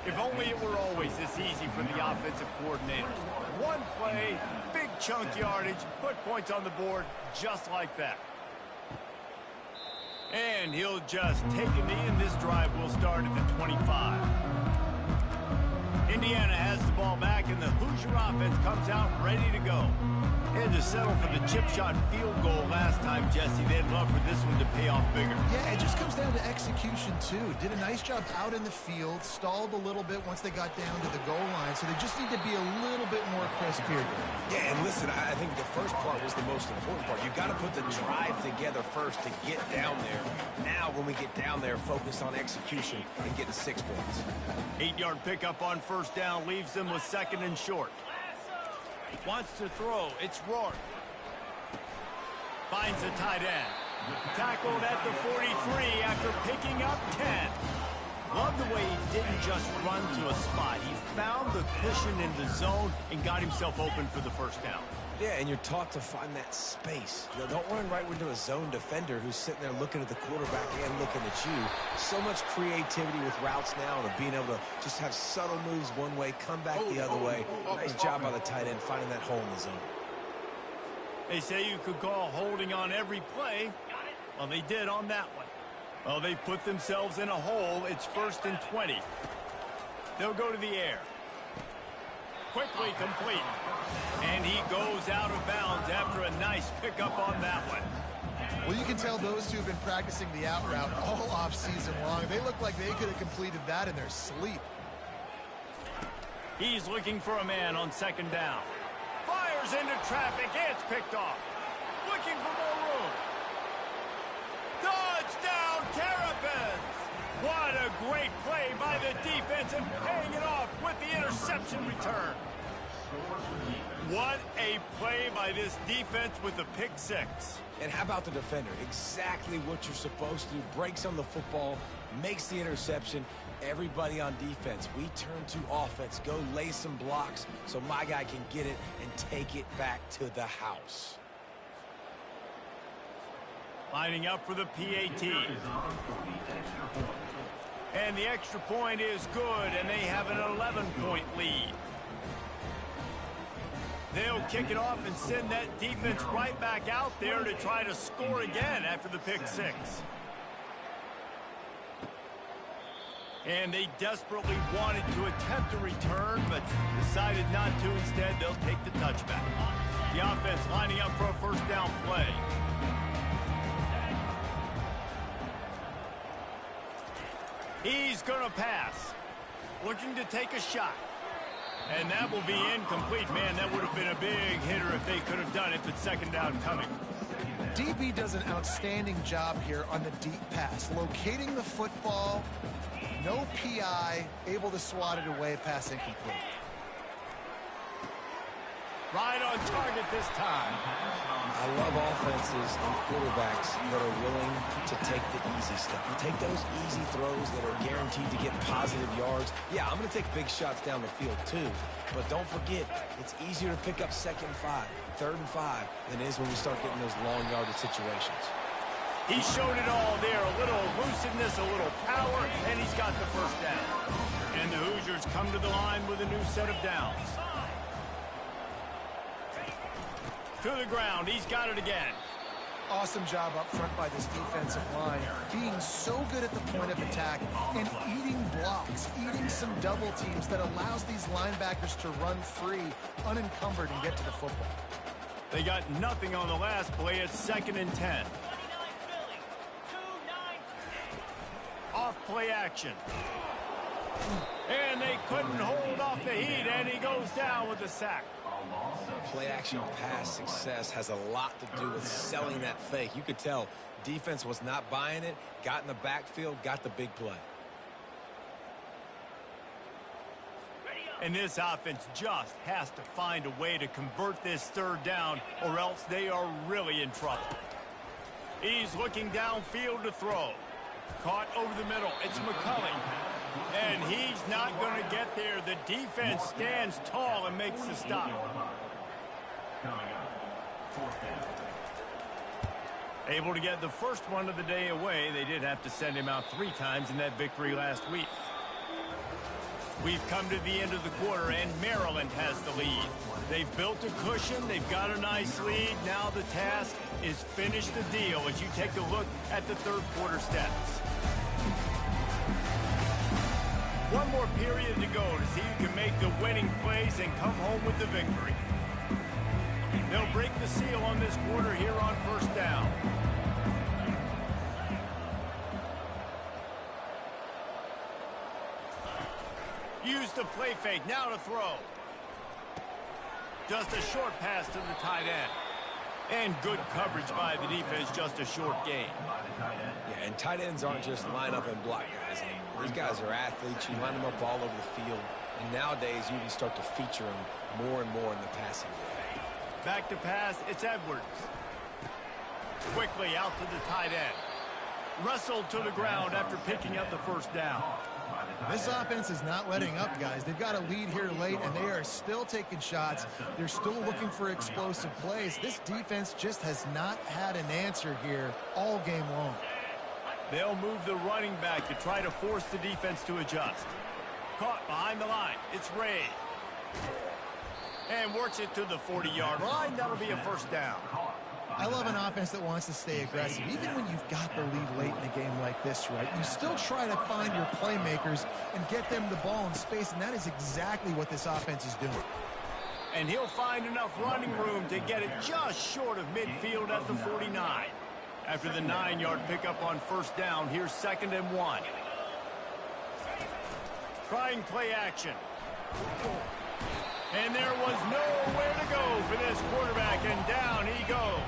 Speaker 1: If only it were always this easy for the offensive coordinators. One play, big chunk yardage, put points on the board just like that. And he'll just take a knee, and this drive will start at the 25. Indiana has the ball back, and the Hoosier offense comes out ready to go. They had to settle for the chip shot field goal last time, Jesse. They'd love for this one to pay off bigger.
Speaker 2: Yeah, it just comes down to execution, too. Did a nice job out in the field, stalled a little bit once they got down to the goal line, so they just need to be a little bit more crisp here.
Speaker 3: Yeah, and listen, I think the first part was the most important part. You've got to put the drive together first to get down there. Now, when we get down there, focus on execution and getting 6 points.
Speaker 1: 8-yard pickup on first down leaves them with 2nd and short. Wants to throw. It's Rourke. Finds the tight end. Tackled at the 43 after picking up 10. Love the way he didn't just run to a spot. He found the cushion in the zone and got himself open for the first down.
Speaker 3: Yeah, and you're taught to find that space. You know, don't run right into a zone defender who's sitting there looking at the quarterback and looking at you. So much creativity with routes now and being able to just have subtle moves one way, come back the other way. Nice job by the tight end finding that hole in the zone.
Speaker 1: They say you could call holding on every play. Well, they did on that one. Well, they've put themselves in a hole. It's 1st and 20. They'll go to the air. Quickly complete. And he goes out of bounds after a nice pickup on that one.
Speaker 2: Well, you can tell those two have been practicing the out route all off season long. They look like they could have completed that in their sleep.
Speaker 1: He's looking for a man on 2nd down. Fires into traffic. It's picked off. Looking for more room. Touchdown, Terrapins! What a great play by the defense and paying it off with the interception return. What a play by this defense with the pick 6.
Speaker 3: And how about the defender? Exactly what you're supposed to do. Breaks on the football, makes the interception. Everybody on defense, we turn to offense. Go lay some blocks so my guy can get it and take it back to the house.
Speaker 1: Lining up for the PAT. And the extra point is good, and they have an 11-point lead. They'll kick it off and send that defense right back out there to try to score again after the pick 6. And they desperately wanted to attempt a return, but decided not to. Instead, they'll take the touchback. The offense lining up for a first down play. He's going to pass. Looking to take a shot. And that will be incomplete. Man, that would have been a big hitter if they could have done it, but 2nd down coming.
Speaker 2: DB does an outstanding job here on the deep pass. Locating the football, no PI, able to swat it away, pass incomplete.
Speaker 1: Right on target this time.
Speaker 3: I love offenses and quarterbacks that are willing to take the easy stuff. Take those easy throws that are guaranteed to get positive yards. Yeah, I'm going to take big shots down the field too. But don't forget, it's easier to pick up 2nd and 5, 3rd and 5 than it is when we start getting those long yardage situations.
Speaker 1: He showed it all there. A little elusiveness, a little power, and he's got the first down. And the Hoosiers come to the line with a new set of downs. To the ground. He's got it again.
Speaker 2: Awesome job up front by this defensive line, being so good at the point of attack and eating blocks, eating some double teams that allows these linebackers to run free, unencumbered, and get to the football.
Speaker 1: They got nothing on the last play. It's 2nd and 10. Off play action. And they couldn't hold off the heat, and he goes down with the sack.
Speaker 3: Play-action pass success has a lot to do with selling that fake. You could tell defense was not buying it, got in the backfield, got the big play.
Speaker 1: And this offense just has to find a way to convert this 3rd down, or else they are really in trouble. He's looking downfield to throw. Caught over the middle. It's McCulley. And he's not going to get there. The defense stands tall and makes the stop. Able to get the first one of the day away. They did have to send him out 3 times in that victory last week. We've come to the end of the quarter, and Maryland has the lead. They've built a cushion. They've got a nice lead. Now the task is finish the deal as you take a look at the 3rd quarter stats. One more period to go to see who can make the winning plays and come home with the victory. They'll break the seal on this quarter here on first down. Use the play fake, now to throw. Just a short pass to the tight end. And good coverage by the defense, just a short gain.
Speaker 4: Yeah, and tight ends aren't just line up and block guys anymore. These guys are athletes. You line them up all over the field. And nowadays, you can start to feature them more and more in the passing game.
Speaker 1: Back to pass, it's Edwards. Quickly out to the tight end. Wrestled to the ground after picking up the first down.
Speaker 2: This offense is not letting up, guys. They've got a lead here late, and they are still taking shots. They're still looking for explosive plays. This defense just has not had an answer here all game long.
Speaker 1: They'll move the running back to try to force the defense to adjust. Caught behind the line. It's Ray. And works it to the 40-yard line. That'll be a first down.
Speaker 2: I love an offense that wants to stay aggressive. Even when you've got the lead late in a game like this, right, you still try to find your playmakers and get them the ball in space, and that is exactly what this offense is doing.
Speaker 1: And he'll find enough running room to get it just short of midfield at the 49. After the 9-yard pickup on first down, here's 2nd and 1. Trying play action. And there was nowhere to go for this quarterback, and down he goes.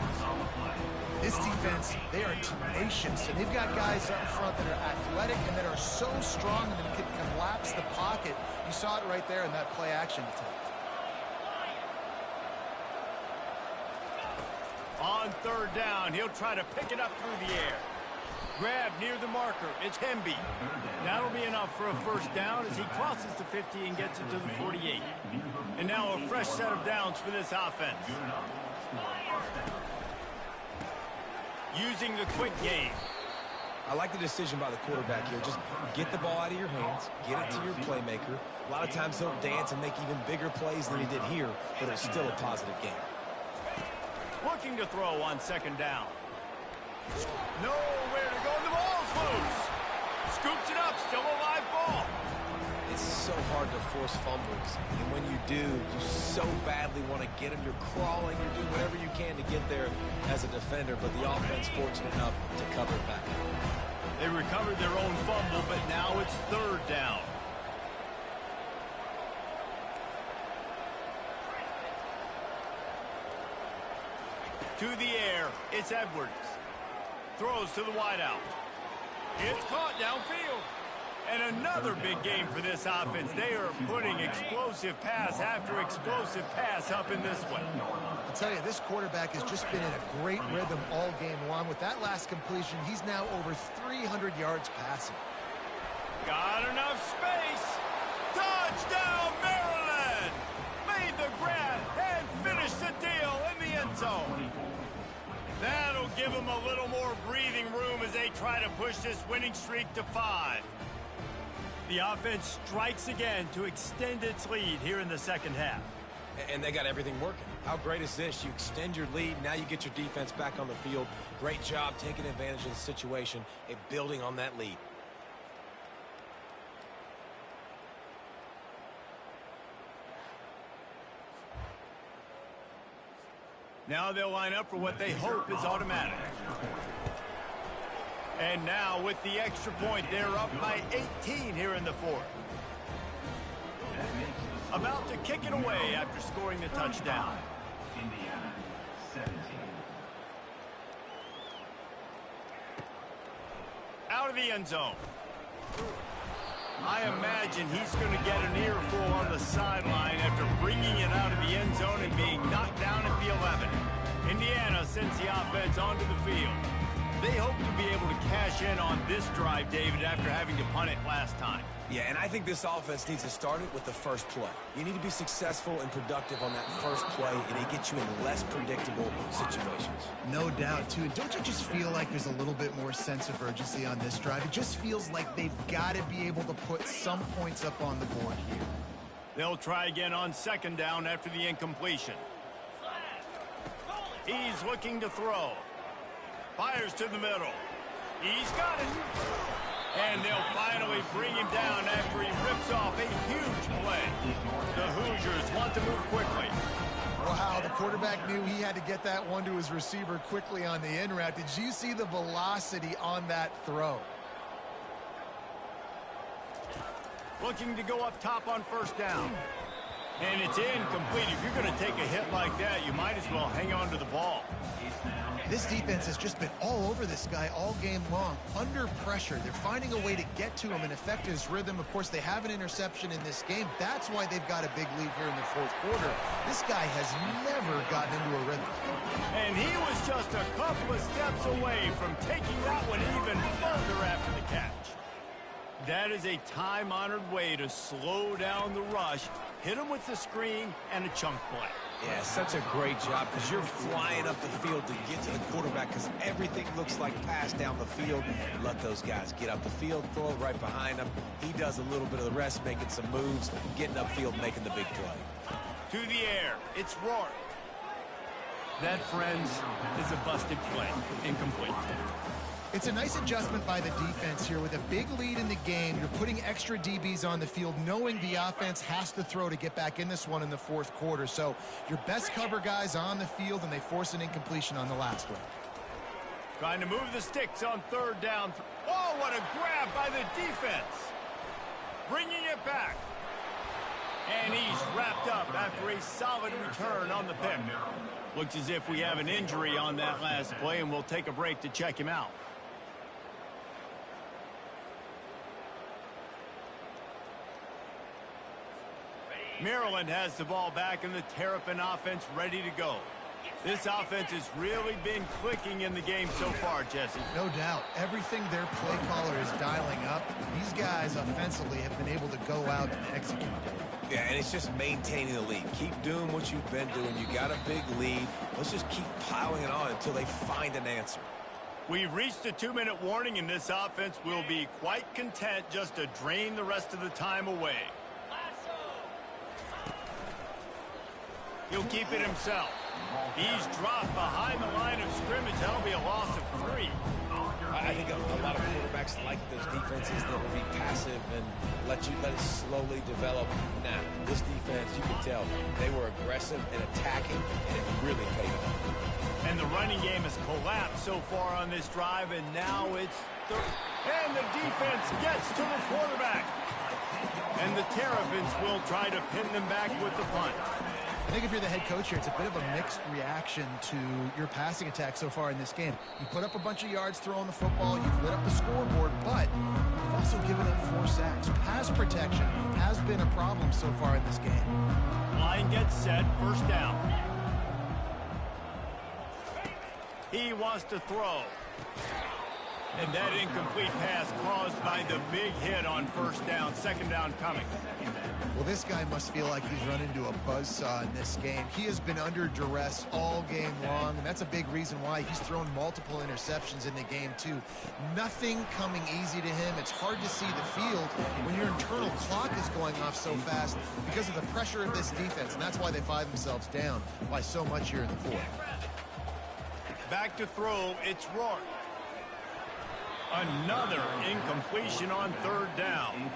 Speaker 2: This defense, they are tenacious, and they've got guys up front that are athletic and that are so strong that can collapse the pocket. You saw it right there in that play action attempt.
Speaker 1: On 3rd down, he'll try to pick it up through the air. Grab near the marker. It's Hemby. That'll be enough for a first down as he crosses the 50 and gets it to the 48. And now a fresh set of downs for this offense. Using the quick game.
Speaker 4: I like the decision by the quarterback here. Just get the ball out of your hands, get it to your playmaker. A lot of times he'll dance and make even bigger plays than he did here, but it's still a positive game.
Speaker 1: Looking to throw on 2nd down. Nowhere to go. The ball's loose. Scoops it up. Still a live ball.
Speaker 4: It's so hard to force fumbles. And when you do, you so badly want to get them. You're crawling. You do whatever you can to get there as a defender, but the offense fortunate enough to cover it back.
Speaker 1: They recovered their own fumble, but now it's 3rd down. To the air, it's Edwards. Throws to the wideout. It's caught downfield. And another big game for this offense. They are putting explosive pass after explosive pass up in this one.
Speaker 2: I'll tell you, this quarterback has just been in a great rhythm all game long. With that last completion, he's now over 300 yards passing.
Speaker 1: Got enough space. Touchdown, Maryland! Made the grab and finished the deal in the end zone. That'll give them a little more breathing room as they try to push this winning streak to 5. The offense strikes again to extend its lead here in the 2nd half.
Speaker 4: And they got everything working. How great is this? You extend your lead, now you get your defense back on the field. Great job taking advantage of the situation and building on that lead.
Speaker 1: Now they'll line up for what they hope is automatic. And now with the extra point, they're up by 18 here in the 4th. About to kick it away after scoring the touchdown.
Speaker 7: Indiana, 17.
Speaker 1: Out of the end zone. I imagine he's going to get an earful on the sideline after bringing it out of the end zone and being knocked down at the 11. Indiana sends the offense onto the field. They hope to be able to cash in on this drive, David, after having to punt it last time.
Speaker 4: Yeah, and I think this offense needs to start it with the first play. You need to be successful and productive on that first play, and it gets you in less predictable situations.
Speaker 2: No doubt, too. Don't you just feel like there's a little bit more sense of urgency on this drive? It just feels like they've got to be able to put some points up on the board here.
Speaker 1: They'll try again on 2nd down after the incompletion. He's looking to throw. Fires to the middle. He's got it. And they'll finally bring him down after he rips off a huge play. The Hoosiers want to move quickly.
Speaker 2: Wow, the quarterback knew he had to get that one to his receiver quickly on the in route. Did you see the velocity on that throw?
Speaker 1: Looking to go up top on first down. And it's incomplete. If you're going to take a hit like that, you might as well hang on to the ball.
Speaker 2: This defense has just been all over this guy all game long, under pressure. They're finding a way to get to him and affect his rhythm. Of course, they have an interception in this game. That's why they've got a big lead here in the fourth quarter. This guy has never gotten into a rhythm.
Speaker 1: And he was just a couple of steps away from taking that one even further after the catch. That is a time-honored way to slow down the rush, hit him with the screen, and a chunk play.
Speaker 3: Yeah, such a great job because you're flying up the field to get to the quarterback because everything looks like pass down the field. Let those guys get up the field, throw it right behind him. He does a little bit of the rest, making some moves, getting upfield, making the big play.
Speaker 1: To the air, it's Rourke. That, friends, is a busted play. Incomplete.
Speaker 2: It's a nice adjustment by the defense here. With a big lead in the game, you're putting extra DBs on the field, knowing the offense has to throw to get back in this one in the fourth quarter. So your best cover guys on the field, and they force an incompletion on the last one.
Speaker 1: Trying to move the sticks on third down. Oh, what a grab by the defense. Bringing it back. And he's wrapped up after a solid return on the pick. Looks as if we have an injury on that last play, and we'll take a break to check him out. Maryland has the ball back and the Terrapin offense ready to go. This offense has really been clicking in the game so far, Jesse.
Speaker 2: No doubt. Everything their play caller is dialing up, these guys offensively have been able to go out and execute.
Speaker 3: Yeah, and it's just maintaining the lead. Keep doing what you've been doing. You got a big lead. Let's just keep piling it on until they find an answer.
Speaker 1: We've reached a 2-minute warning, and this offense will be quite content just to drain the rest of the time away. He'll keep it himself. He's dropped behind the line of scrimmage. That'll be a loss of 3.
Speaker 3: I think a lot of quarterbacks like those defenses that will be passive and let it slowly develop. Now, this defense, you can tell, they were aggressive and attacking, and it really paid off.
Speaker 1: And the running game has collapsed so far on this drive, and now it's third. And the defense gets to the quarterback. And the Terrapins will try to pin them back with the punt.
Speaker 2: I think if you're the head coach here, it's a bit of a mixed reaction to your passing attack so far in this game. You put up a bunch of yards throwing the football, you've lit up the scoreboard, but you've also given up 4 sacks. Pass protection has been a problem so far in this game.
Speaker 1: Line gets set, first down. He wants to throw. And that incomplete pass caused by the big hit on first down. Second down coming.
Speaker 2: Well, this guy must feel like he's run into a buzzsaw in this game. He has been under duress all game long, and that's a big reason why he's thrown multiple interceptions in the game, too. Nothing coming easy to him. It's hard to see the field when your internal clock is going off so fast because of the pressure of this defense, and that's why they find themselves down by so much here in the fourth.
Speaker 1: Back to throw, it's Rourke. Another incompletion on third down.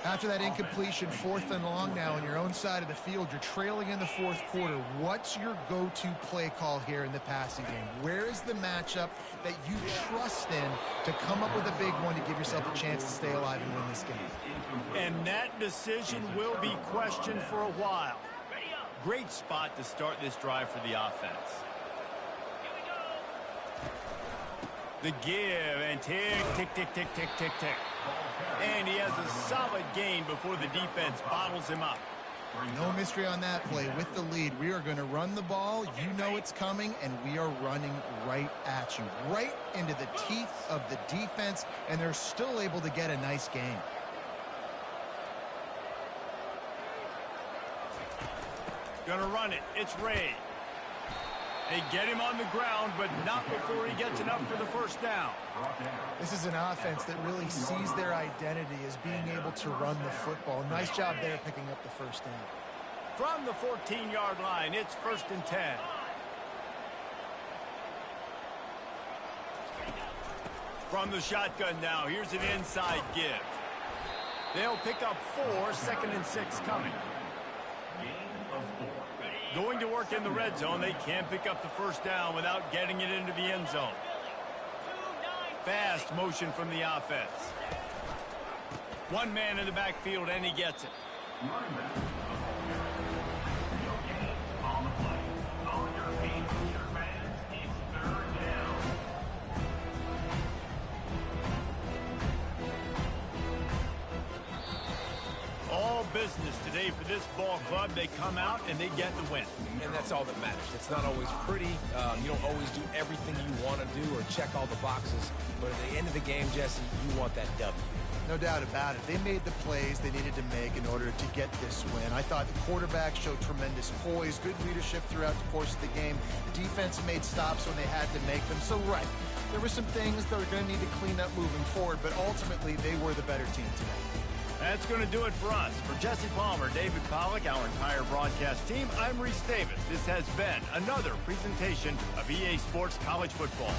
Speaker 2: After that incompletion, 4th and long now on your own side of the field, you're trailing in the fourth quarter. What's your go-to play call here in the passing game? Where is the matchup that you trust in to come up with a big one to give yourself a chance to stay alive and win this game?
Speaker 1: And that decision will be questioned for a while. Great spot to start this drive for the offense. The give, and tick, tick, tick, tick, tick, tick, tick. And he has a solid gain before the defense bottles him up.
Speaker 2: No mystery on that play. With the lead, we are going to run the ball. You know it's coming, and we are running right at you, right into the teeth of the defense, and they're still able to get a nice gain.
Speaker 1: Gonna run it. It's Ray. They get him on the ground, but not before he gets enough for the first down.
Speaker 2: This is an offense that really sees their identity as being able to run the football. Nice job there picking up the first down.
Speaker 1: From the 14-yard line, it's 1st and 10. From the shotgun now, here's an inside give. They'll pick up 4, 2nd and 6 coming. Going to work in the red zone. They can't pick up the first down without getting it into the end zone. Fast motion from the offense. One man in the backfield, and he gets it. All business today for this ball club. They come out and they get the win.
Speaker 3: And that's all that matters. It's not always pretty. You don't always do everything you want to do or check all the boxes. But at the end of the game, Jesse, you want that W.
Speaker 2: No doubt about it. They made the plays they needed to make in order to get this win. I thought the quarterback showed tremendous poise, good leadership throughout the course of the game. The defense made stops when they had to make them. So, right, there were some things that are going to need to clean up moving forward, but ultimately they were the better team today.
Speaker 1: That's going to do it for us. For Jesse Palmer, David Pollack, our entire broadcast team, I'm Reese Davis. This has been another presentation of EA Sports College Football.